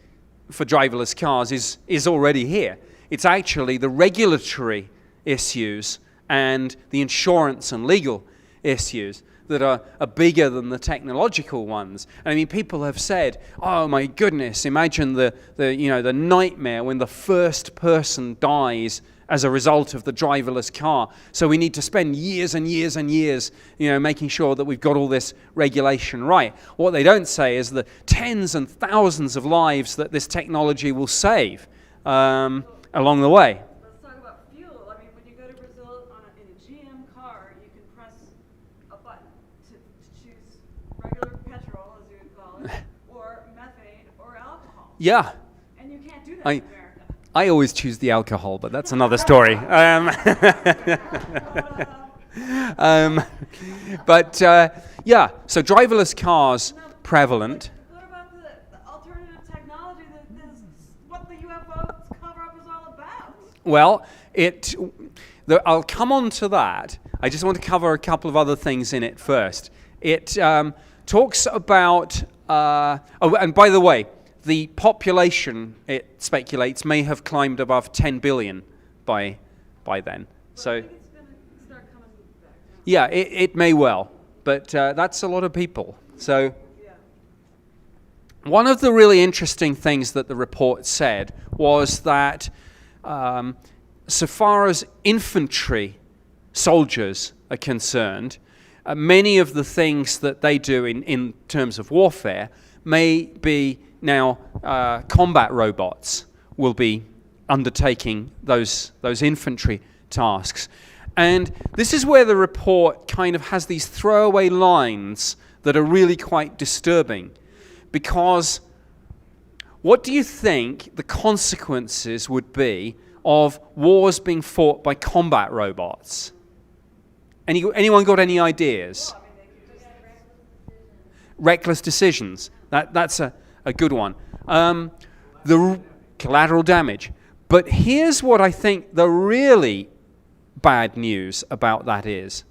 for driverless cars is already here. It's actually the regulatory issues and the insurance and legal issues that are bigger than the technological ones. I mean, people have said, "Oh my goodness! Imagine the nightmare when the first person dies as a result of the driverless car. So we need to spend years and years and years, making sure that we've got all this regulation right." What they don't say is the tens and thousands of lives that this technology will save along the way. Let's talk about fuel. I mean, when you go to Brazil in a GM car, you can press a button to choose regular petrol, as you would call it, or methane, or alcohol. Yeah. And you can't do that in America. I always choose the alcohol, but that's another story. Yeah, so driverless cars prevalent. What about the alternative technology that is what the UFOs cover-up is all about? Well, I'll come on to that. I just want to cover a couple of other things in it first. It talks about, oh, and by the way, the population, it speculates, may have climbed above 10 billion by then. So, I think it's going to start coming back down. yeah, it may well, but that's a lot of people. So, Yeah. one of the really interesting things that the report said was that so far as infantry soldiers are concerned, many of the things that they do in terms of warfare may be now combat robots will be undertaking those infantry tasks. And this is where the report kind of has these throwaway lines that are really quite disturbing. Because what do you think the consequences would be of wars being fought by combat robots? Anyone got any ideas? Reckless decisions. That's a good one. Collateral damage. But here's what I think the really bad news about that is.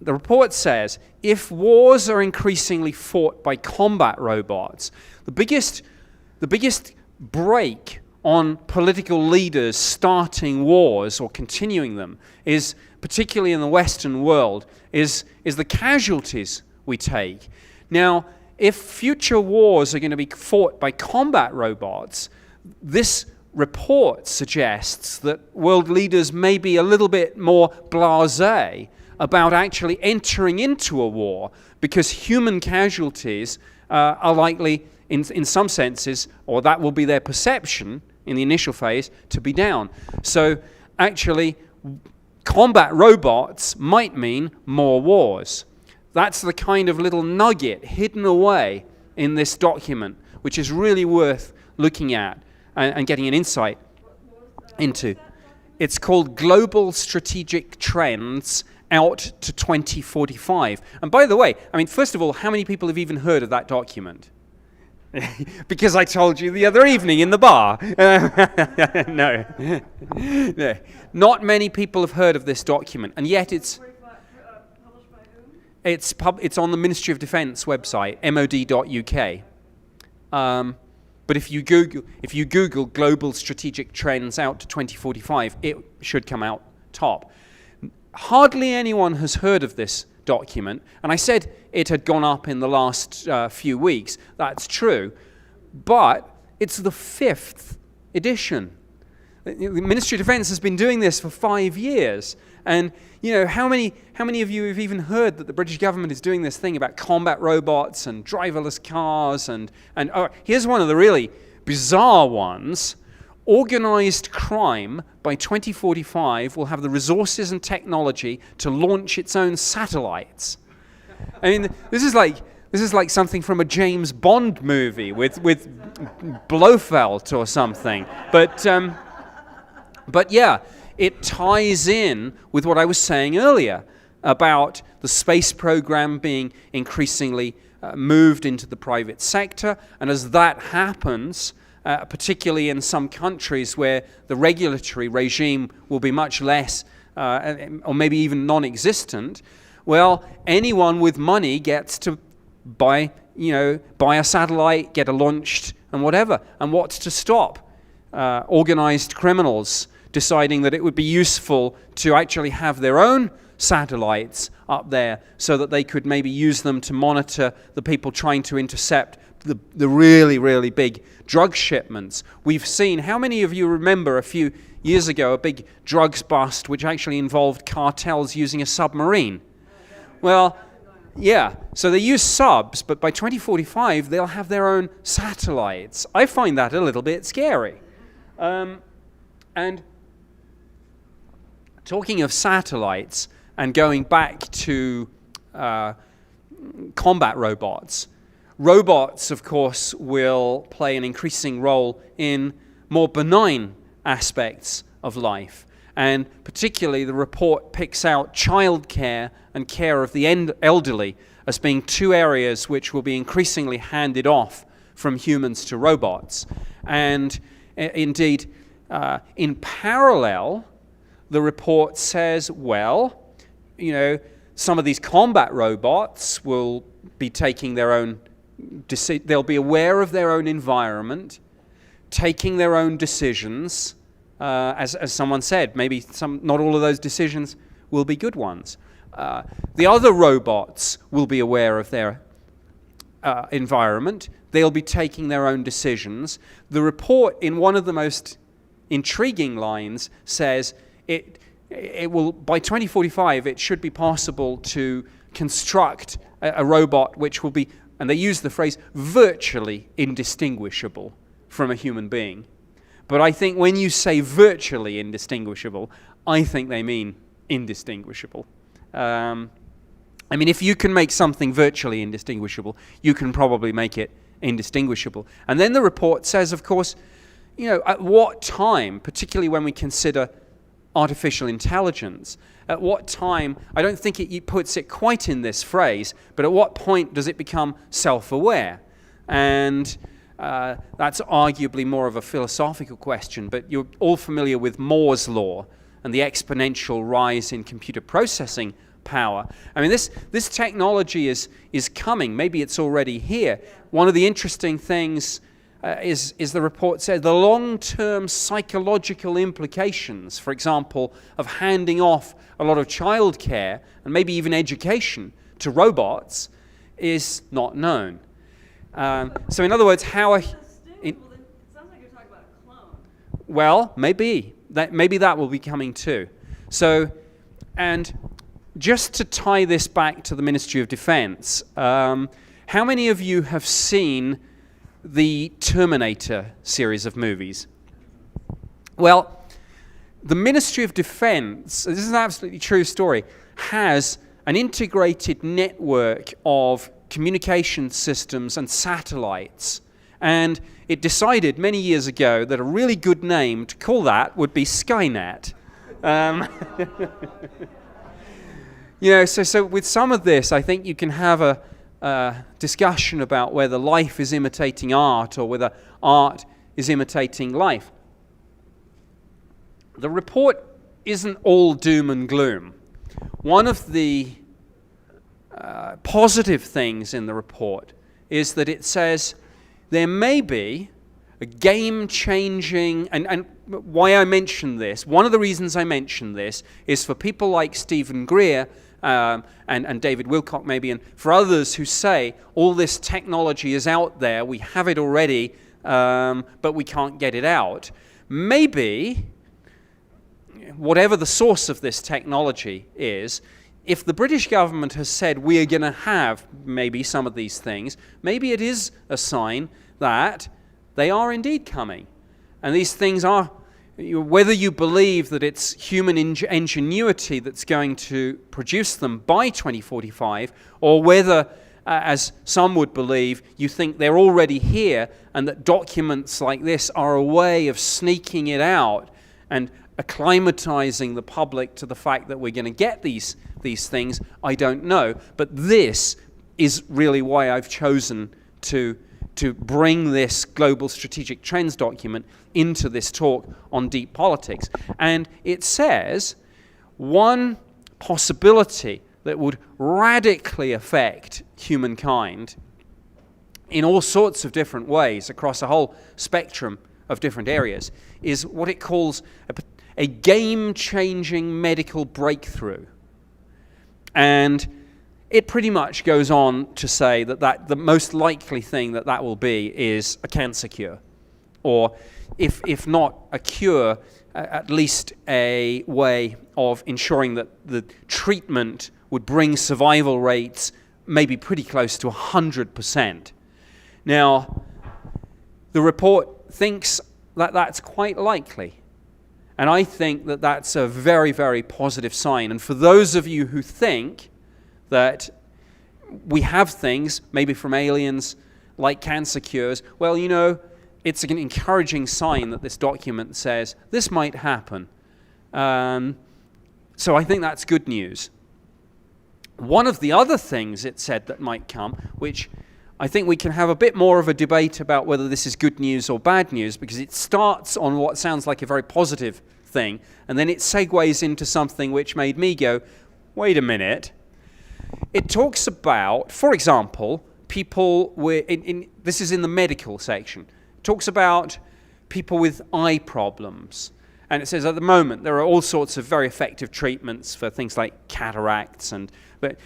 The report says if wars are increasingly fought by combat robots, the biggest break on political leaders starting wars or continuing them is, particularly in the Western world, is the casualties we take. Now, if future wars are going to be fought by combat robots, this report suggests that world leaders may be a little bit more blasé about actually entering into a war, because human casualties are likely, in some senses, or that will be their perception in the initial phase, to be down. So actually, combat robots might mean more wars. That's the kind of little nugget hidden away in this document, which is really worth looking at and getting an insight into. It's called Global Strategic Trends Out to 2045. And by the way, I mean, first of all, how many people have even heard of that document? Because I told you the other evening in the bar. No. No. Not many people have heard of this document, and yet it's Published by whom? it's on the Ministry of Defence website, mod.uk. But if you Google Global Strategic Trends Out to 2045, it should come out top. Hardly anyone has heard of this document, and I said it had gone up in the last few weeks. That's true, but it's the 5th edition. The Ministry of Defence has been doing this for 5 years, and you know how many of you have even heard that the British government is doing this thing about combat robots and driverless cars and here's one of the really bizarre ones. Organised crime by 2045 will have the resources and technology to launch its own satellites. I mean, this is like something from a James Bond movie with Blofeld or something. But yeah, it ties in with what I was saying earlier about the space program being increasingly moved into the private sector, and as that happens, particularly in some countries where the regulatory regime will be much less, or maybe even non-existent, well, anyone with money gets to buy a satellite, get it launched, and whatever. And what's to stop organized criminals deciding that it would be useful to actually have their own satellites up there so that they could maybe use them to monitor the people trying to intercept the really, really big drug shipments. We've seen, how many of you remember a few years ago a big drugs bust which actually involved cartels using a submarine? Well, yeah, so they use subs, but by 2045 they'll have their own satellites. I find that a little bit scary. And talking of satellites and going back to combat robots, robots, of course, will play an increasing role in more benign aspects of life. And particularly the report picks out childcare and care of the elderly as being two areas which will be increasingly handed off from humans to robots. And indeed, in parallel, the report says, well, you know, some of these combat robots will be taking their own, they'll be aware of their own environment, taking their own decisions. As someone said, maybe not all of those decisions will be good ones. The other robots will be aware of their environment. They'll be taking their own decisions. The report, in one of the most intriguing lines, says it will, by 2045, it should be possible to construct a robot which will be, and they use the phrase, virtually indistinguishable from a human being. But I think when you say virtually indistinguishable, I think they mean indistinguishable. I mean, if you can make something virtually indistinguishable, you can probably make it indistinguishable. And then the report says, of course, you know, at what time, particularly when we consider artificial intelligence, at what time, I don't think it puts it quite in this phrase, but at what point does it become self-aware? And that's arguably more of a philosophical question, but you're all familiar with Moore's law and the exponential rise in computer processing power. I mean, this technology is coming. Maybe it's already here. One of the interesting things is the report said the long-term psychological implications, for example, of handing off a lot of childcare and maybe even education to robots is not known. So in other words, how It sounds like you're talking about a clone. well, maybe that will be coming too. So, and just to tie this back to the Ministry of Defense, how many of you have seen the Terminator series of movies? Well, the Ministry of Defense, this is an absolutely true story, has an integrated network of communication systems and satellites. And it decided many years ago that a really good name to call that would be Skynet. You know, so with some of this, I think you can have a discussion about whether life is imitating art or whether art is imitating life. The report isn't all doom and gloom. One of the positive things in the report is that it says there may be a game-changing, and why I mention this, one of the reasons I mention this is for people like Stephen Greer and David Wilcock maybe, and for others who say all this technology is out there, we have it already, but we can't get it out. Maybe, whatever the source of this technology is, if the British government has said we are going to have maybe some of these things, maybe it is a sign that they are indeed coming. And these things are, whether you believe that it's human ingenuity that's going to produce them by 2045, or whether, as some would believe, you think they're already here and that documents like this are a way of sneaking it out and acclimatizing the public to the fact that we're going to get these things, I don't know. But this is really why I've chosen to bring this Global Strategic Trends document into this talk on deep politics. And it says one possibility that would radically affect humankind in all sorts of different ways across a whole spectrum of different areas is what it calls a game-changing medical breakthrough. And it pretty much goes on to say that the most likely thing that will be is a cancer cure. Or if not a cure, at least a way of ensuring that the treatment would bring survival rates maybe pretty close to 100%. Now, the report thinks that that's quite likely. And I think that that's a very, very positive sign. And for those of you who think that we have things, maybe from aliens, like cancer cures, well, you know, it's an encouraging sign that this document says this might happen. So I think that's good news. One of the other things it said that might come, which I think we can have a bit more of a debate about whether this is good news or bad news, because it starts on what sounds like a very positive thing, and then it segues into something which made me go, wait a minute. it talks about, for example, people with, this is in the medical section, it talks about people with eye problems. And it says at the moment there are all sorts of very effective treatments for things like cataracts, but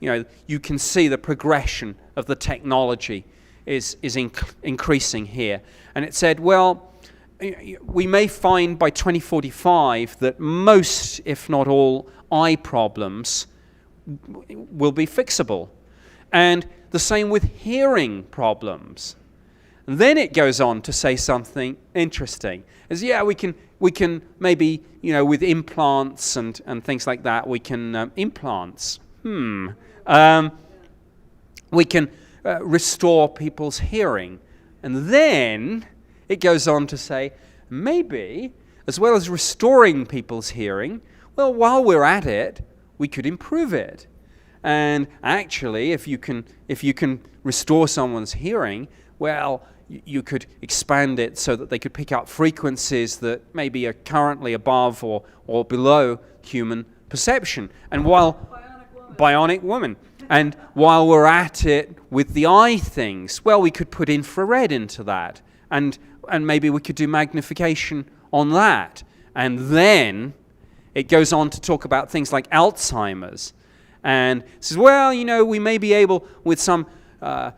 you can see the progression of the technology is increasing here. And it said, well, we may find by 2045 that most, if not all, eye problems will be fixable. And the same with hearing problems. And then it goes on to say something interesting. Is we can maybe, with implants and things like that, we can implants. We can restore people's hearing. And then it goes on to say, maybe, as well as restoring people's hearing, well, while we're at it, we could improve it. And actually, if you can restore someone's hearing, well, you could expand it so that they could pick up frequencies that maybe are currently above or below human perception. And while bionic woman. And while we're at it with the eye things, well, we could put infrared into that, and maybe we could do magnification on that. And then it goes on to talk about things like Alzheimer's, and says, well, we may be able, with some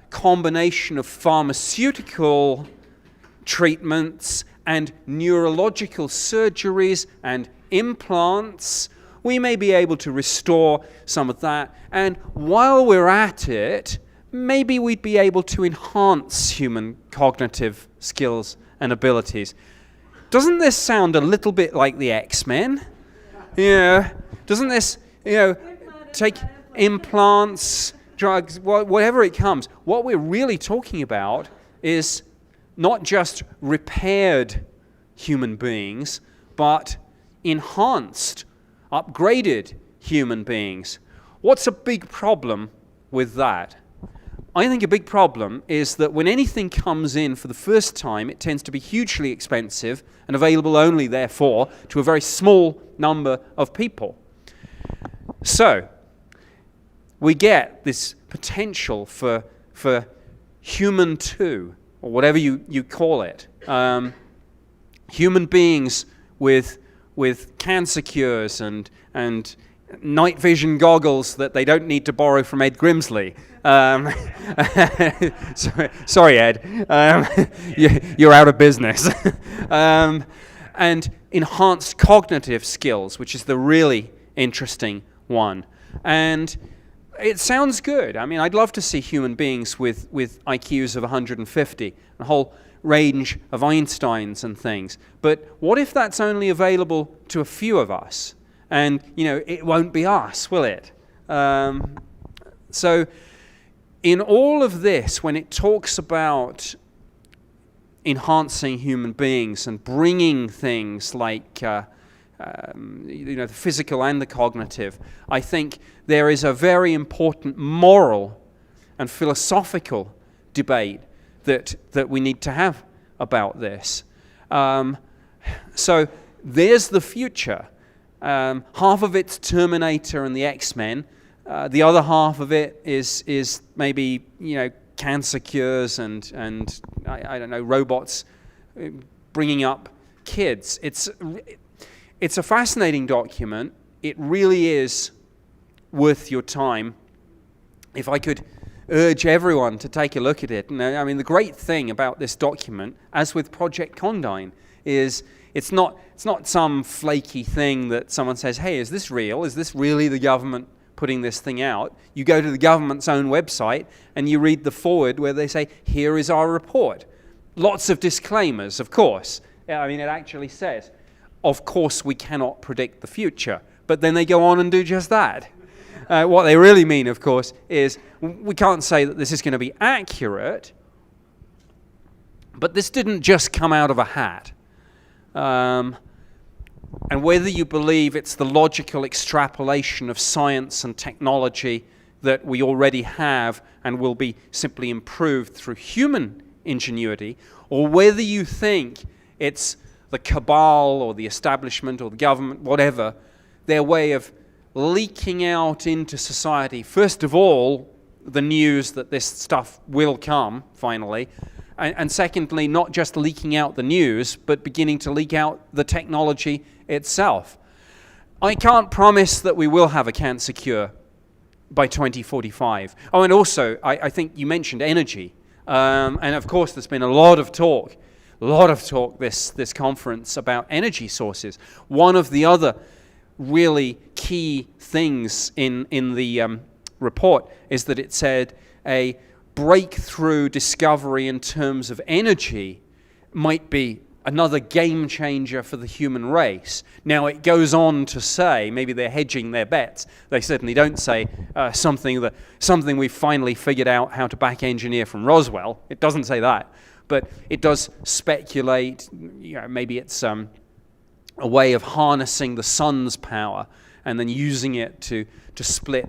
combination of pharmaceutical treatments and neurological surgeries and implants, we may be able to restore some of that. And while we're at it, maybe we'd be able to enhance human cognitive skills and abilities. Doesn't this sound a little bit like the X-Men? Yeah. Doesn't this, take implants, drugs, whatever it comes. What we're really talking about is not just repaired human beings, but enhanced, upgraded human beings. What's a big problem with that? I think a big problem is that when anything comes in for the first time, it tends to be hugely expensive and available only, therefore, to a very small number of people. So, we get this potential for human 2, or whatever you call it. Human beings with cancer cures and night vision goggles that they don't need to borrow from Ed Grimsley. Sorry, Ed. You're out of business. And enhanced cognitive skills, which is the really interesting one. And it sounds good. I mean, I'd love to see human beings with IQs of 150, a whole range of Einsteins and things. But what if that's only available to a few of us? And, it won't be us, will it? So in all of this, when it talks about enhancing human beings and bringing things like the physical and the cognitive, I think there is a very important moral and philosophical debate that we need to have about this. So there's the future. Half of it's Terminator and the X-Men. The other half of it is maybe cancer cures and I don't know, robots bringing up kids. It's a fascinating document. It really is worth your time. If I could urge everyone to take a look at it. And I mean, the great thing about this document, as with Project Condign, is it's not some flaky thing that someone says, hey, is this real? Is this really the government putting this thing out? You go to the government's own website and you read the foreword where they say, here is our report. Lots of disclaimers, of course. I mean, it actually says, of course we cannot predict the future. But then they go on and do just that. What they really mean, of course, is we can't say that this is going to be accurate, but this didn't just come out of a hat. And whether you believe it's the logical extrapolation of science and technology that we already have and will be simply improved through human ingenuity, or whether you think it's the cabal or the establishment or the government, whatever, their way of leaking out into society. First of all, the news that this stuff will come, finally. And secondly, not just leaking out the news, but beginning to leak out the technology itself. I can't promise that we will have a cancer cure by 2045. Oh, and also, I think you mentioned energy. And of course, there's been a lot of talk this conference about energy sources. One of the other really key things in the report is that it said a breakthrough discovery in terms of energy might be another game changer for the human race. Now, it goes on to say, maybe they're hedging their bets. They certainly don't say something we finally figured out how to back engineer from Roswell. It doesn't say that. But it does speculate, maybe it's a way of harnessing the sun's power and then using it to split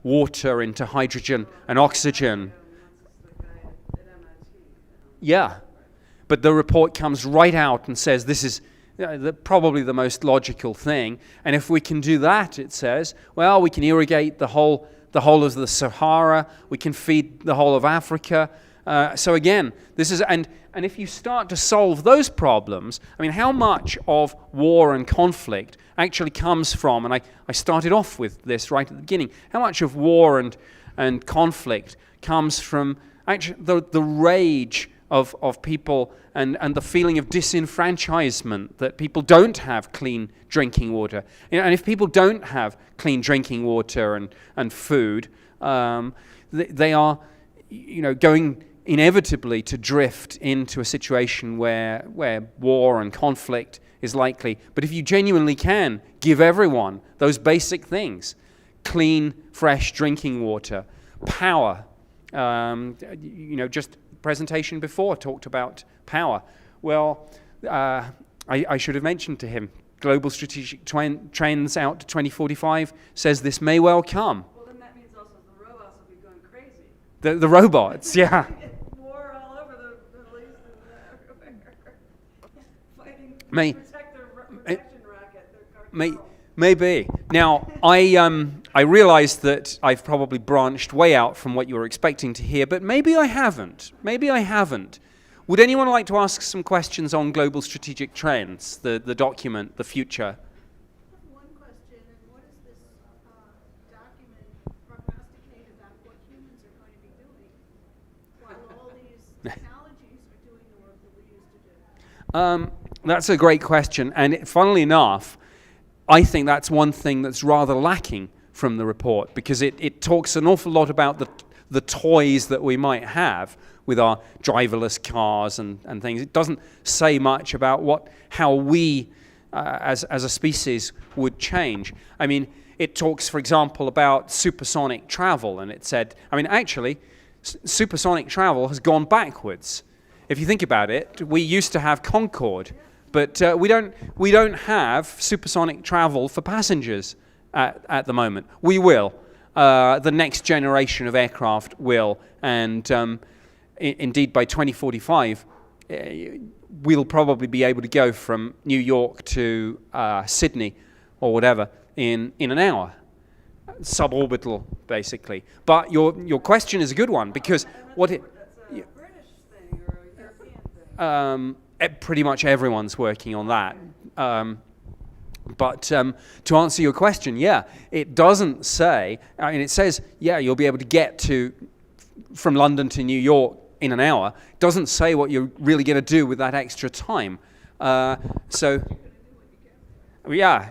water into hydrogen and oxygen. Yeah. But the report comes right out and says this is probably the most logical thing. And if we can do that, it says, well, we can irrigate the whole of the Sahara. We can feed the whole of Africa. So again, this is, and if you start to solve those problems, I mean, how much of war and conflict actually comes from, and I started off with this right at the beginning, how much of war and conflict comes from actually the rage of people and the feeling of disenfranchisement, that people don't have clean drinking water. And if people don't have clean drinking water and food, they are going inevitably to drift into a situation where war and conflict is likely. But if you genuinely can give everyone those basic things, clean, fresh drinking water, power, just presentation before talked about power. Well, I should have mentioned to him, Global Strategic Trends out to 2045 says this may well come. Well, then that means also the robots will be going crazy. The robots, yeah. War all over the Middle East and everywhere. Fighting to protect their protection racket, their cartel. Maybe. Now, I realize that I've probably branched way out from what you were expecting to hear, but maybe I haven't. Would anyone like to ask some questions on Global Strategic Trends, the document, the future? One question, and what does this document prognosticate about what humans are going to be doing while all these technologies are doing the work that we used to do? That's a great question, and funnily enough, I think that's one thing that's rather lacking from the report, because it talks an awful lot about the toys that we might have with our driverless cars and things. It doesn't say much about how we as a species would change. I mean, it talks, for example, about supersonic travel, and it said, actually, supersonic travel has gone backwards. If you think about it, we used to have Concorde, but we don't have supersonic travel for passengers at the moment. We will. The next generation of aircraft will, and indeed by 2045, we'll probably be able to go from New York to Sydney or whatever in an hour, suborbital basically. But your question is a good one, because what it That's a British thing or a European thing. Pretty much everyone's working on that. But to answer your question, yeah, it doesn't say, it says, yeah, you'll be able to get from London to New York in an hour. It doesn't say what you're really going to do with that extra time. Yeah,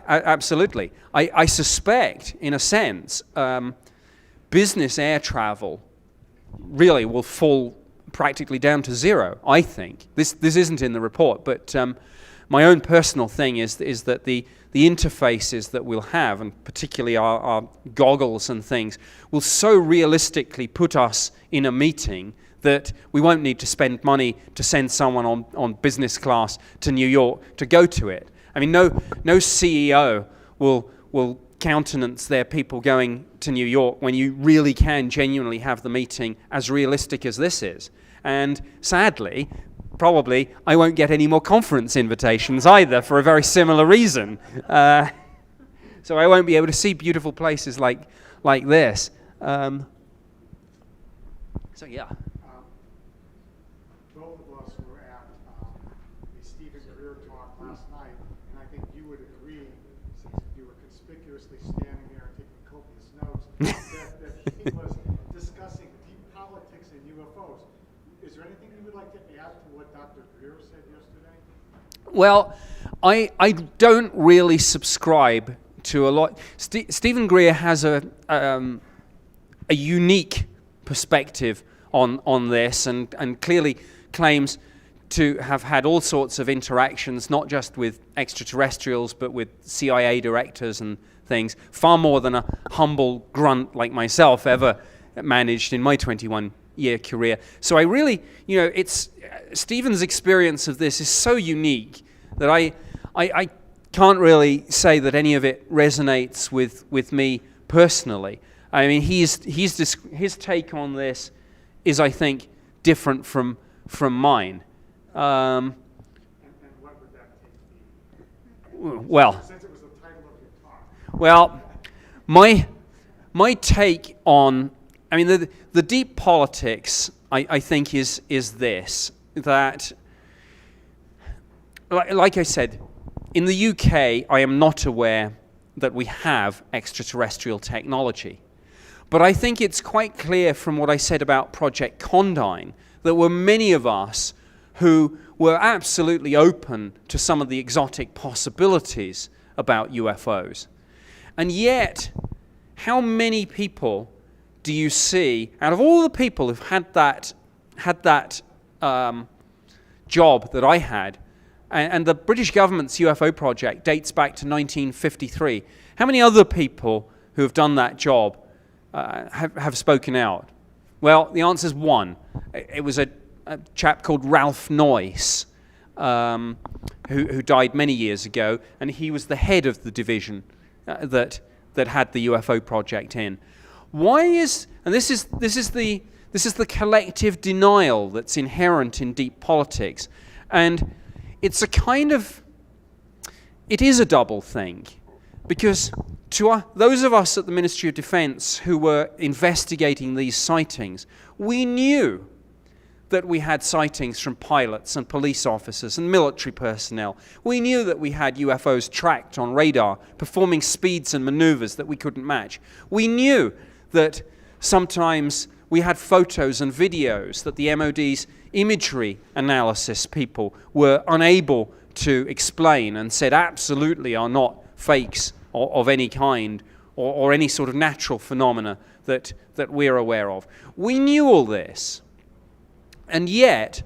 absolutely. I suspect, in a sense, business air travel really will fall practically down to zero, I think. This isn't in the report, but my own personal thing is that the interfaces that we'll have, and particularly our goggles and things, will so realistically put us in a meeting that we won't need to spend money to send someone on business class to New York to go to it. No CEO will countenance their people going to New York when you really can genuinely have the meeting as realistic as this is. And sadly, probably I won't get any more conference invitations either, for a very similar reason. So So I won't be able to see beautiful places like this. So yeah. Both of us were at the Stephen Greer talk last night, and I think you would agree, since you were conspicuously standing there and taking copious notes, that he was discussing deep politics and UFOs. Is there anything you would like to add to what Dr. Greer said yesterday? Well, I don't really subscribe to a lot. Stephen Greer has a unique perspective on this, and clearly claims to have had all sorts of interactions, not just with extraterrestrials, but with CIA directors and things, far more than a humble grunt like myself ever managed in my 21-year career. So I really, it's Stephen's experience of this is so unique that I can't really say that any of it resonates with me personally. I mean, his take on this is, I think, different from mine. And what would that take be? Well, Since it was the title of your talk. well, my take on, I mean, the deep politics, I think, is this, that, like I said, in the UK, I am not aware that we have extraterrestrial technology. But I think it's quite clear from what I said about Project Condign that there were many of us who were absolutely open to some of the exotic possibilities about UFOs. And yet, how many people do you see, out of all the people who've had that job that I had, and the British government's UFO project dates back to 1953, how many other people who have done that job have spoken out? Well, the answer is one. It was a chap called Ralph Noyce, who died many years ago, and he was the head of the division that had the UFO project in. Why is, and this is the collective denial that's inherent in deep politics, and it's it is a double thing, because to those of us at the Ministry of Defense who were investigating these sightings, we knew that we had sightings from pilots and police officers and military personnel. We knew that we had UFOs tracked on radar, performing speeds and maneuvers that we couldn't match. We knew that sometimes we had photos and videos that the MOD's imagery analysis people were unable to explain and said absolutely are not fakes of any kind or any sort of natural phenomena that we're aware of. We knew all this. And yet,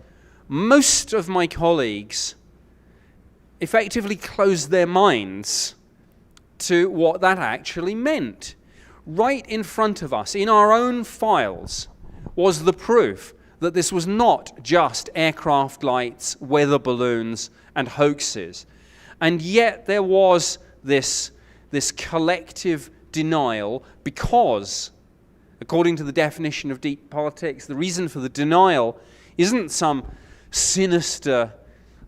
most of my colleagues effectively closed their minds to what that actually meant. Right in front of us, in our own files, was the proof that this was not just aircraft lights, weather balloons, and hoaxes. And yet there was this collective denial because, according to the definition of deep politics, the reason for the denial isn't some sinister,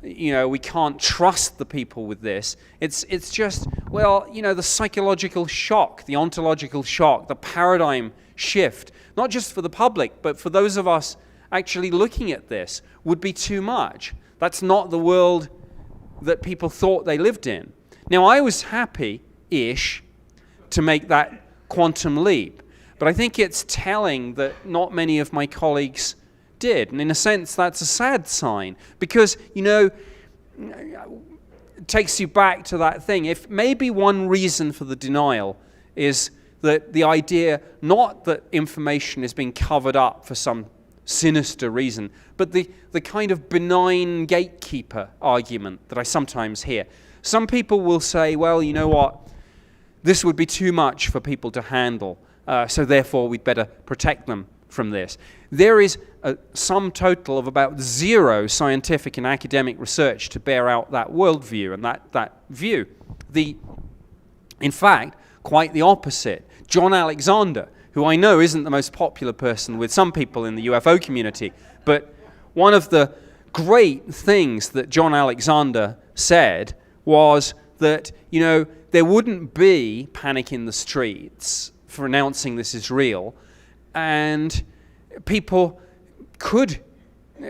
we can't trust the people with this. It's just, the psychological shock, the ontological shock, the paradigm shift, not just for the public, but for those of us actually looking at this, would be too much. That's not the world that people thought they lived in. Now, I was happy-ish to make that quantum leap, but I think it's telling that not many of my colleagues did. And in a sense, that's a sad sign, because, it takes you back to that thing. If maybe one reason for the denial is that the idea, not that information is being covered up for some sinister reason, but the kind of benign gatekeeper argument that I sometimes hear. Some people will say, well, you know what, this would be too much for people to handle, so therefore we'd better protect them from this. There is a sum total of about 0 scientific and academic research to bear out that worldview and that view. In fact, quite the opposite. John Alexander, who I know isn't the most popular person with some people in the UFO community, but one of the great things that John Alexander said was that, there wouldn't be panic in the streets for announcing this is real, and people could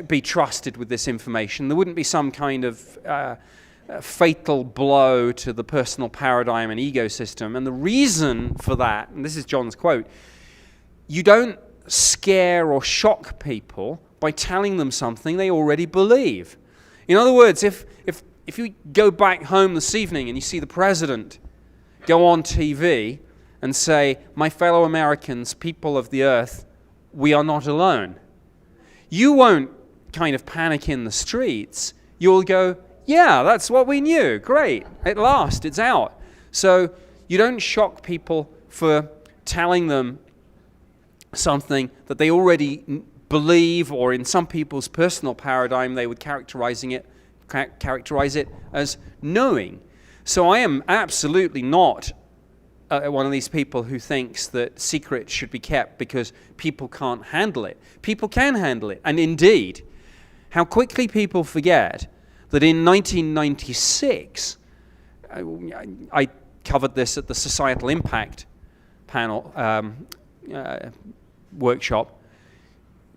be trusted with this information. There wouldn't be some kind of fatal blow to the personal paradigm and ecosystem. And the reason for that, and this is John's quote, you don't scare or shock people by telling them something they already believe. In other words, if you go back home this evening and you see the president go on TV and say, "My fellow Americans, people of the earth, we are not alone," you won't kind of panic in the streets. You'll go, "Yeah, that's what we knew. Great. At last, it's out." So you don't shock people for telling them something that they already believe, or in some people's personal paradigm, they would characterize it as knowing. So I am absolutely not one of these people who thinks that secrets should be kept because people can't handle it. People can handle it. And indeed, how quickly people forget that in 1996, I covered this at the Societal Impact panel workshop,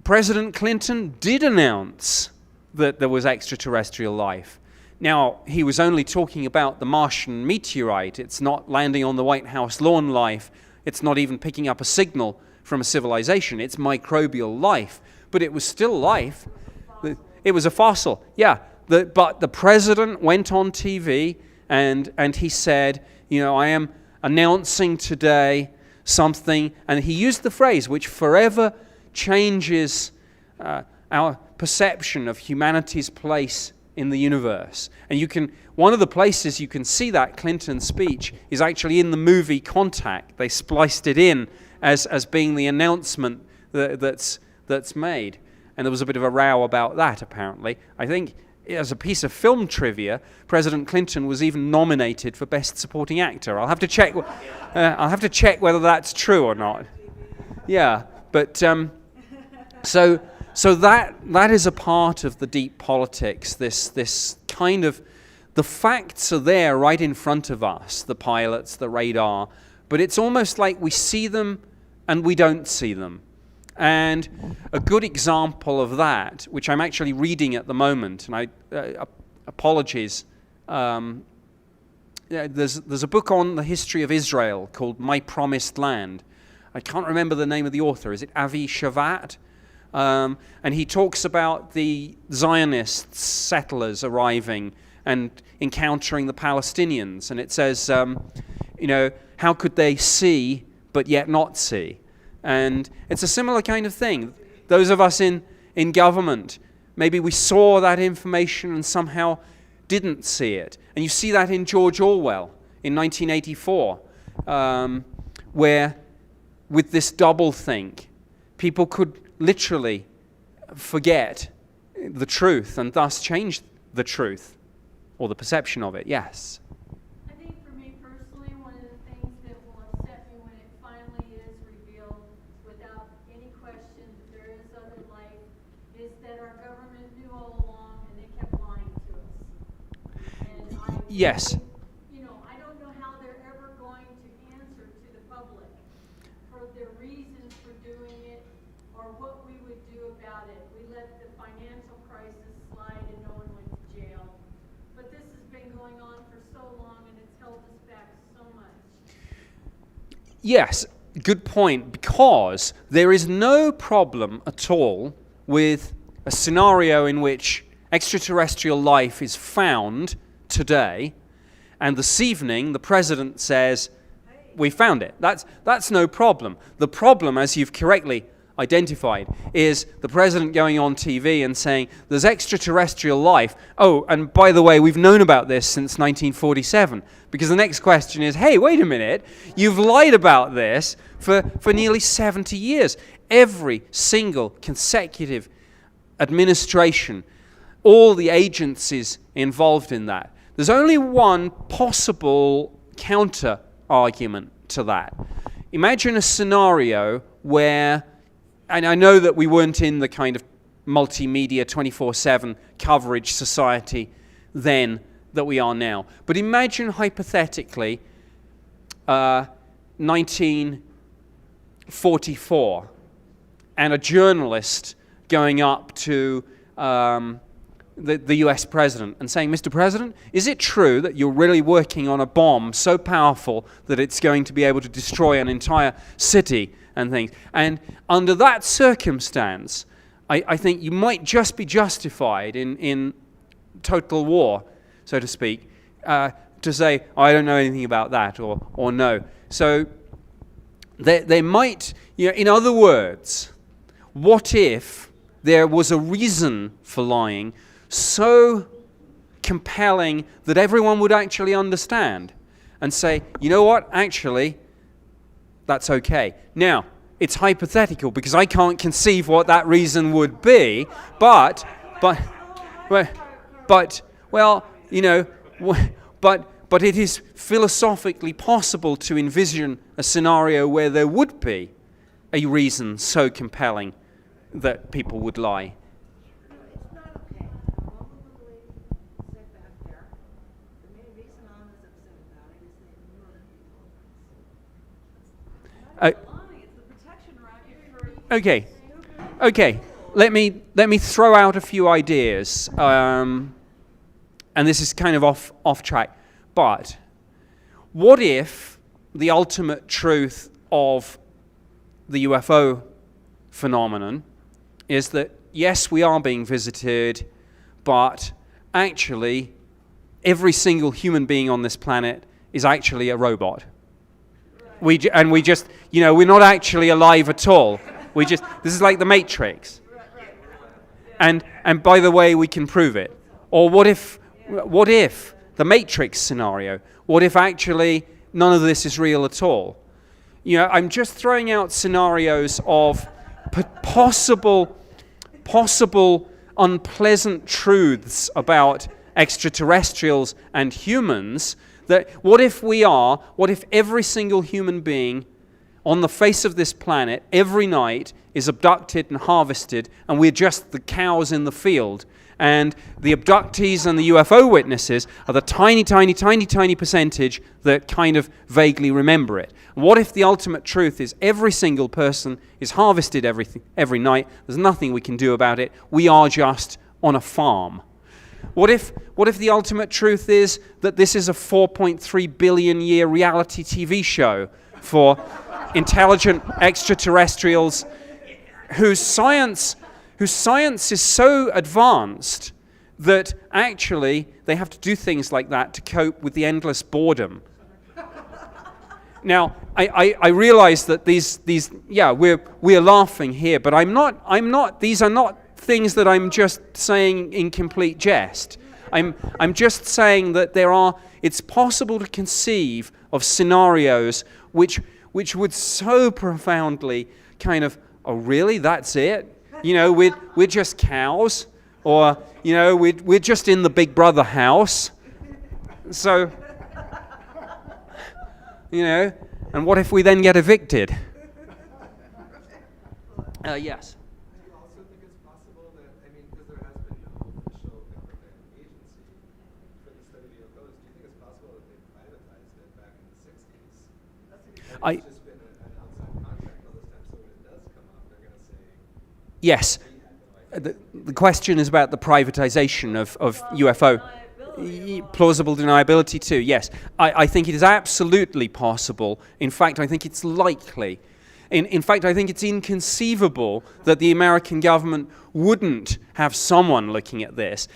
President Clinton did announce that there was extraterrestrial life. Now, he was only talking about the Martian meteorite. It's not landing on the White House lawn life. It's not even picking up a signal from a civilization. It's microbial life. But it was still life. It was a fossil. Yeah. But the president went on TV and he said, I am announcing today something. And he used the phrase which forever changes our perception of humanity's place in the universe. And one of the places you can see that Clinton speech is actually in the movie Contact. They spliced it in as being the announcement that's made. And there was a bit of a row about that, apparently. I think as a piece of film trivia, President Clinton was even nominated for Best Supporting Actor. I'll have to check whether that's true or not. Yeah, but so that is a part of the deep politics. This kind of, the facts are there right in front of us, the pilots, the radar, but it's almost like we see them and we don't see them. And a good example of that, which I'm actually reading at the moment, and apologies, there's a book on the history of Israel called My Promised Land. I can't remember the name of the author. Is it Avi Shavat? And he talks about the Zionist settlers arriving and encountering the Palestinians. And it says, how could they see but yet not see? And it's a similar kind of thing. Those of us in government, maybe we saw that information and somehow didn't see it. And you see that in George Orwell in 1984, where with this doublethink, people could literally forget the truth and thus change the truth or the perception of it. Yes. I think for me personally, one of the things that will upset me when it finally is revealed without any question that there is other life is that our government knew all along and they kept lying to us. And yes. I don't know how they're ever going to answer to the public for their reasons for doing it or what we would do about it. We let the financial crisis slide and no one went to jail. But this has been going on for so long and it's held us back so much. Yes, good point, because there is no problem at all with a scenario in which extraterrestrial life is found today, and this evening the president says, "We found it." That's no problem. The problem, as you've correctly identified, is the president going on TV and saying, "There's extraterrestrial life. Oh, and by the way, we've known about this since 1947." Because the next question is, hey, wait a minute, you've lied about this for nearly 70 years. Every single consecutive administration, all the agencies involved in that. There's only one possible counter-argument to that. Imagine a scenario where, and I know that we weren't in the kind of multimedia 24/7 coverage society then that we are now, but imagine hypothetically 1944 and a journalist going up to the US president and saying, Mr. President, is it true that you're really working on a bomb so powerful that it's going to be able to destroy an entire city and things? And under that circumstance, I think you might just be justified in total war, so to speak, to say, oh, I don't know anything about that, or no. So they might, in other words, what if there was a reason for lying so compelling that everyone would actually understand and say, you know what, actually, that's okay. Now, it's hypothetical because I can't conceive what that reason would be, but it is philosophically possible to envision a scenario where there would be a reason so compelling that people would lie. It's not okay. All of the ladies sit back there. The main reason I'm as upset about it is they murdered people. Lying, it's the protection racket for Okay. Let me throw out a few ideas, and this is kind of off track. But what if the ultimate truth of the UFO phenomenon is that, yes, we are being visited, but actually every single human being on this planet is actually a robot. We're not actually alive at all. This is like the Matrix. And by the way, we can prove it. Or what if the Matrix scenario, what if actually none of this is real at all? I'm just throwing out scenarios of possible unpleasant truths about extraterrestrials and humans. That what if every single human being on the face of this planet every night is abducted and harvested, and we're just the cows in the field, and the abductees and the UFO witnesses are the tiny percentage that kind of vaguely remember it? What if the ultimate truth is every single person is harvested every night, there's nothing we can do about it, we are just on a farm? What if the ultimate truth is that this is a 4.3 billion year reality TV show for intelligent extraterrestrials whose science is so advanced that actually they have to do things like that to cope with the endless boredom? Now, I realize that we're laughing here, but I'm not. These are not things that I'm just saying in complete jest. I'm just saying that it's possible to conceive of scenarios which would so profoundly kind of, oh really, that's it? We're just cows, or we're just in the Big Brother house. So, and what if we then get evicted? Yes. Do you also think it's possible that, because there has been no official government agency for the study of UFOs, do you think it's possible that they privatized it back in the 60s? It's just been an outside contract all this time, so when it does come up, they're going to say... Yes. The question is about the privatization of UFO. Plausible deniability too, yes. I think it is absolutely possible. In fact, I think it's likely. In fact, I think it's inconceivable that the American government wouldn't have someone looking at this.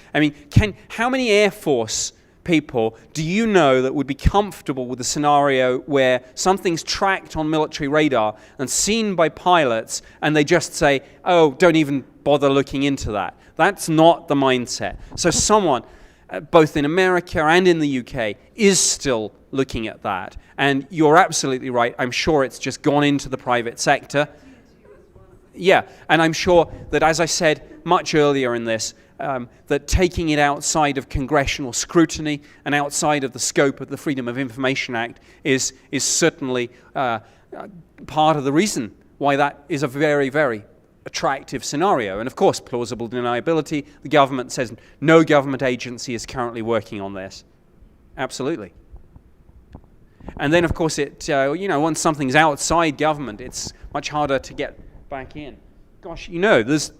How many Air Force people do you know that would be comfortable with a scenario where something's tracked on military radar and seen by pilots and they just say, oh, don't even bother looking into that? That's not the mindset. So someone, both in America and in the UK, is still looking at that. And you're absolutely right. I'm sure it's just gone into the private sector. Yeah, and I'm sure that, as I said much earlier in this, that taking it outside of congressional scrutiny and outside of the scope of the Freedom of Information Act is certainly part of the reason why that is a very, very attractive scenario. And of course, plausible deniability, the government says no government agency is currently working on this. Absolutely. And then, of course, once something's outside government, it's much harder to get back in. Gosh, there's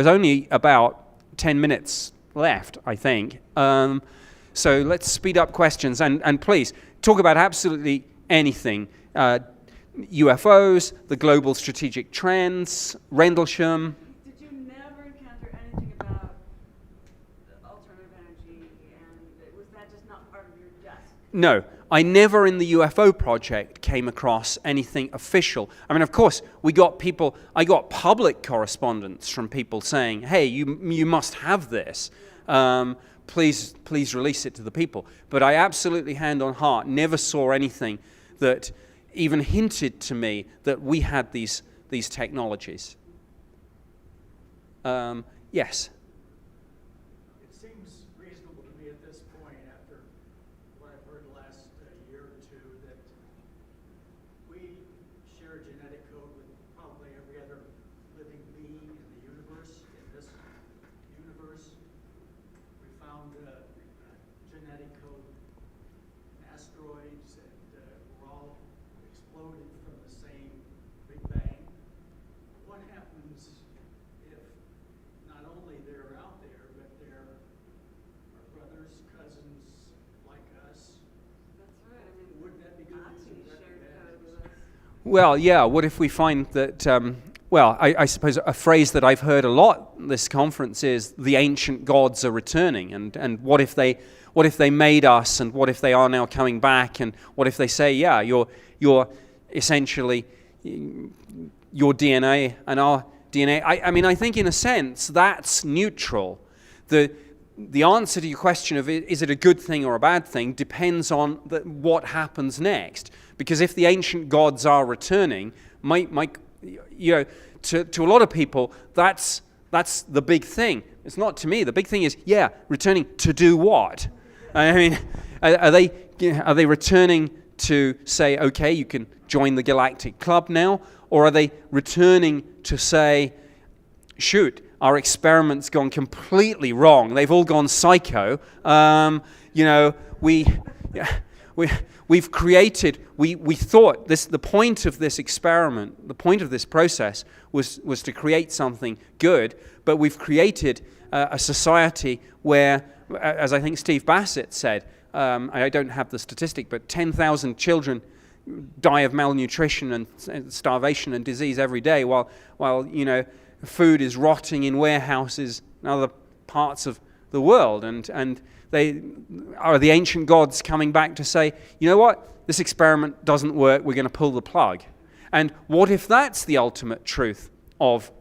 only about 10 minutes left, I think. So let's speed up questions. And please, talk about absolutely anything. UFOs, the global strategic trends, Rendlesham. Did you never encounter anything about alternative energy, and was that just not part of your desk? No, I never in the UFO project came across anything official. I mean, of course, I got public correspondence from people saying, hey, you must have this. Please release it to the people. But I absolutely, hand on heart, never saw anything that even hinted to me that we had these technologies. Yes? It seems reasonable to me at this point, after what I've heard the last year or two, that we share a genetic code with probably every other living being in the universe. In this universe, we found a genetic code in asteroids, and we're all exploded from the same Big Bang. What happens if not only they're out there, but they're our brothers, cousins like us? That's right. I mean, Wouldn't that be good news Nazi if that shared could code happen? with us. Well, yeah, what if we find that, I suppose a phrase that I've heard a lot this conference is the ancient gods are returning, and what if they made us, and what if they are now coming back, and what if they say, yeah, you're essentially your DNA and our DNA. I mean, I think in a sense that's neutral. The answer to your question of is it a good thing or a bad thing depends on what happens next. Because if the ancient gods are returning, to a lot of people, that's the big thing. It's not to me. The big thing is, returning to do what? I mean, are they returning to say, okay, you can join the Galactic Club now? Or are they returning to say, shoot, our experiment's gone completely wrong. They've all gone psycho. We've created. We thought the point of this experiment, the point of this process was to create something good, but we've created a society where, as I think Steve Bassett said, I don't have the statistic, but 10,000 children die of malnutrition and starvation and disease every day, while food is rotting in warehouses in other parts of the world, and they are the ancient gods coming back to say, you know what, this experiment doesn't work, we're going to pull the plug. And what if that's the ultimate truth of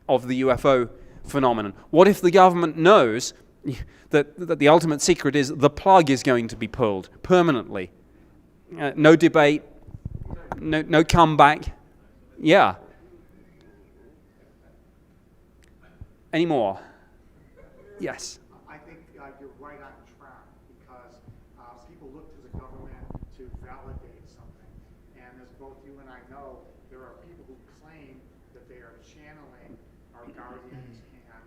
the UFO phenomenon? What if the government knows that the ultimate secret is the plug is going to be pulled permanently? No debate, no comeback. Yeah. Any more? Yes. I think you're right on track, because people look to the government to validate something. And as both you and I know, there are people who claim that they are channeling our guardians and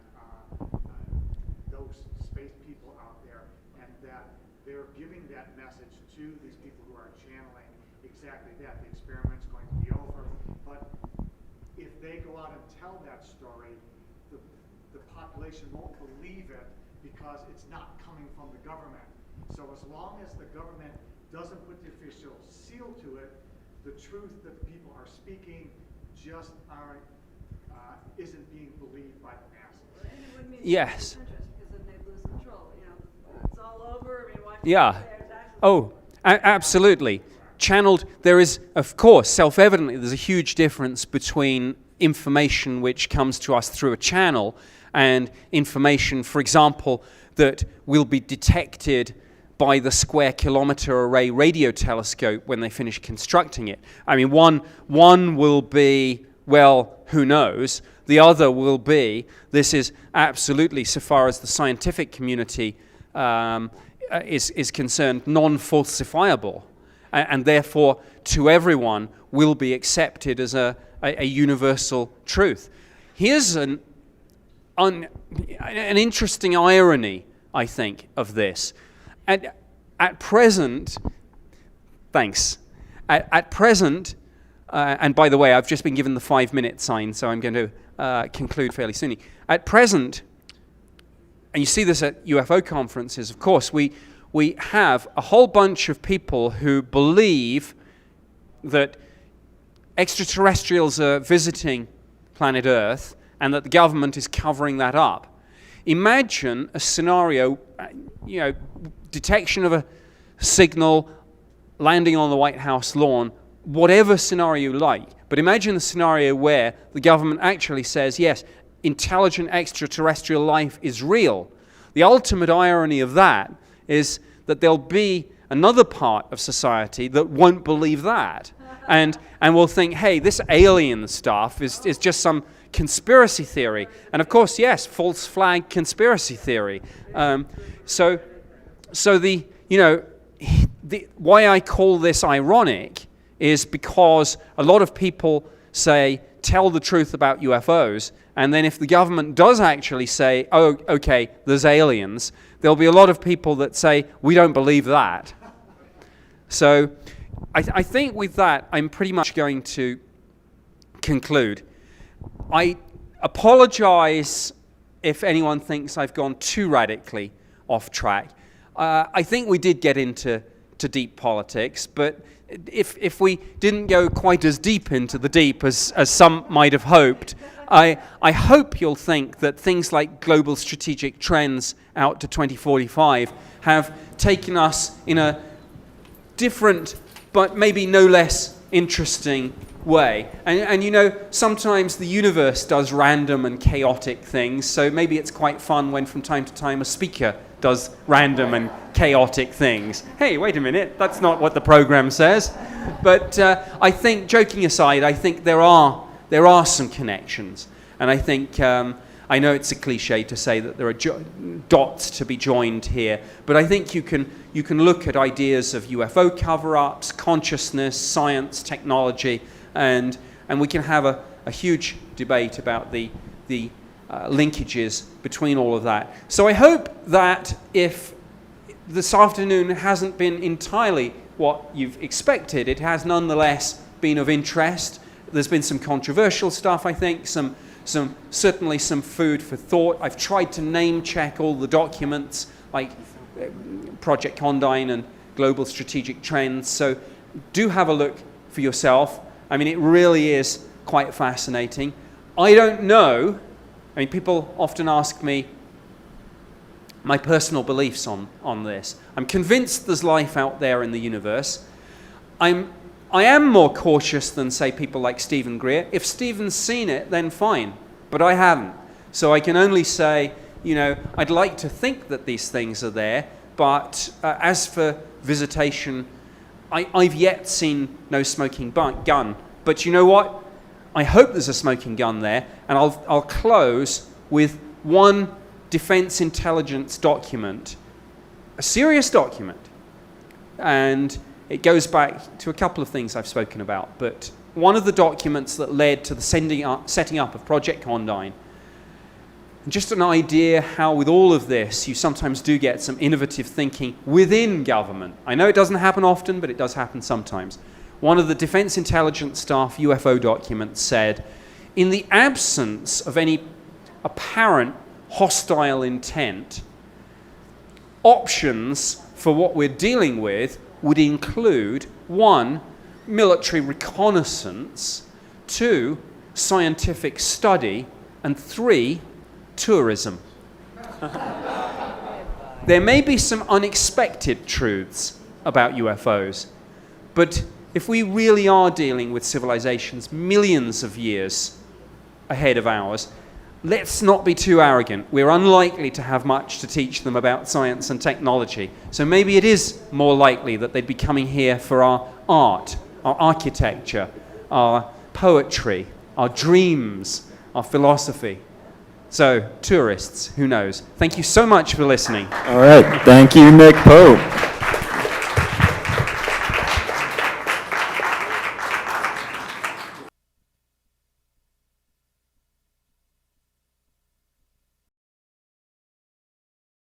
those space people out there, and that they're giving that message to these people who are channeling exactly that. The experiment's going to be over. But if they go out and tell that story, the population won't believe it, because it's not coming from the government. So as long as the government doesn't put the official seal to it, the truth that the people are speaking just isn't being believed by the masses. And it would mean Yes. interest, because then they lose control. It's all over. I mean, watch Yeah. there's actually Oh, absolutely. Channeled, there is, of course, self-evidently, there's a huge difference between information which comes to us through a channel and information, for example, that will be detected by the square kilometer array radio telescope when they finish constructing it. I mean, one will be, well, who knows? The other will be, this is absolutely, so far as the scientific community is concerned, non-falsifiable, and therefore to everyone will be accepted as a universal truth. Here's an interesting irony, I think, of this. At present, Thanks. At present, and by the way, I've just been given the 5-minute sign, so I'm going to conclude fairly soon. At present, and you see this at UFO conferences, of course, we have a whole bunch of people who believe that extraterrestrials are visiting planet Earth and that the government is covering that up. Imagine a scenario, detection of a signal, landing on the White House lawn, whatever scenario you like. But imagine the scenario where the government actually says, yes, intelligent extraterrestrial life is real. The ultimate irony of that is that there'll be another part of society that won't believe that. And will think, hey, this alien stuff is just some conspiracy theory. And of course, yes, false flag conspiracy theory. So why I call this ironic is because a lot of people say, tell the truth about UFOs, and then if the government does actually say, oh, okay, there's aliens, there'll be a lot of people that say, we don't believe that. So I think with that, I'm pretty much going to conclude. I apologize if anyone thinks I've gone too radically off track. I think we did get into deep politics, but if we didn't go quite as deep into the deep as some might have hoped, I hope you'll think that things like global strategic trends out to 2045 have taken us in a different but maybe no less interesting way. And sometimes the universe does random and chaotic things, so maybe it's quite fun when from time to time a speaker does random and chaotic things. Hey, wait a minute, that's not what the program says. But I think, joking aside, I think there are some connections. And I think, I know it's a cliche to say that there are dots to be joined here, but I think you can look at ideas of UFO cover-ups, consciousness, science, technology, and we can have a huge debate about the linkages between all of that. So I hope that if this afternoon hasn't been entirely what you've expected, it has nonetheless been of interest. There's been some controversial stuff, I think, certainly some food for thought. I've tried to name check all the documents like Project Condign and Global Strategic Trends, so do have a look for yourself. I mean, it really is quite fascinating. I don't know, people often ask me my personal beliefs on this. I'm convinced there's life out there in the universe. I am more cautious than, say, people like Stephen Greer. If Stephen's seen it, then fine, but I haven't. So I can only say, I'd like to think that these things are there, but as for visitation, I've yet seen no smoking gun. But you know what? I hope there's a smoking gun there, and I'll close with one defense intelligence document, a serious document, and it goes back to a couple of things I've spoken about, but one of the documents that led to the setting up of Project Condign. And just an idea how with all of this you sometimes do get some innovative thinking within government. I know it doesn't happen often, but it does happen sometimes. One of the Defense Intelligence Staff UFO documents said, in the absence of any apparent hostile intent, options for what we're dealing with would include 1, military reconnaissance, 2, scientific study, and 3, tourism. There may be some unexpected truths about UFOs, but if we really are dealing with civilizations millions of years ahead of ours, let's not be too arrogant. We're unlikely to have much to teach them about science and technology. So maybe it is more likely that they'd be coming here for our art, our architecture, our poetry, our dreams, our philosophy. So, tourists, who knows? Thank you so much for listening. All right. Thank you, Nick Pope.